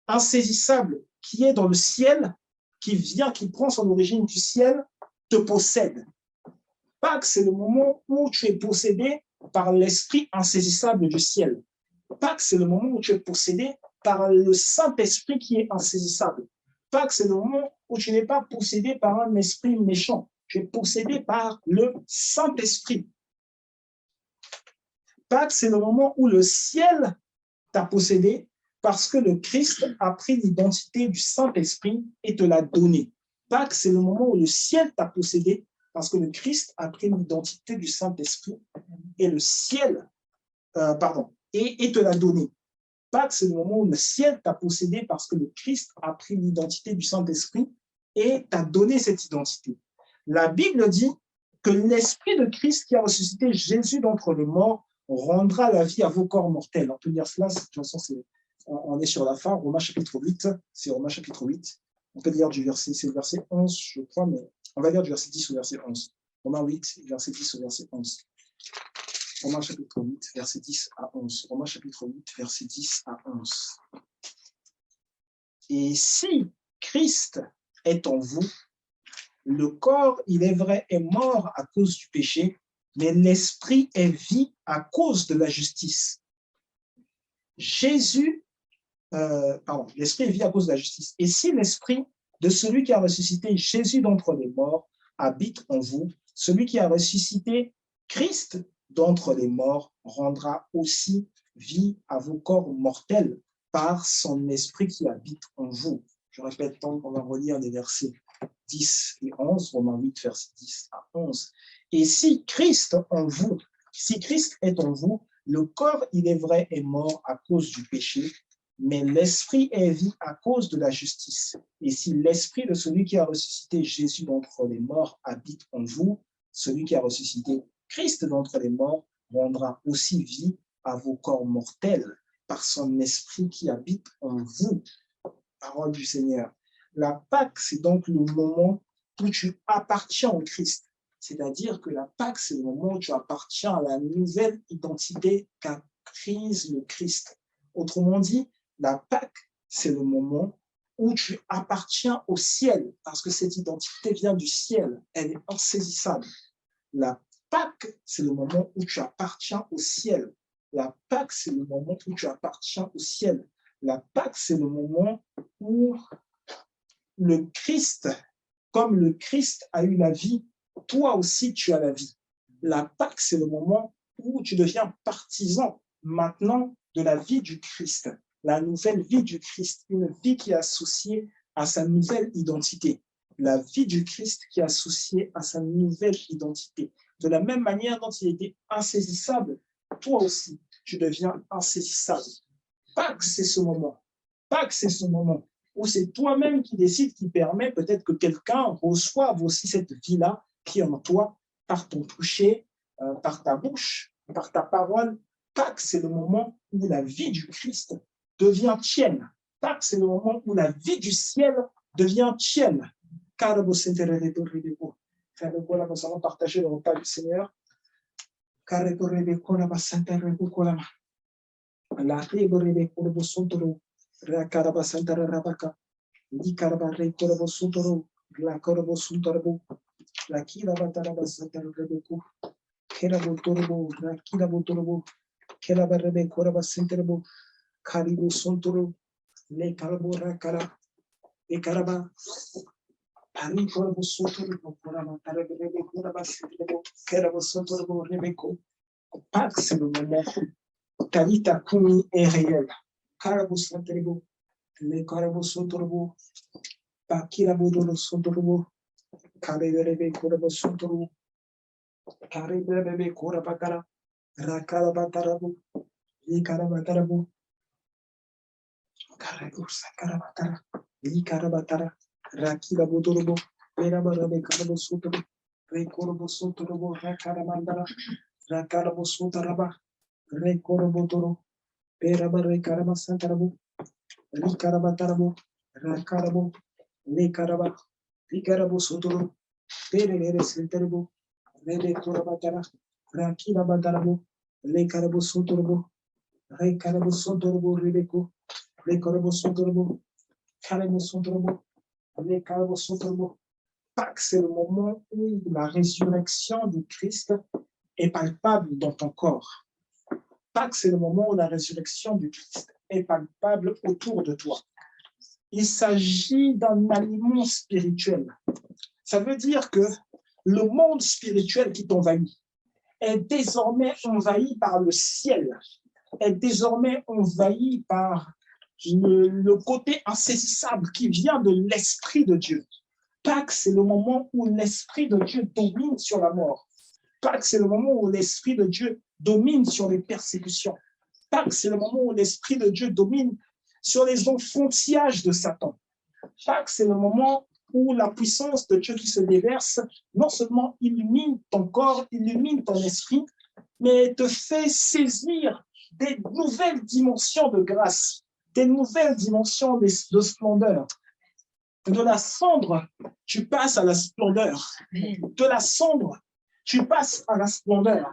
S1: insaisissable qui est dans le ciel, qui prend son origine du ciel, te possède. Pâques, c'est le moment où tu es possédé par l'esprit insaisissable du ciel. Pâques, c'est le moment où tu es possédé par le Saint-Esprit qui est insaisissable. Pâques, c'est le moment où tu n'es pas possédé par un esprit méchant. Tu es possédé par le Saint-Esprit. Pâques, c'est le moment où le ciel t'a possédé parce que le Christ a pris l'identité du Saint-Esprit et te l'a donné. Pâques, c'est le moment où le ciel t'a possédé parce que le Christ a pris l'identité du Saint-Esprit et le ciel, et te l'a donné. Pâques, c'est le moment où le ciel t'a possédé parce que le Christ a pris l'identité du Saint-Esprit et t'a donné cette identité. La Bible dit que l'Esprit de Christ qui a ressuscité Jésus d'entre les morts rendra la vie à vos corps mortels. On peut dire cela, de toute façon, on est sur la fin, Romains chapitre 8, c'est Romains chapitre 8. On peut lire c'est le verset 11, je crois, mais on va lire du verset 10 au verset 11. Romains 8, verset 10 au verset 11. Romains chapitre 8, verset 10 à 11. Romains chapitre 8, verset 10 à 11. Et si Christ est en vous, le corps, il est vrai, est mort à cause du péché, mais l'esprit est vie à cause de la justice. L'esprit est vie à cause de la justice. Et si l'esprit de celui qui a ressuscité Jésus d'entre les morts habite en vous, celui qui a ressuscité Christ d'entre les morts rendra aussi vie à vos corps mortels par son esprit qui habite en vous. Je répète, tant qu'on va relire les versets 10 et 11, Romains 8, versets 10 à 11. Et si Christ est en vous, Le corps, il est vrai, est mort à cause du péché, mais l'esprit est vie à cause de la justice. Et si l'esprit de celui qui a ressuscité Jésus d'entre les morts habite en vous, celui qui a ressuscité Christ d'entre les morts rendra aussi vie à vos corps mortels par son esprit qui habite en vous. Parole du Seigneur. La Pâque, c'est donc le moment où tu appartiens au Christ. C'est-à-dire que la Pâque, c'est le moment où tu appartiens à la nouvelle identité qu'a prise le Christ. Autrement dit, la Pâque, c'est le moment où tu appartiens au ciel, parce que cette identité vient du ciel, elle est insaisissable. La Pâque, c'est le moment où tu appartiens au ciel. La Pâque, c'est le moment où tu appartiens au ciel. La Pâque, c'est le moment où le Christ, comme le Christ a eu la vie, toi aussi tu as la vie. La Pâque, c'est le moment où tu deviens partisan maintenant de la vie du Christ, la nouvelle vie du Christ, une vie qui est associée à sa nouvelle identité. La vie du Christ qui est associée à sa nouvelle identité. De la même manière dont il était insaisissable, toi aussi, tu deviens insaisissable. Pâques, c'est ce moment. Pâques, c'est ce moment où c'est toi-même qui décides, qui permet peut-être que quelqu'un reçoive aussi cette vie-là qui est en toi par ton toucher, par ta bouche, par ta parole. Pâques, c'est le moment où la vie du Christ devient tienne. Pâques, c'est le moment où la vie du ciel devient tienne. Car nous allons partager le repas du Seigneur. La reborebe corbo sontoro, la caraba santara rabaca, li caraba re corbo sontoro, la corbo sontoro, la kiraba taraba santara rebeco, kerabo torbo, la kirabo torbo, keraba rebe coraba senterbo, caribo sontoro, le carabo racara, le caraba, pari corbo sontoro, coraba tarebe coraba senterbo, kerabo sontoro rebeco. Pâques, c'est le moment. Talita Kumi est réel. Karabou Santerebo, les Karabou Sotorbo, Pakirabo Doro Sotorbo, Karebe Korabo Sotorbo, Karebe Korabakara, Rakarabatarabo, Likarabatarabo, Karabu Sakarabatara, Likarabatara, Rakirabo Dorobo, Perabarabe Karabo Sotorbo, Rekorbo Sotorbo, Rakarabandara, Rakarabo Sotaraba, Rekorobotoro, Perabare Karaba Santarabo, Rikarabatarabo, Rakarabo, Lekaraba, Rikarabo Sotoro, Perere Senterbo, Rebe Korabatara, Rakirabatarabo, Lekarabo Sotorobo, Rekarabo Sotorobo, Rebeko, Lekarabo Sotorobo, Karabo Sotorobo, Lekarabo Sotorobo. Pâques, c'est le moment où la résurrection du Christ est palpable dans ton corps. Pâques, c'est le moment où la résurrection du Christ est palpable autour de toi. Il s'agit d'un aliment spirituel. Ça veut dire que le monde spirituel qui t'envahit est désormais envahi par le ciel, est désormais envahi par le côté insaisissable qui vient de l'Esprit de Dieu. Pâques, c'est le moment où l'Esprit de Dieu domine sur la mort. Pâques, c'est le moment où l'Esprit de Dieu domine sur les persécutions. Pâques, c'est le moment où l'Esprit de Dieu domine sur les enfontillages de Satan. Pâques, c'est le moment où la puissance de Dieu qui se déverse, non seulement illumine ton corps, illumine ton esprit, mais te fait saisir des nouvelles dimensions de grâce, des nouvelles dimensions de splendeur. De la cendre, tu passes à la splendeur. De la cendre, tu passes à la splendeur.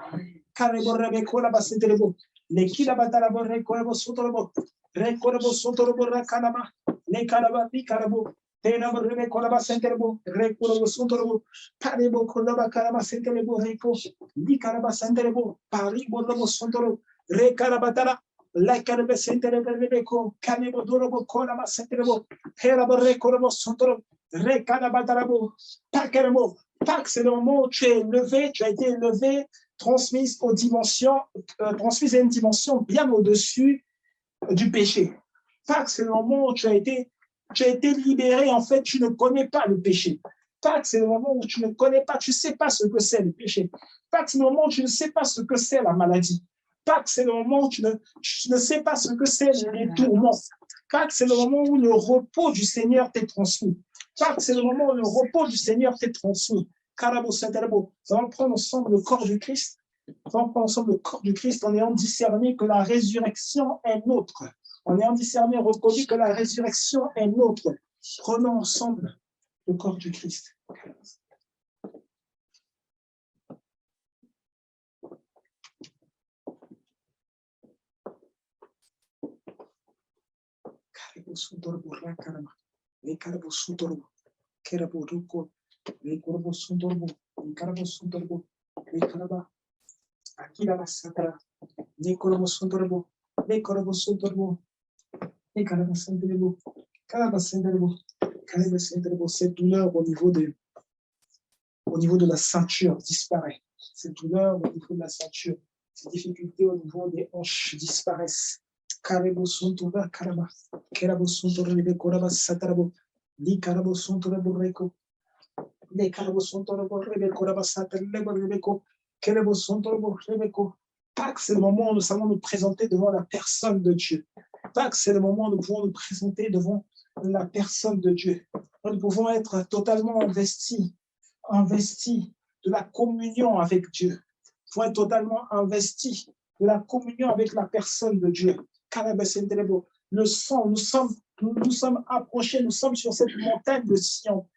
S1: La carbe sentere beco, canebo dorobo colama senterebo, perabore corobo sontoro, recanabatarabo, pacarabo. Pâques, c'est le moment où tu es élevé, tu as été élevé, transmise aux dimensions, transmise à une dimension bien au-dessus du péché. Pâques, c'est le moment où tu as été libéré. En fait, tu ne connais pas le péché. Pâques, c'est le moment où tu ne connais pas, tu ne sais pas ce que c'est le péché. Pâques, c'est le moment où tu ne sais pas ce que c'est la maladie. Pâques, c'est le moment où tu ne sais pas ce que c'est les tourments. Pâques, c'est le moment où le repos du Seigneur t'est transmis. Pâques, c'est le moment où le repos du Seigneur t'est transmis. Carabo, Saint-Arabo. Nous allons prendre ensemble le corps du Christ. Nous allons prendre ensemble le corps du Christ en ayant discerné que la résurrection est nôtre. En ayant discerné et reconnu que la résurrection est nôtre. Prenons ensemble le corps du Christ. Cette douleur au niveau de la ceinture disparaît. Cette douleur au niveau de la ceinture, ces difficultés au niveau des hanches disparaissent. Karebo suntura karaba, kerabo suntura rebe koraba satarabo, li karabo suntura borreko, le karabo suntura borrebe koraba satarabo rebeko, kerabo suntura borreko. Pâques, c'est le moment où nous savons nous présenter devant la personne de Dieu. Pâques, c'est le moment où nous pouvons nous présenter devant la personne de Dieu. Nous pouvons être totalement investis de la communion avec Dieu. Il faut être totalement investi de la communion avec la personne de Dieu. Le sang, nous sommes approchés, nous sommes sur cette montagne de Sion.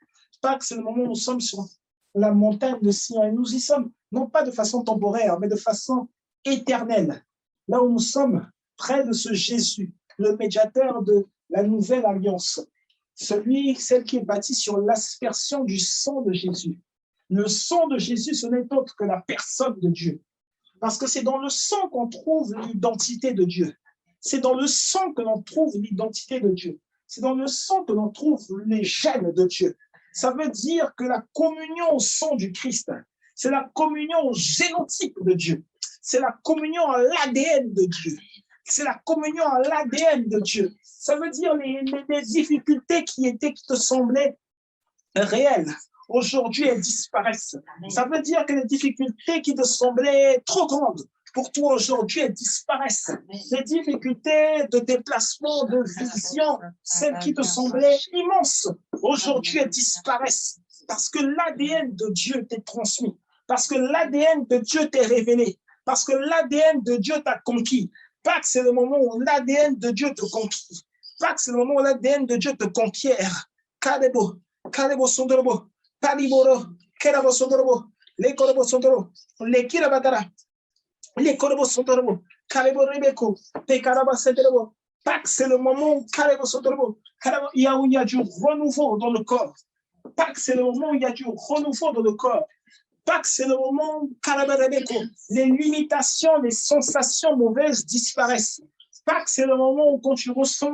S1: Pâques, c'est le moment où nous sommes sur la montagne de Sion et nous y sommes, non pas de façon temporaire, mais de façon éternelle. Là où nous sommes près de ce Jésus, le médiateur de la nouvelle alliance. Celle qui est bâtie sur l'aspersion du sang de Jésus. Le sang de Jésus, ce n'est autre que la personne de Dieu. Parce que c'est dans le sang qu'on trouve l'identité de Dieu. C'est dans le sang que l'on trouve l'identité de Dieu. C'est dans le sang que l'on trouve les gènes de Dieu. Ça veut dire que la communion au sang du Christ, c'est la communion au génotype de Dieu. C'est la communion à l'ADN de Dieu. C'est la communion à l'ADN de Dieu. Ça veut dire les difficultés qui te semblaient réelles. Aujourd'hui, elles disparaissent. Ça veut dire que les difficultés qui te semblaient trop grandes, pour toi aujourd'hui, elles disparaissent. Les difficultés de déplacement, de vision, celles qui te semblaient immenses, aujourd'hui, elles disparaissent. Parce que l'ADN de Dieu t'est transmis. Parce que l'ADN de Dieu t'est révélé. Parce que l'ADN de Dieu t'a conquis. Pâques, c'est le moment où l'ADN de Dieu te conquit. Pâques, c'est le moment où l'ADN de Dieu te conquiert. Kalebo, Kalebo Sondorobo, Paliboro, Kerabo Sondorobo, les Korobo Sondoro, les Kirabatara, les Korobo Sondorobo, Kalebo Rebeko, Pekaraba Senderebo. Pâques, c'est le moment où Kalebo Sondorobo, il y a du renouveau dans le corps. Pâques, c'est le moment où il y a du renouveau dans le corps. Pâques, c'est le moment où les limitations, les sensations mauvaises disparaissent. Pâques, c'est le moment où quand tu ressens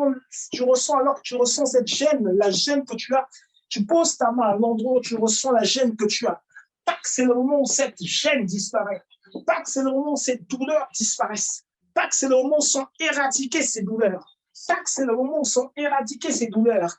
S1: alors que tu ressens cette gêne, la gêne que tu as, tu poses ta main à l'endroit où tu ressens la gêne que tu as. Pâques, c'est le moment où cette gêne disparaît. Pâques, c'est le moment où ces douleurs disparaissent. Pâques, c'est le moment où sont éradiquées ces douleurs. Pâques, c'est le moment où sont éradiquées ces douleurs.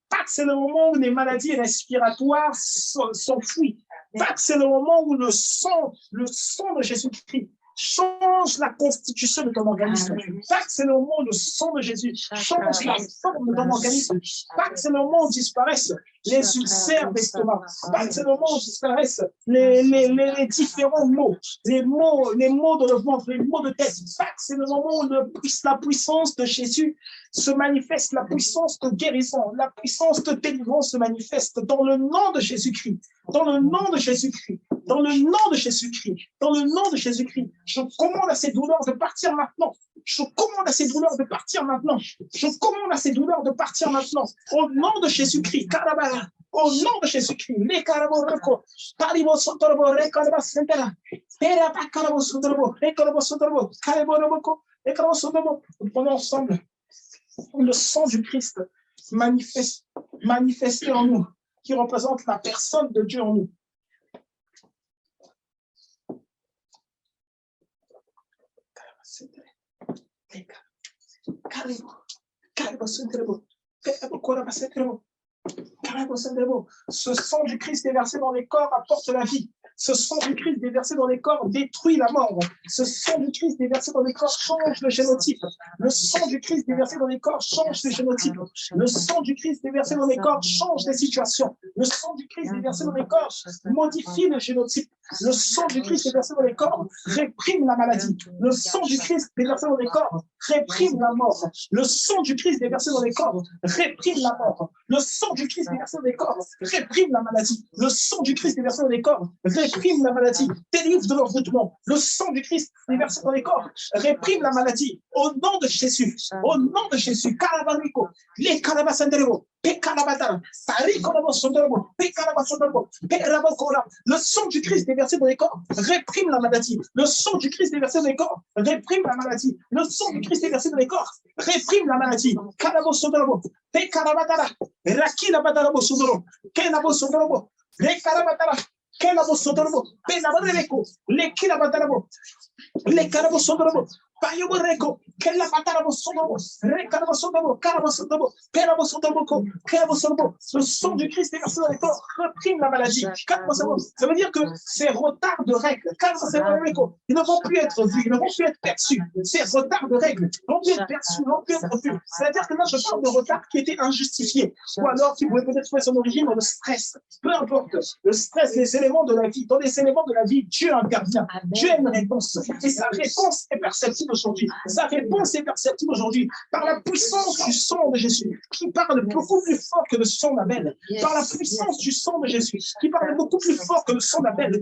S1: Pâques, c'est le moment où les maladies respiratoires s'enfuient. Pâques, c'est le moment où le sang de Jésus-Christ change la constitution de ton organisme. Pâques, c'est le moment où le sang de Jésus change la forme de ton organisme. Pâques, c'est le moment où disparaissent les ulcères d'estomac. Pâques, c'est le moment où disparaissent les différents maux, les maux dans le ventre, les maux de tête. Pâques, c'est le moment où la puissance de Jésus se manifeste, la puissance de guérison, la puissance de délivrance se manifeste dans le nom de Jésus-Christ, dans le nom de Jésus-Christ, dans le nom de Jésus-Christ, dans le nom de Jésus-Christ. Je commande à ces douleurs de partir maintenant. Je commande à ces douleurs de partir maintenant. Je commande à ces douleurs de partir maintenant. Au nom de Jésus-Christ, Karabara. Au nom de Jésus-Christ, les Karaboreko, Paribo Sotorobo, Rekaraba Sentera, Perapa Karabo Sotorobo, Rekarabo Sotorobo, Karaboroko, Rekarabo Sotorobo. Nous prenons ensemble le sang du Christ manifesté en nous, qui représente la personne de Dieu en nous. Ce sang du Christ déversé dans les corps apporte la vie. Ce sang du Christ déversé dans les corps détruit la mort. Ce sang du Christ déversé dans les corps change le génotype. Le sang du Christ déversé dans les corps change le génotype. Le sang du Christ déversé dans les corps change les situations. Le sang du Christ déversé dans les corps modifie le génotype. Le sang du Christ déversé dans les corps réprime la maladie. Le sang du Christ déversé dans les corps réprime la mort. Le sang du Christ déversé dans les corps réprime la mort. Le sang du Christ déversé dans les corps réprime la maladie. Le sang du Christ déversé dans les corps réprime la maladie. Délivre de l'envoûtement. Le sang du Christ déversé dans les corps réprime la maladie. Au nom de Jésus. Au nom de Jésus. Carabarrico. Les carabasanderebo. Le sang du Christ déversé dans les corps réprime la maladie. Le sang du Christ déversé dans les corps réprime la maladie. Le sang du Christ déversé dans les corps réprime la maladie. Les carabos sont de l'eau. Payoboreko, Kella Patarabo Sonobo, Recarabo Sonobo, Carabo Sonobo, Perabo Sonobo, Carabo Sonobo. Le sang du Christ déversé dans les corps reprime la maladie. Ça veut dire que ces retards de règles, ils ne vont plus être vus, ils ne vont plus être perçus. Ces retards de règles n'ont plus être perçus, n'ont plus être vus. C'est-à-dire que là, je parle de retards qui étaient injustifiés, ou alors qui pouvaient peut-être trouver son origine dans le stress. Peu importe, le stress, les éléments de la vie, dans les éléments de la vie, Dieu intervient. Dieu a une réponse. Et sa réponse est perceptible aujourd'hui. Sa réponse est perceptible aujourd'hui par la puissance du sang de Jésus, qui parle beaucoup plus fort que le sang d'Abel. Par la puissance du sang de Jésus, qui parle beaucoup plus fort que le sang d'Abel.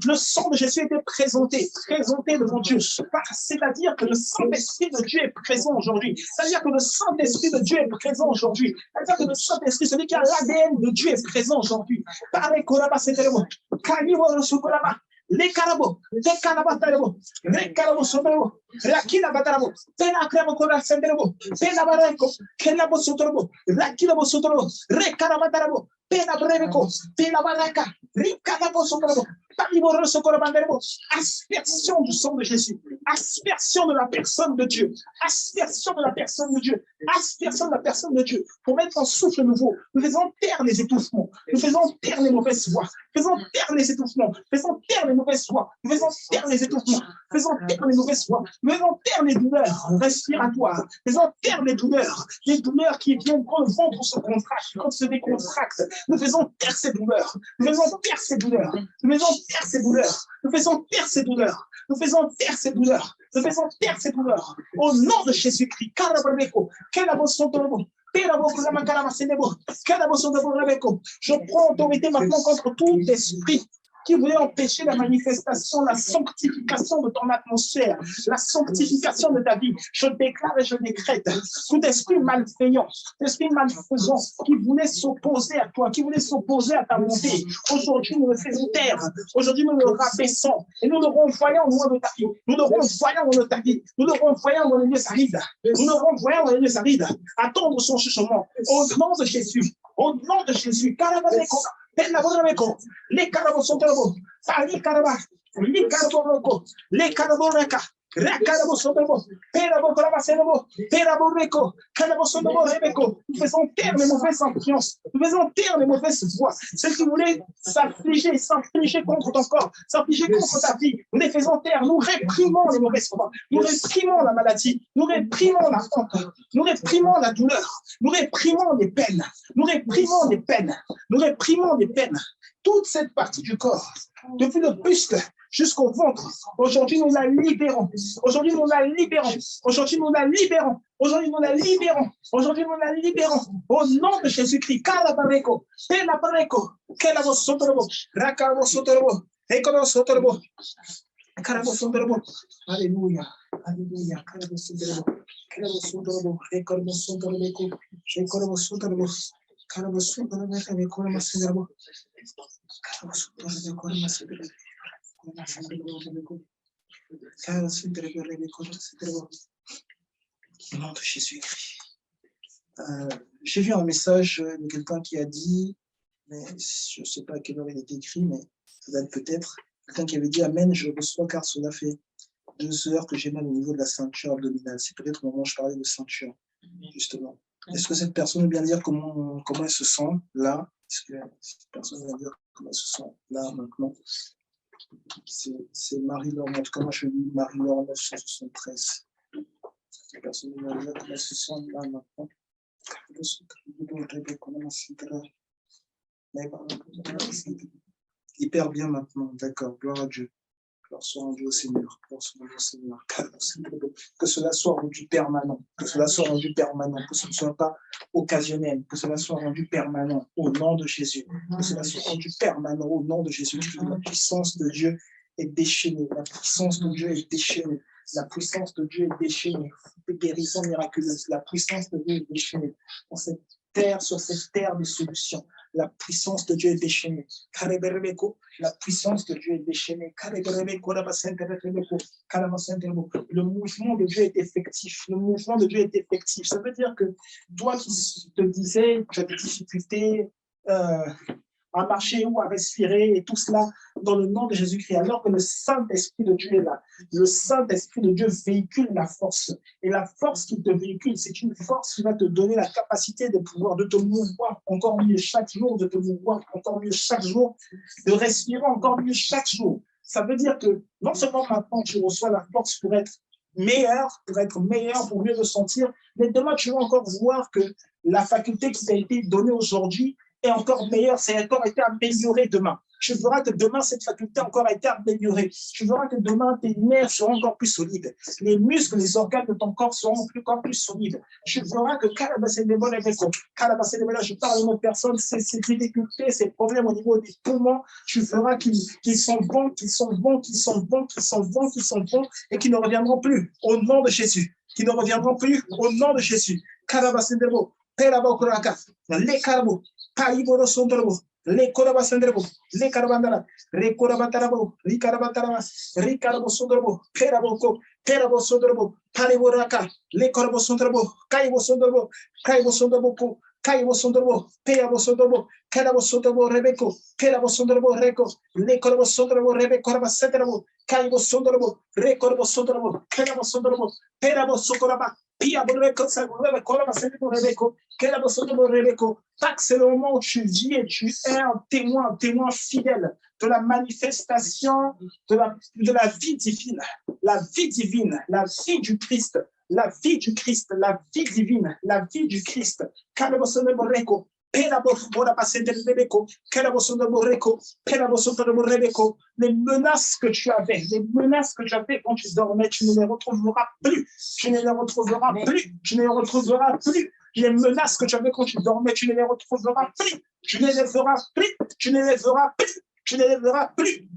S1: Le sang de Jésus était présenté devant Dieu. C'est-à-dire que le Saint-Esprit de Dieu est présent aujourd'hui. C'est-à-dire que le Saint-Esprit de Dieu est présent aujourd'hui. C'est-à-dire que le Saint-Esprit, celui qui a l'ADN de Dieu est présent aujourd'hui. Les carabos, les carabatarabos, les carabos sobrebo, la kila batarabo, pena cremo con la senderebo, pena barranco, que la bosotrobo, la kila bosotrobo, re carabatarabo, pena breveco, pena barranca, ricarabo sobrebo, pariboro socorbanderebo, aspersion du sang de Jésus, aspersion de la personne de Dieu, aspersion de la personne de Dieu, aspersion de la personne de Dieu, pour mettre un souffle nouveau. Nous faisons taire les étouffements, nous faisons taire les mauvaises voix, faisons taire les étouffements, faisons taire les mauvaises voix, nous faisons taire les étouffements, faisons taire les mauvaises voix, nous faisons taire les douleurs respiratoires, faisons taire les douleurs qui viennent quand le ventre se contracte, quand se décontracte, nous faisons taire ces douleurs, nous faisons taire ces douleurs, nous faisons taire ces douleurs, nous faisons taire ces douleurs, nous faisons taire ces douleurs, nous faisons taire ces douleurs, au nom de Jésus-Christ. Je prends autorité maintenant contre tout esprit qui voulait empêcher la manifestation, la sanctification de ton atmosphère, la sanctification de ta vie. Je déclare et je décrète tout esprit malveillant, esprit malfaisant qui voulait s'opposer à toi, qui voulait s'opposer à ta montée. Aujourd'hui, nous le faisons taire. Aujourd'hui, nous le rabaissons et nous le renvoyons loin de ta vie. Nous le renvoyons loin de ta vie. Nous le renvoyons dans les lieux arides. Nous le renvoyons dans les lieux arides. Attendre son jugement. Au nom de Jésus. Au nom de Jésus. Les carabos sont terribles. Les carabos, les carabos, les carabos, nous faisons taire les mauvaises influences, nous faisons taire les mauvaises voix, ceux qui voulaient s'infliger contre ton corps, s'infliger contre ta vie, nous les faisons taire, nous réprimons les mauvaises voix, nous réprimons la maladie, nous réprimons la honte, nous réprimons la douleur, nous réprimons les peines, nous réprimons les peines, nous réprimons les peines, toute cette partie du corps, depuis le buste jusqu'au ventre. Aujourd'hui, nous la libérons. Aujourd'hui, nous la libérons. Aujourd'hui, nous la libérons. Aujourd'hui, nous la libérons. Aujourd'hui, nous la libérons. Au nom de Jésus-Christ. Kalabareko, Pelabareko, Kelabo Sotorobo, Rakabo Sotorobo, Ekono Sotorobo, Karabo Sotorobo. Alléluia. Alléluia. Karabo Sotorobo, Karabo Sotorobo, Ekono Sotorobo, Ekono Sotorobo, Karabo Sotorobo, Ekono Sotorobo, Karabo Sotorobo, Ekono Sotorobo. Au nom de Jésus-Christ. J'ai vu un message de quelqu'un qui a dit, mais je ne sais pas à quelle heure il est écrit, mais ça date peut-être, quelqu'un qui avait dit Amen, je reçois car cela fait 2 heures que j'ai mal au niveau de la ceinture abdominale. C'est peut-être au moment où je parlais de ceinture, justement. Est-ce que cette personne veut bien dire comment elle se sent là? Est-ce que cette personne veut bien dire comment elle se sent là maintenant? C'est Marie-Laure, en tout cas moi je lis Marie-Laure 973. Cette personne veut bien dire comment elle se sent là maintenant? Hyper bien maintenant, d'accord, gloire à Dieu. Gloire soit rendue au Seigneur, gloire soit rendue au Seigneur. Que cela soit rendu permanent, que cela soit rendu permanent, que ce ne soit pas occasionnel, que cela soit rendu permanent au nom de Jésus, que cela soit rendu permanent au nom de Jésus-Christ. La puissance de Dieu est déchaînée, la puissance de Dieu est déchaînée, la puissance de Dieu est déchaînée, guérison miraculeuse, la puissance de Dieu est déchaînée dans cette terre, sur cette terre de solution. La puissance de Dieu est déchaînée. La puissance de Dieu est déchaînée. Le mouvement de Dieu est effectif. Le mouvement de Dieu est effectif. Ça veut dire que toi qui te disais, tu as des difficultés à marcher ou à respirer et tout cela dans le nom de Jésus-Christ, alors que le Saint-Esprit de Dieu est là. Le Saint-Esprit de Dieu véhicule la force. Et la force qu'il te véhicule, c'est une force qui va te donner la capacité de pouvoir, de te mouvoir encore mieux chaque jour, de te mouvoir encore mieux chaque jour, de respirer encore mieux chaque jour. Ça veut dire que non seulement maintenant tu reçois la force pour être meilleur, pour mieux le sentir, mais demain tu vas encore voir que la faculté qui t'a été donnée aujourd'hui est encore meilleure, c'est encore été amélioré demain. Tu verras que demain, cette faculté a encore été améliorée. Tu verras que demain, tes nerfs seront encore plus solides. Les muscles, les organes de ton corps seront encore plus solides. Tu verras que je parle à une autre personne, ces difficultés, ces problèmes au niveau des poumons, tu verras qu'ils sont bons, et qu'ils ne reviendront plus au nom de Jésus. Qui ne reviendront plus au nom de Jésus. Les carabos, Paiboro Sondrobo, les Corabasandrebo, les Carabandara, les Corabatarabo, Ricarabo Sondrobo, Perabo Sondrobo, Paliboraka, les Corabo Sondrobo, Caibo Sondrobo, Caibo Sondrobo, Peabo Sondrobo, Carabo Sondrobo, Rebeco, Perabo Sondrobo, Reco, les Corabo Sondrobo, Rebeco, Rabasatrabo, Caibo Sondrobo, Recorbo Sondrobo, Carabo Sondrobo, Perabo Socoraba. C'est le moment où tu vis et tu es un témoin fidèle de la manifestation de la vie divine, la vie divine, la vie du Christ, la vie du Christ, la vie divine, la vie du Christ. Les menaces que tu avais, quand tu dormais, tu ne les retrouveras plus. Tu ne les retrouveras plus. Tu ne les retrouveras plus. Les menaces que tu avais quand tu dormais, tu ne les retrouveras plus. Tu ne les verras plus. Tu ne les verras plus. Tu ne les verras plus.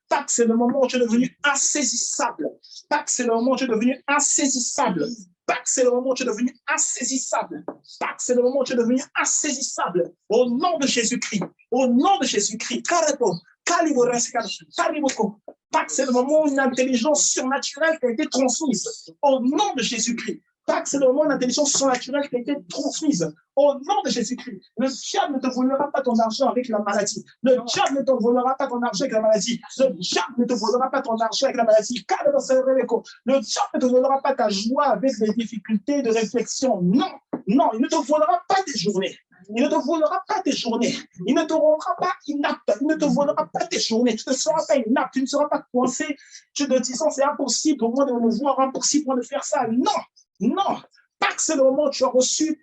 S1: Tac, c'est le moment où tu es devenu insaisissable. Tac, c'est le moment où tu es devenu insaisissable. Tac, c'est le moment où tu es devenu insaisissable. Tac, c'est le moment où tu es devenu insaisissable. Au nom de Jésus-Christ. Au nom de Jésus-Christ. Tac, c'est le moment où une intelligence surnaturelle qui a été transmise. Au nom de Jésus-Christ. Tac, c'est le moment où l'intelligence surnaturelle qui a été transmise. Au nom de Jésus-Christ. Le diable ne te volera pas ton argent avec la maladie. Le diable ne te volera pas ton argent avec la maladie. Le diable ne te volera pas ton argent avec la maladie. Le diable ne te volera pas ta joie avec des difficultés de réflexion. Non, non, il ne te volera pas tes journées. Il ne te volera pas tes journées. Il ne te rendra pas inapte. Il ne te volera pas tes journées. Tu ne seras pas inapte. Tu ne seras pas coincé. Tu te disant c'est impossible pour moi de me voir, impossible pour moi de faire ça. Non, non. Parce que c'est le moment où tu as reçu,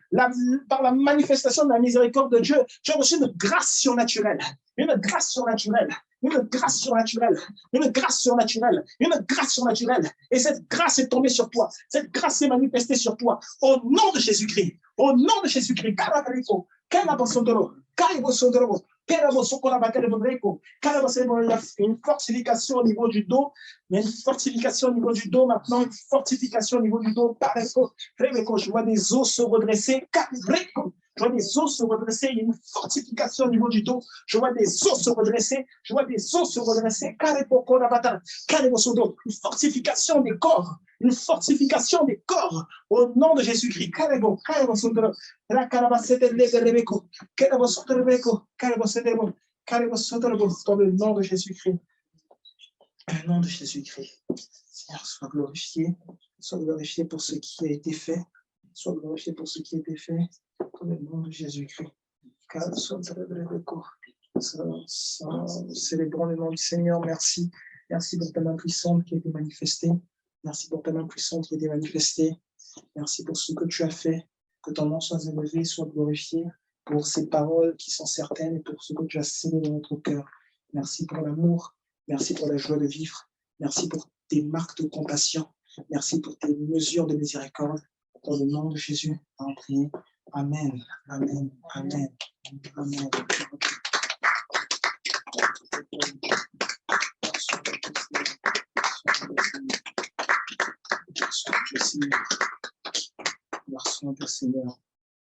S1: par la manifestation de la miséricorde de Dieu, tu as reçu une grâce surnaturelle. Une grâce surnaturelle. Une grâce surnaturelle. Une grâce surnaturelle. Une grâce surnaturelle. Et cette grâce est tombée sur toi. Cette grâce est manifestée sur toi. Au nom de Jésus-Christ. Au nom de Jésus-Christ. Une fortification au niveau du dos, mais une fortification au niveau du dos maintenant, une fortification au niveau du dos. Je vois des os se redresser. Je vois des os se redresser. Il y a une fortification au niveau du dos. Je vois des os se redresser. Je vois des os se redresser. Une fortification des corps. Une fortification des corps au nom de Jésus-Christ. Dans le nom de Jésus-Christ. Au nom de Jésus-Christ. Seigneur, sois glorifié pour ce qui a été fait. Sois glorifié pour ce qui a été fait. Dans le nom de Jésus-Christ. Célébrons le nom du Seigneur. Merci. Merci pour ta main puissante qui a été manifestée. Merci pour ta main puissante qui a été manifestée. Merci pour ce que tu as fait. Que ton nom soit élevé, soit glorifié pour ces paroles qui sont certaines et pour ce que tu as scellé dans notre cœur. Merci pour l'amour. Merci pour la joie de vivre. Merci pour tes marques de compassion. Merci pour tes mesures de miséricorde. Dans le nom de Jésus, en prier. Amen. Amen. Amen. Amen. Merci, Seigneur.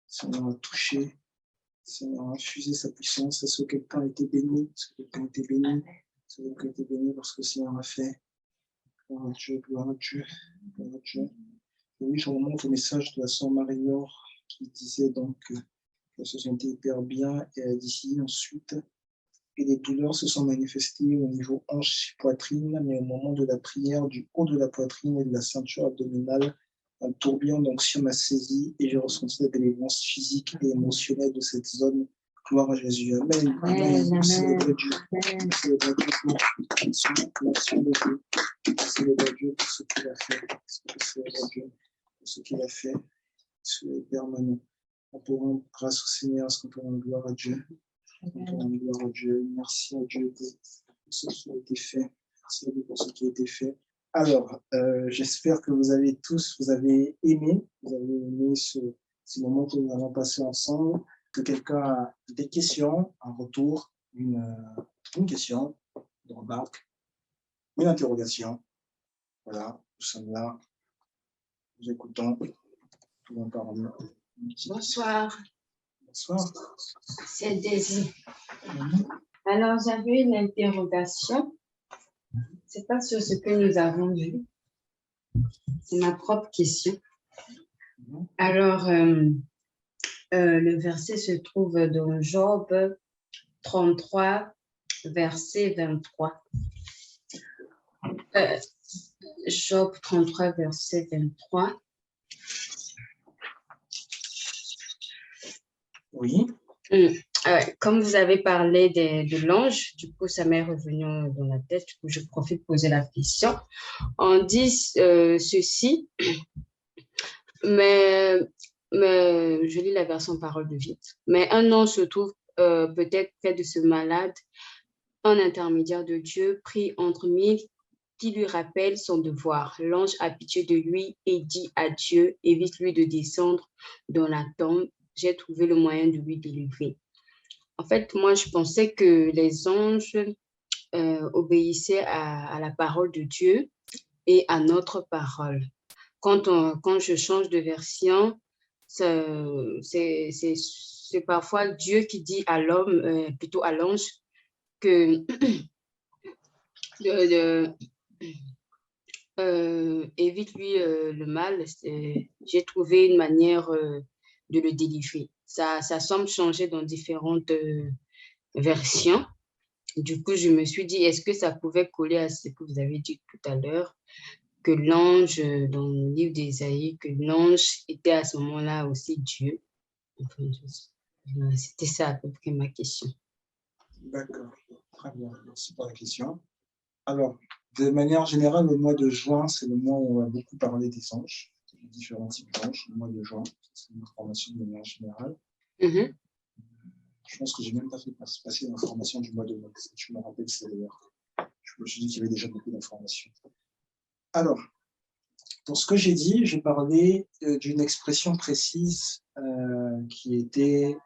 S1: Seigneur a touché. Seigneur a infusé sa puissance. Est-ce que quelqu'un a été béni? Est-ce que quelqu'un a été béni? Est-ce que quelqu'un a été béni parce que le Seigneur a fait? Gloire à Dieu, gloire à Dieu, gloire à Dieu. Oui, je remonte au message de la sœur Marie-Laure qui disait donc qu'elle se sentait hyper bien et elle dit ensuite et les douleurs se sont manifestées au niveau hanche-poitrine, mais au moment de la prière, du haut de la poitrine et de la ceinture abdominale, un tourbillon d'onction m'a saisi et j'ai ressenti la délivrance physique et émotionnelle de cette zone. Gloire à Jésus. Amen. Amen. Célébrez Dieu. Célébrez Dieu pour l'action de Dieu. Célébrez Dieu pour ce qu'il a fait. Célébrez Dieu pour ce qu'il a fait. Ce permanent. On peut rendre grâce au Seigneur, on peut rendre gloire à Dieu. On peut rendre gloire à Dieu. Merci à Dieu pour ce qui a été fait. Merci à Dieu pour ce qui a été fait. Alors, j'espère que vous avez aimé ce moment que nous allons passer ensemble. Que quelqu'un a des questions, un retour, une question, une remarque, une interrogation. Voilà, nous sommes là, nous écoutons, tout le monde parle.
S2: Bonsoir.
S1: Bonsoir.
S2: C'est Daisy. Alors, j'avais une interrogation. C'est pas sur ce que nous avons vu. C'est ma propre question. Alors, le verset se trouve dans Job 33, verset 23. Job 33, verset 23.
S1: Oui.
S2: Comme vous avez parlé de l'ange, du coup, ça m'est revenu dans la tête. Du coup, je profite de poser la question. On dit ceci, mais je lis la version parole de vie. Mais un ange se trouve peut-être près de ce malade, un intermédiaire de Dieu, pris entre mille, qui lui rappelle son devoir. L'ange a pitié de lui et dit à Dieu, évite-lui de descendre dans la tombe. J'ai trouvé le moyen de lui délivrer. En fait, moi, je pensais que les anges obéissaient à la parole de Dieu et à notre parole. Quand je change de version, c'est parfois Dieu qui dit à l'homme, plutôt à l'ange, que évite-lui le mal. J'ai trouvé une manière de le délivrer. Ça semble changer dans différentes versions. Du coup, je me suis dit, est-ce que ça pouvait coller à ce que vous avez dit tout à l'heure, que l'ange, dans le livre d'Ésaïe, que l'ange était à ce moment-là aussi Dieu. Enfin, c'était ça à peu près ma question.
S1: D'accord, très bien, merci pour la question. Alors, de manière générale, le mois de juin, c'est le mois où on va beaucoup parler des anges, des différents types d'anges. Le mois de juin, c'est une information de manière générale. Je pense que j'ai même pas fait passer l'information du mois de mai. Si tu me rappelles, c'est d'ailleurs. Je me suis dit qu'il y avait déjà beaucoup d'informations. Alors, pour ce que j'ai dit, j'ai parlé d'une expression précise qui était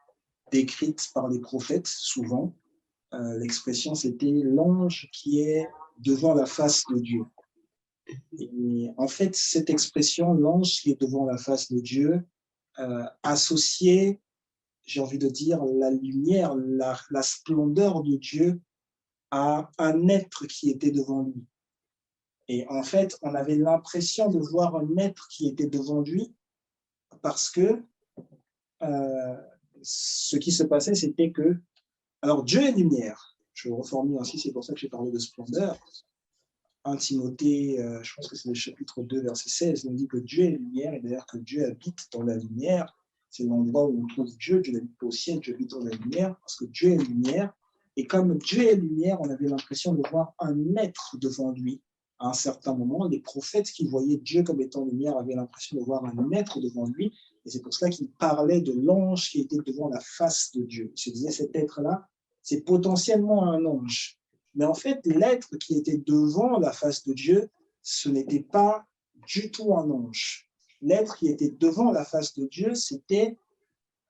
S1: décrite par les prophètes souvent. L'expression, c'était l'ange qui est devant la face de Dieu. Et en fait, cette expression, l'ange qui est devant la face de Dieu, associée, j'ai envie de dire, la lumière, la splendeur de Dieu à un être qui était devant lui. Et en fait, on avait l'impression de voir un être qui était devant lui parce que ce qui se passait, c'était que, alors Dieu est lumière, je reformule ainsi, c'est pour ça que j'ai parlé de splendeur. 1 Timothée, je pense que c'est le chapitre 2, verset 16, on dit que Dieu est lumière, et d'ailleurs que Dieu habite dans la lumière. C'est l'endroit où on trouve Dieu. Dieu n'habite pas au ciel, Dieu habite dans la lumière, parce que Dieu est lumière. Et comme Dieu est lumière, on avait l'impression de voir un être devant lui. À un certain moment, les prophètes qui voyaient Dieu comme étant lumière avaient l'impression de voir un être devant lui. Et c'est pour cela qu'ils parlaient de l'ange qui était devant la face de Dieu. Ils se disaient, cet être-là, c'est potentiellement un ange. Mais en fait, l'être qui était devant la face de Dieu, ce n'était pas du tout un ange. L'être qui était devant la face de Dieu, c'était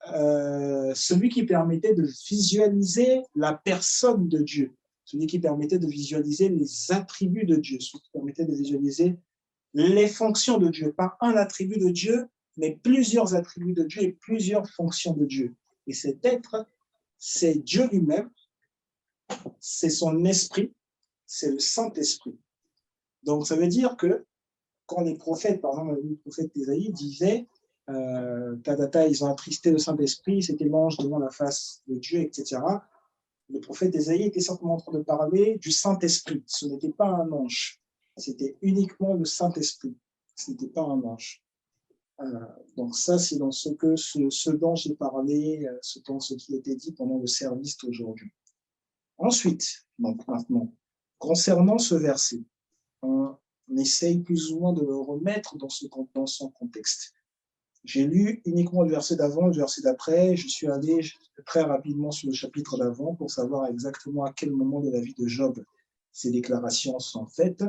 S1: celui qui permettait de visualiser la personne de Dieu, celui qui permettait de visualiser les attributs de Dieu, celui qui permettait de visualiser les fonctions de Dieu, pas un attribut de Dieu, mais plusieurs attributs de Dieu et plusieurs fonctions de Dieu. Et cet être, c'est Dieu lui-même, c'est son esprit, c'est le Saint-Esprit. Donc, ça veut dire que quand les prophètes, par exemple, le prophète Ésaïe disait ils ont attristé le Saint-Esprit, c'était l'ange devant la face de Dieu, etc. Le prophète Ésaïe était simplement en train de parler du Saint-Esprit. Ce n'était pas un ange, c'était uniquement le Saint-Esprit. Ce n'était pas un ange. Donc ça, c'est dans ce dont j'ai parlé, ce qui a été dit pendant le service d'aujourd'hui. Ensuite, donc maintenant, concernant ce verset, on essaye plus ou moins de le remettre dans son contexte. J'ai lu uniquement le verset d'avant, le verset d'après. Je suis allé très rapidement sur le chapitre d'avant pour savoir exactement à quel moment de la vie de Job ces déclarations sont faites.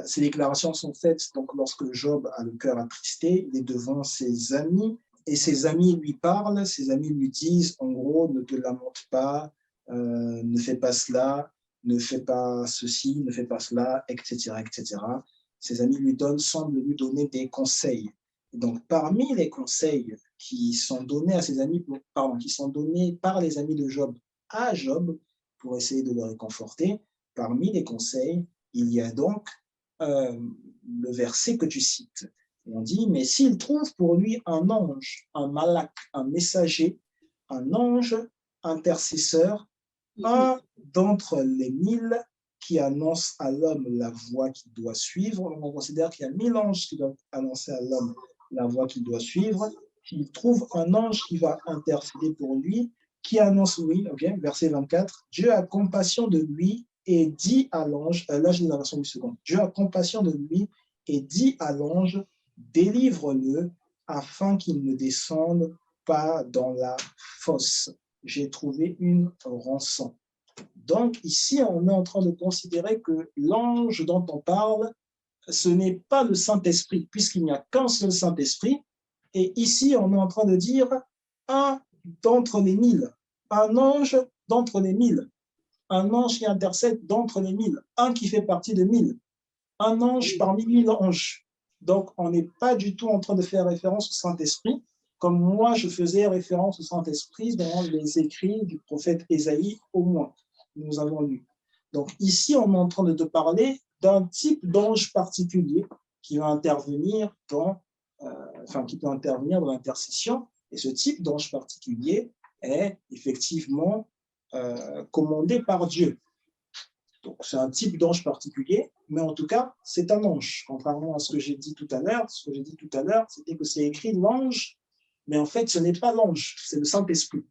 S1: Ces déclarations sont faites donc lorsque Job a le cœur attristé, il est devant ses amis et ses amis lui parlent, ses amis lui disent en gros ne te lamente pas, ne fais pas cela, ne fais pas ceci, ne fais pas cela, etc., etc. Ses amis semblent lui donner des conseils. Donc parmi les conseils qui sont donnés à ses amis, qui sont donnés par les amis de Job à Job pour essayer de le réconforter, parmi les conseils, il y a donc le verset que tu cites. On dit, mais s'il trouve pour lui un ange, un malak, un messager, un ange intercesseur, un d'entre les 1000 qui annonce à l'homme la voie qu'il doit suivre, on considère qu'il y a 1000 anges qui doivent annoncer à l'homme la voie qu'il doit suivre, s'il trouve un ange qui va intercéder pour lui, qui annonce, oui, ok, verset 24, Dieu a compassion de lui et dit à l'ange, là j'ai la version du second, Dieu a compassion de lui et dit à l'ange, délivre-le afin qu'il ne descende pas dans la fosse. J'ai trouvé une rançon. Donc ici, on est en train de considérer que l'ange dont on parle, ce n'est pas le Saint-Esprit, puisqu'il n'y a qu'un seul Saint-Esprit. Et ici, on est en train de dire un d'entre les 1000, un ange d'entre les 1000. Un ange qui intercède d'entre les 1000, un qui fait partie de 1000, un ange parmi 1000 anges. Donc, on n'est pas du tout en train de faire référence au Saint-Esprit, comme moi, je faisais référence au Saint-Esprit dans les écrits du prophète Ésaïe, au moins, nous avons lu. Donc, ici, on est en train de te parler d'un type d'ange particulier qui va intervenir qui peut intervenir dans l'intercession. Et ce type d'ange particulier est effectivement commandé par Dieu. Donc, c'est un type d'ange particulier, mais en tout cas, c'est un ange. Contrairement à ce que j'ai dit tout à l'heure, c'était que c'est écrit l'ange, mais en fait, ce n'est pas l'ange, c'est le Saint-Esprit.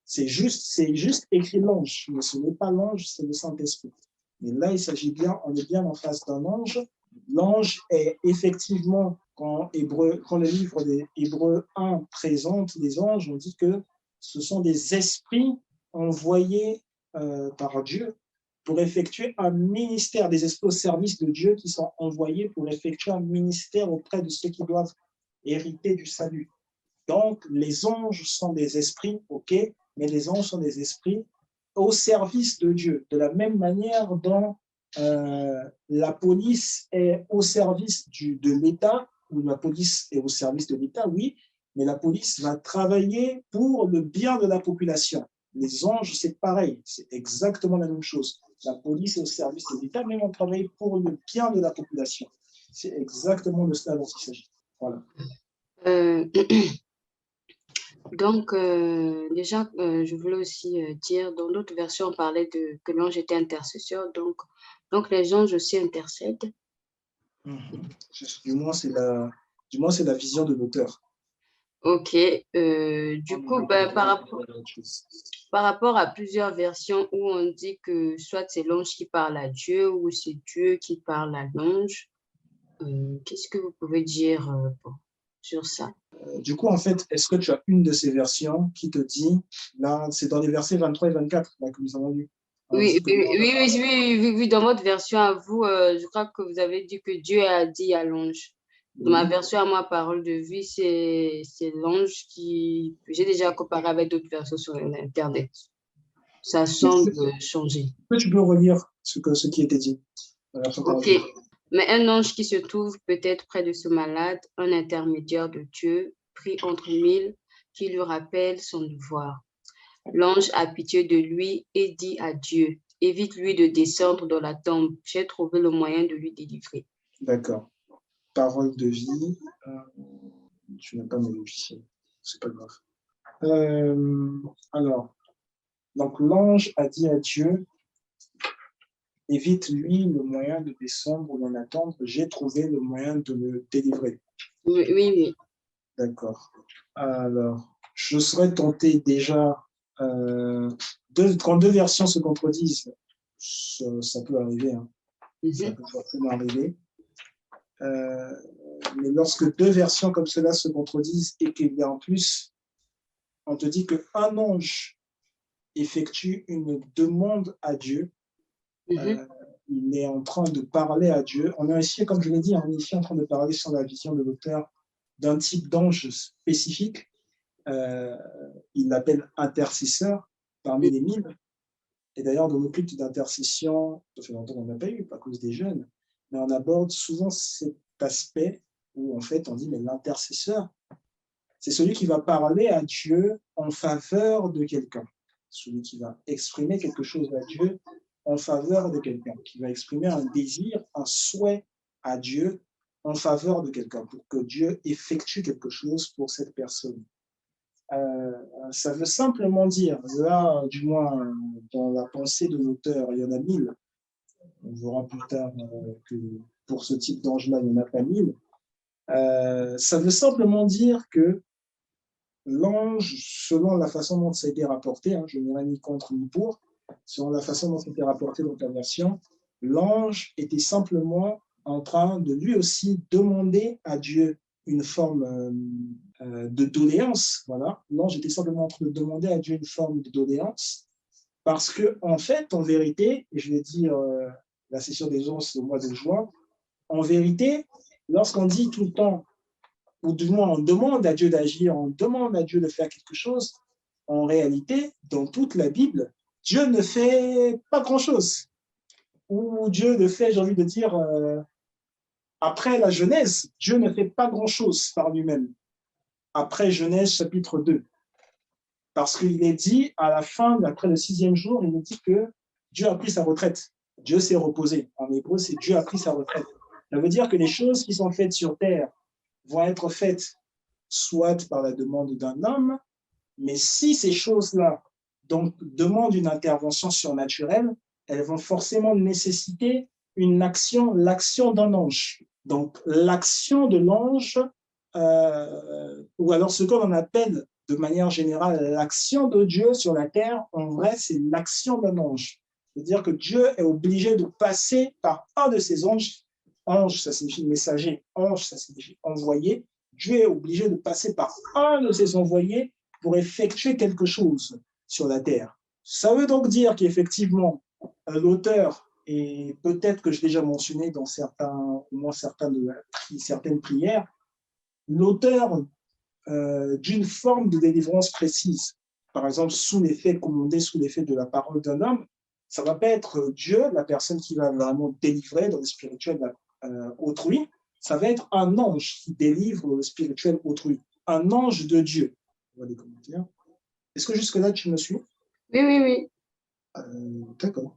S1: C'est juste écrit l'ange, mais ce n'est pas l'ange, c'est le Saint-Esprit. Mais là, on est bien en face d'un ange. L'ange est effectivement, quand le livre des Hébreux 1 présente les anges, on dit que ce sont des esprits envoyés par Dieu pour effectuer un ministère, des esprits au service de Dieu qui sont envoyés pour effectuer un ministère auprès de ceux qui doivent hériter du salut. Donc, les anges sont des esprits, ok, mais les anges sont des esprits au service de Dieu, de la même manière dont la police est au service de l'État, ou la police est au service de l'État, oui, mais la police va travailler pour le bien de la population. Les anges, c'est pareil, c'est exactement la même chose. La police est au service de l'État, mais on travaille pour le bien de la population. C'est exactement de cela dont il s'agit. Voilà.
S2: Donc, je voulais aussi dire, dans d'autres versions, on parlait que l'ange était intercesseur. Donc, Donc, les anges aussi intercèdent.
S1: Du moins, c'est la vision de l'auteur.
S2: Ok. Du coup, par rapport à plusieurs versions où on dit que soit c'est l'ange qui parle à Dieu ou c'est Dieu qui parle à l'ange, qu'est-ce que vous pouvez dire sur ça?
S1: Du coup, en fait, est-ce que tu as une de ces versions qui te dit, là, c'est dans les versets 23 et 24 là, que nous avons lu.
S2: Oui, oui, dans votre version à vous, je crois que vous avez dit que Dieu a dit à l'ange. Dans ma version à moi, parole de vie, c'est l'ange qui... J'ai déjà comparé avec d'autres versions sur Internet. Ça semble changer.
S1: Tu peux relire ce qui était dit.
S2: Ok. Mais un ange qui se trouve peut-être près de ce malade, un intermédiaire de Dieu, pris entre mille, qui lui rappelle son devoir. L'ange a pitié de lui et dit à Dieu, évite-lui de descendre dans la tombe. J'ai trouvé le moyen de lui délivrer.
S1: D'accord. Parole de vie. Je n'ai pas mes logiciels. C'est pas grave. Alors, donc l'ange a dit à Dieu, évite-lui le moyen de descendre dans la tombe. J'ai trouvé le moyen de le délivrer.
S2: Oui.
S1: D'accord. Alors, je serais tenté déjà, quand deux versions se contredisent, ça peut arriver, hein. Ça peut forcément arriver. Mais lorsque deux versions comme cela se contredisent et qu'il y a en plus, on te dit qu'un ange effectue une demande à Dieu, il est en train de parler à Dieu. On est ici, comme je l'ai dit, on est ici en train de parler sur la vision de l'auteur d'un type d'ange spécifique. Il l'appelle intercesseur parmi les mille. Et d'ailleurs, dans nos cultes d'intercession, ça fait longtemps qu'on n'a pas eu, pas à cause des jeunes, mais on aborde souvent cet aspect où en fait on dit, mais l'intercesseur, c'est celui qui va parler à Dieu en faveur de quelqu'un, celui qui va exprimer quelque chose à Dieu en faveur de quelqu'un, qui va exprimer un désir, un souhait à Dieu en faveur de quelqu'un, pour que Dieu effectue quelque chose pour cette personne. Ça veut simplement dire, là, du moins, dans la pensée de l'auteur, il y en a mille. On verra plus tard que pour ce type d'ange-là, il n'y en a pas mille. Ça veut simplement dire que l'ange, selon la façon dont ça a été rapporté, hein, je n'ai rien ni contre ni pour, selon la façon dont ça a été rapporté dans ta version, l'ange était simplement en train de lui aussi demander à Dieu une forme de doléance. Voilà. L'ange était simplement en train de demander à Dieu une forme de doléance parce que, en fait, en vérité, et je vais dire la session des anges, c'est au mois de juin, en vérité, lorsqu'on dit tout le temps, ou du moins on demande à Dieu d'agir, on demande à Dieu de faire quelque chose, en réalité, dans toute la Bible, Dieu ne fait pas grand-chose. Ou Dieu ne fait, j'ai envie de dire, après la Genèse, Dieu ne fait pas grand-chose par lui-même. Après Genèse chapitre 2. Parce qu'il est dit, à la fin, après le 6e jour, il est dit que Dieu a pris sa retraite. Dieu s'est reposé. En hébreu, c'est Dieu a pris sa retraite. Ça veut dire que les choses qui sont faites sur terre vont être faites soit par la demande d'un homme, mais si ces choses-là donc demandent une intervention surnaturelle, elles vont forcément nécessiter une action, l'action d'un ange. Donc l'action de l'ange, ou alors ce qu'on appelle de manière générale l'action de Dieu sur la terre, en vrai, c'est l'action d'un ange. C'est-à-dire que Dieu est obligé de passer par un de ses anges. Ange, ça signifie messager. Ange, ça signifie envoyé. Dieu est obligé de passer par un de ses envoyés pour effectuer quelque chose sur la terre. Ça veut donc dire qu'effectivement, l'auteur, et peut-être que j'ai déjà mentionné dans au moins certaines prières, l'auteur d'une forme de délivrance précise, par exemple sous l'effet commandé, sous l'effet de la parole d'un homme, ça ne va pas être Dieu, la personne qui va vraiment délivrer dans le spirituel autrui, ça va être un ange qui délivre le spirituel autrui, un ange de Dieu. On voit les commentaires. Est-ce que jusque-là, tu me suis?
S2: Oui.
S1: D'accord.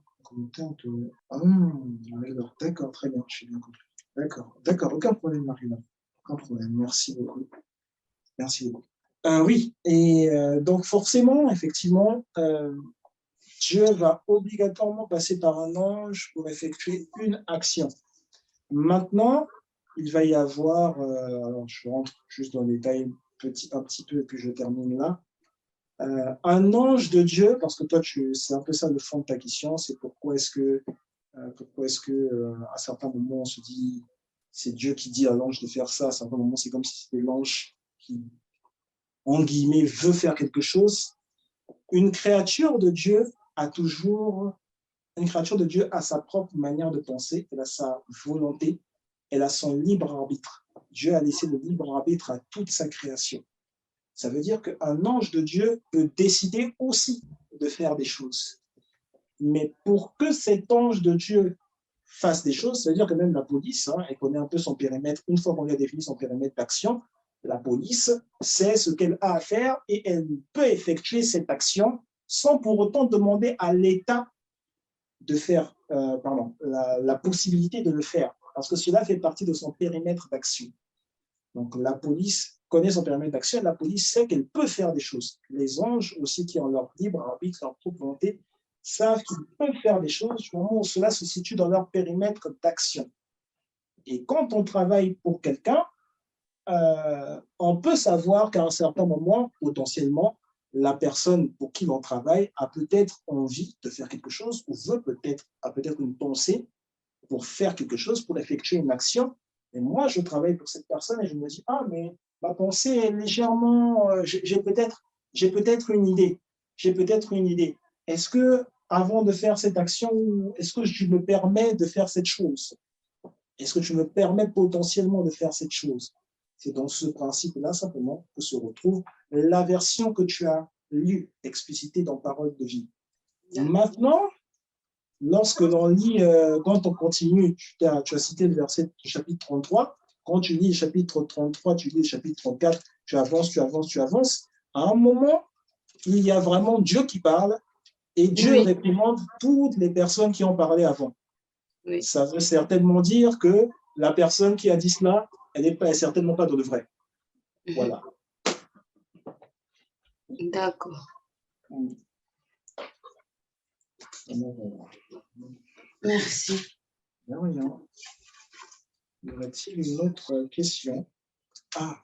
S1: D'accord, très bien, je suis bien compris. D'accord, aucun problème, Marina. Aucun problème, merci beaucoup. Merci beaucoup. Oui, et donc forcément, effectivement, Dieu va obligatoirement passer par un ange pour effectuer une action. Maintenant, il va y avoir, alors je rentre juste dans le détail un petit peu et puis je termine là. Un ange de Dieu, parce que toi, c'est un peu ça le fond de ta question, c'est pourquoi est-ce que à certains moments on se dit, c'est Dieu qui dit à l'ange de faire ça, à certains moments c'est comme si c'était l'ange qui, en guillemets, veut faire quelque chose. Une créature de Dieu a sa propre manière de penser, elle a sa volonté, elle a son libre arbitre. Dieu a laissé le libre arbitre à toute sa création. Ça veut dire qu'un ange de Dieu peut décider aussi de faire des choses. Mais pour que cet ange de Dieu fasse des choses, ça veut dire que même la police, elle connaît un peu son périmètre. Une fois qu'on lui a défini son périmètre d'action, la police sait ce qu'elle a à faire et elle peut effectuer cette action sans pour autant demander à l'État de faire, la possibilité de le faire, parce que cela fait partie de son périmètre d'action. Donc la police connaît son périmètre d'action, la police sait qu'elle peut faire des choses. Les anges aussi qui ont leur libre arbitre, leur propre volonté, savent qu'ils peuvent faire des choses du moment où cela se situe dans leur périmètre d'action. Et quand on travaille pour quelqu'un, on peut savoir qu'à un certain moment, potentiellement, la personne pour qui l'on travaille a peut-être envie de faire quelque chose ou a peut-être une pensée pour faire quelque chose, pour effectuer une action. Et moi, je travaille pour cette personne et je me dis, ah, mais ma pensée est légèrement, j'ai peut-être une idée. Est-ce que, avant de faire cette action, est-ce que je me permets de faire cette chose? Est-ce que tu me permets potentiellement de faire cette chose? C'est dans ce principe-là, simplement, que se retrouve la version que tu as lue, explicitée dans Parole de vie. Maintenant, lorsque l'on lit, quand on continue, tu as cité le verset du chapitre 33, quand tu lis le chapitre 33, tu lis le chapitre 34, tu avances, à un moment, il y a vraiment Dieu qui parle et Dieu réprimande toutes les personnes qui ont parlé avant. Oui. Ça veut certainement dire que la personne qui a dit cela, elle n'est certainement pas dans le vrai. Voilà.
S2: D'accord. Merci.
S1: De rien. Y aurait-il une autre question? Ah,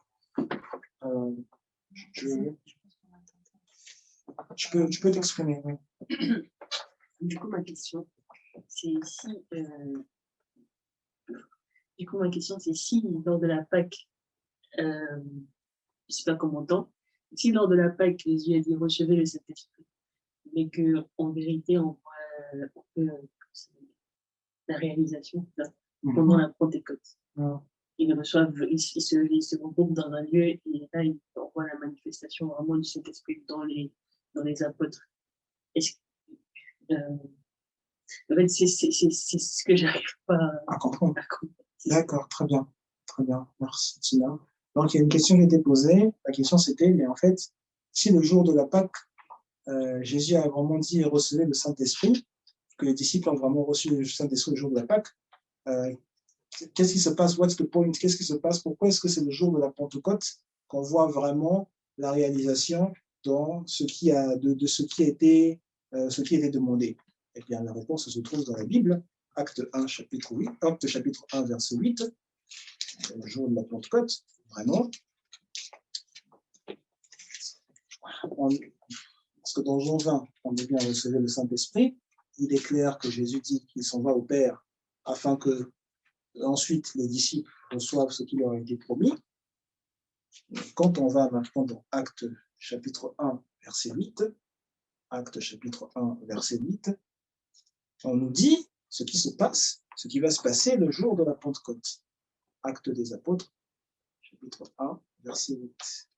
S1: tu peux t'exprimer. Oui.
S3: Du coup, ma question, c'est si lors de la Pâque, je ne sais pas comment on entend, si lors de la Pâque, Jésus a dit recevez le Saint-Esprit, mais qu'en vérité, on voit la réalisation là, pendant la Pentecôte. Ils se regroupent dans un lieu et là, on voit la manifestation vraiment du Saint-Esprit dans les apôtres. En fait, c'est ce que j'arrive pas
S1: à comprendre. D'accord, très bien. Merci, Tina. Donc, il y a une question qui a été posée. La question, c'était, mais en fait, si le jour de la Pâque, Jésus a vraiment dit recevez le Saint-Esprit, que les disciples ont vraiment reçu le Saint-Esprit le jour de la Pâque, qu'est-ce qui se passe? What's the point? Qu'est-ce qui se passe? Pourquoi est-ce que c'est le jour de la Pentecôte qu'on voit vraiment la réalisation dans ce qui a été demandé? Eh bien, la réponse se trouve dans la Bible, Acte 1, chapitre 1, verset 8, le jour de la Pentecôte, vraiment. Parce que dans Jean 20, on est bien recevoir le Saint-Esprit, il est clair que Jésus dit qu'il s'en va au Père afin que ensuite les disciples reçoivent ce qui leur a été promis. Quand on va maintenant dans Acte chapitre 1, verset 8, Acte chapitre 1, verset 8, on nous dit ce qui se passe, ce qui va se passer le jour de la Pentecôte. Acte des Apôtres, chapitre 1, verset 8.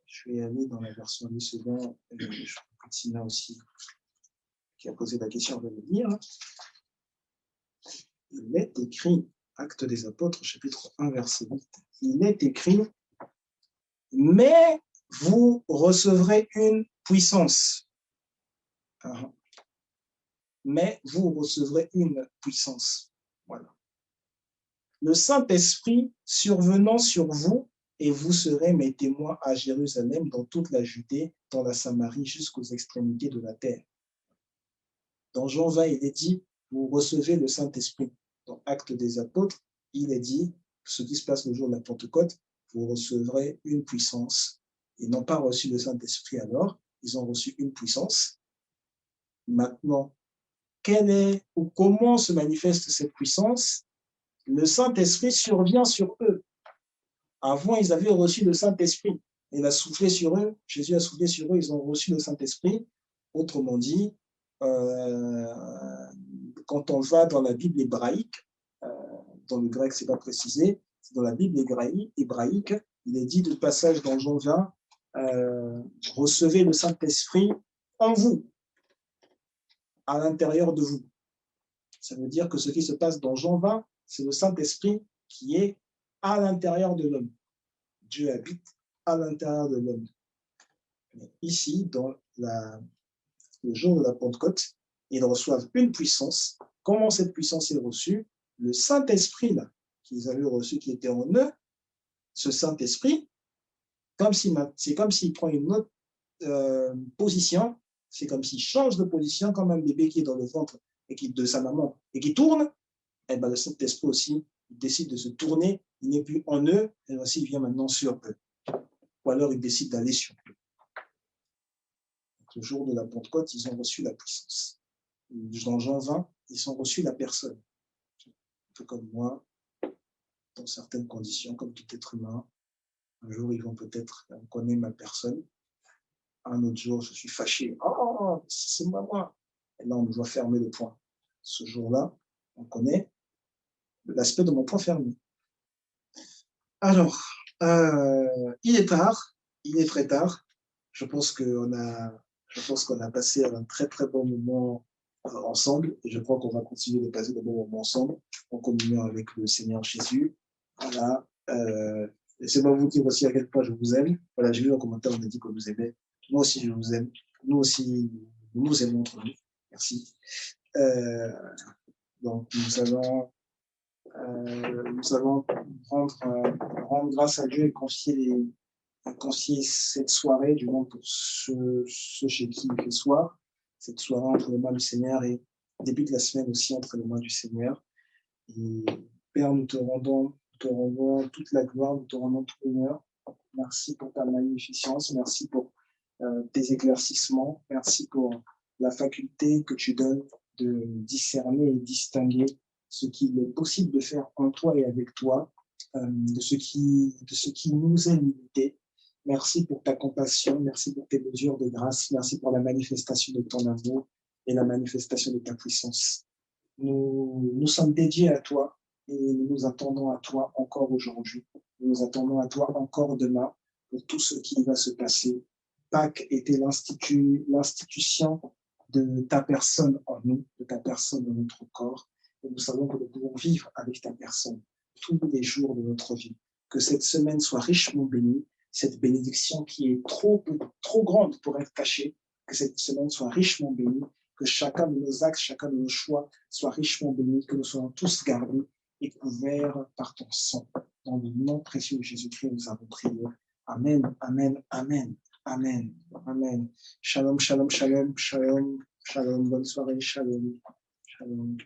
S1: Je vais aller dans la version du second, je crois que Tina aussi, qui a posé la question, va le lire. Il est écrit, Acte des Apôtres, chapitre 1, verset 8, il est écrit, mais vous recevrez une puissance. Mais vous recevrez une puissance. Voilà. Le Saint-Esprit survenant sur vous et vous serez mes témoins à Jérusalem, dans toute la Judée, dans la Samarie, jusqu'aux extrémités de la terre. Dans Jean 20, il est dit, vous recevez le Saint-Esprit. Dans Actes des Apôtres, il est dit, ce qui se passe le jour de la Pentecôte, vous recevrez une puissance. Ils n'ont pas reçu le Saint-Esprit alors, ils ont reçu une puissance. Maintenant, quelle est ou comment se manifeste cette puissance? Le Saint-Esprit survient sur eux. Avant, ils avaient reçu le Saint-Esprit. Il a soufflé sur eux, Jésus a soufflé sur eux, ils ont reçu le Saint-Esprit. Autrement dit, quand on va dans la Bible hébraïque, dans le grec, ce n'est pas précisé, dans la Bible hébraïque, il est dit de passage dans Jean 20, recevez le Saint-Esprit en vous, à l'intérieur de vous. Ça veut dire que ce qui se passe dans Jean 20, c'est le Saint-Esprit qui est à l'intérieur de l'homme. Dieu habite à l'intérieur de l'homme. Ici, dans le jour de la Pentecôte, ils reçoivent une puissance. Comment cette puissance est reçue? Le Saint-Esprit là qu'ils avaient reçu, qui était en eux, ce Saint-Esprit, c'est comme s'il prend une autre position, c'est comme s'il change de position, comme un bébé qui est dans le ventre de sa maman et qui tourne, et ben le Saint-Esprit aussi, il décide de se tourner, il n'est plus en eux, et aussi il vient maintenant sur eux. Ou alors il décide d'aller sur eux. Donc, le jour de la Pentecôte, ils ont reçu la puissance. Dans Jean 20, ils ont reçu la personne. Un peu comme moi, dans certaines conditions, comme tout être humain. Un jour, ils vont peut-être connaître ma personne. Un autre jour, je suis fâché. Oh, c'est moi. Et là, on doit fermer le point. Ce jour-là, on connaît l'aspect de mon point fermé. Alors, il est tard. Il est très tard. Je pense qu'on a passé un très, très bon moment ensemble. Et je crois qu'on va continuer de passer de bons moments ensemble en communion avec le Seigneur Jésus. Voilà. C'est moi vous dire aussi à quel point je vous aime. Voilà, j'ai vu un commentaire, on a dit que vous aimez. Moi aussi, je vous aime. Nous aussi, nous nous aimons entre nous. Merci. Donc, nous allons rendre grâce à Dieu et confier cette soirée, du moins pour ceux chez qui il fait soir, cette soirée entre les mains du Seigneur et début de la semaine aussi entre les mains du Seigneur. Et Père, nous te rendons toute la gloire, nous te rendons tout l'honneur. Merci pour ta magnificence, merci pour tes éclaircissements, merci pour la faculté que tu donnes de discerner et distinguer ce qu'il est possible de faire en toi et avec toi, de ce qui nous est limité. Merci pour ta compassion, merci pour tes mesures de grâce, merci pour la manifestation de ton amour et la manifestation de ta puissance. Nous sommes dédiés à toi et nous nous attendons à toi encore aujourd'hui. Nous nous attendons à toi encore demain pour tout ce qui va se passer. Pâques était l'institution de ta personne en nous, de ta personne dans notre corps. Et nous savons que nous pouvons vivre avec ta personne tous les jours de notre vie. Que cette semaine soit richement bénie, cette bénédiction qui est trop grande pour être cachée, que cette semaine soit richement bénie, que chacun de nos actes, chacun de nos choix soit richement béni, que nous soyons tous gardés et couverts par ton sang. Dans le nom précieux de Jésus-Christ, nous avons prié. Amen, amen, amen, amen, amen. Shalom, shalom, shalom, shalom, shalom. Bonne soirée, shalom, shalom.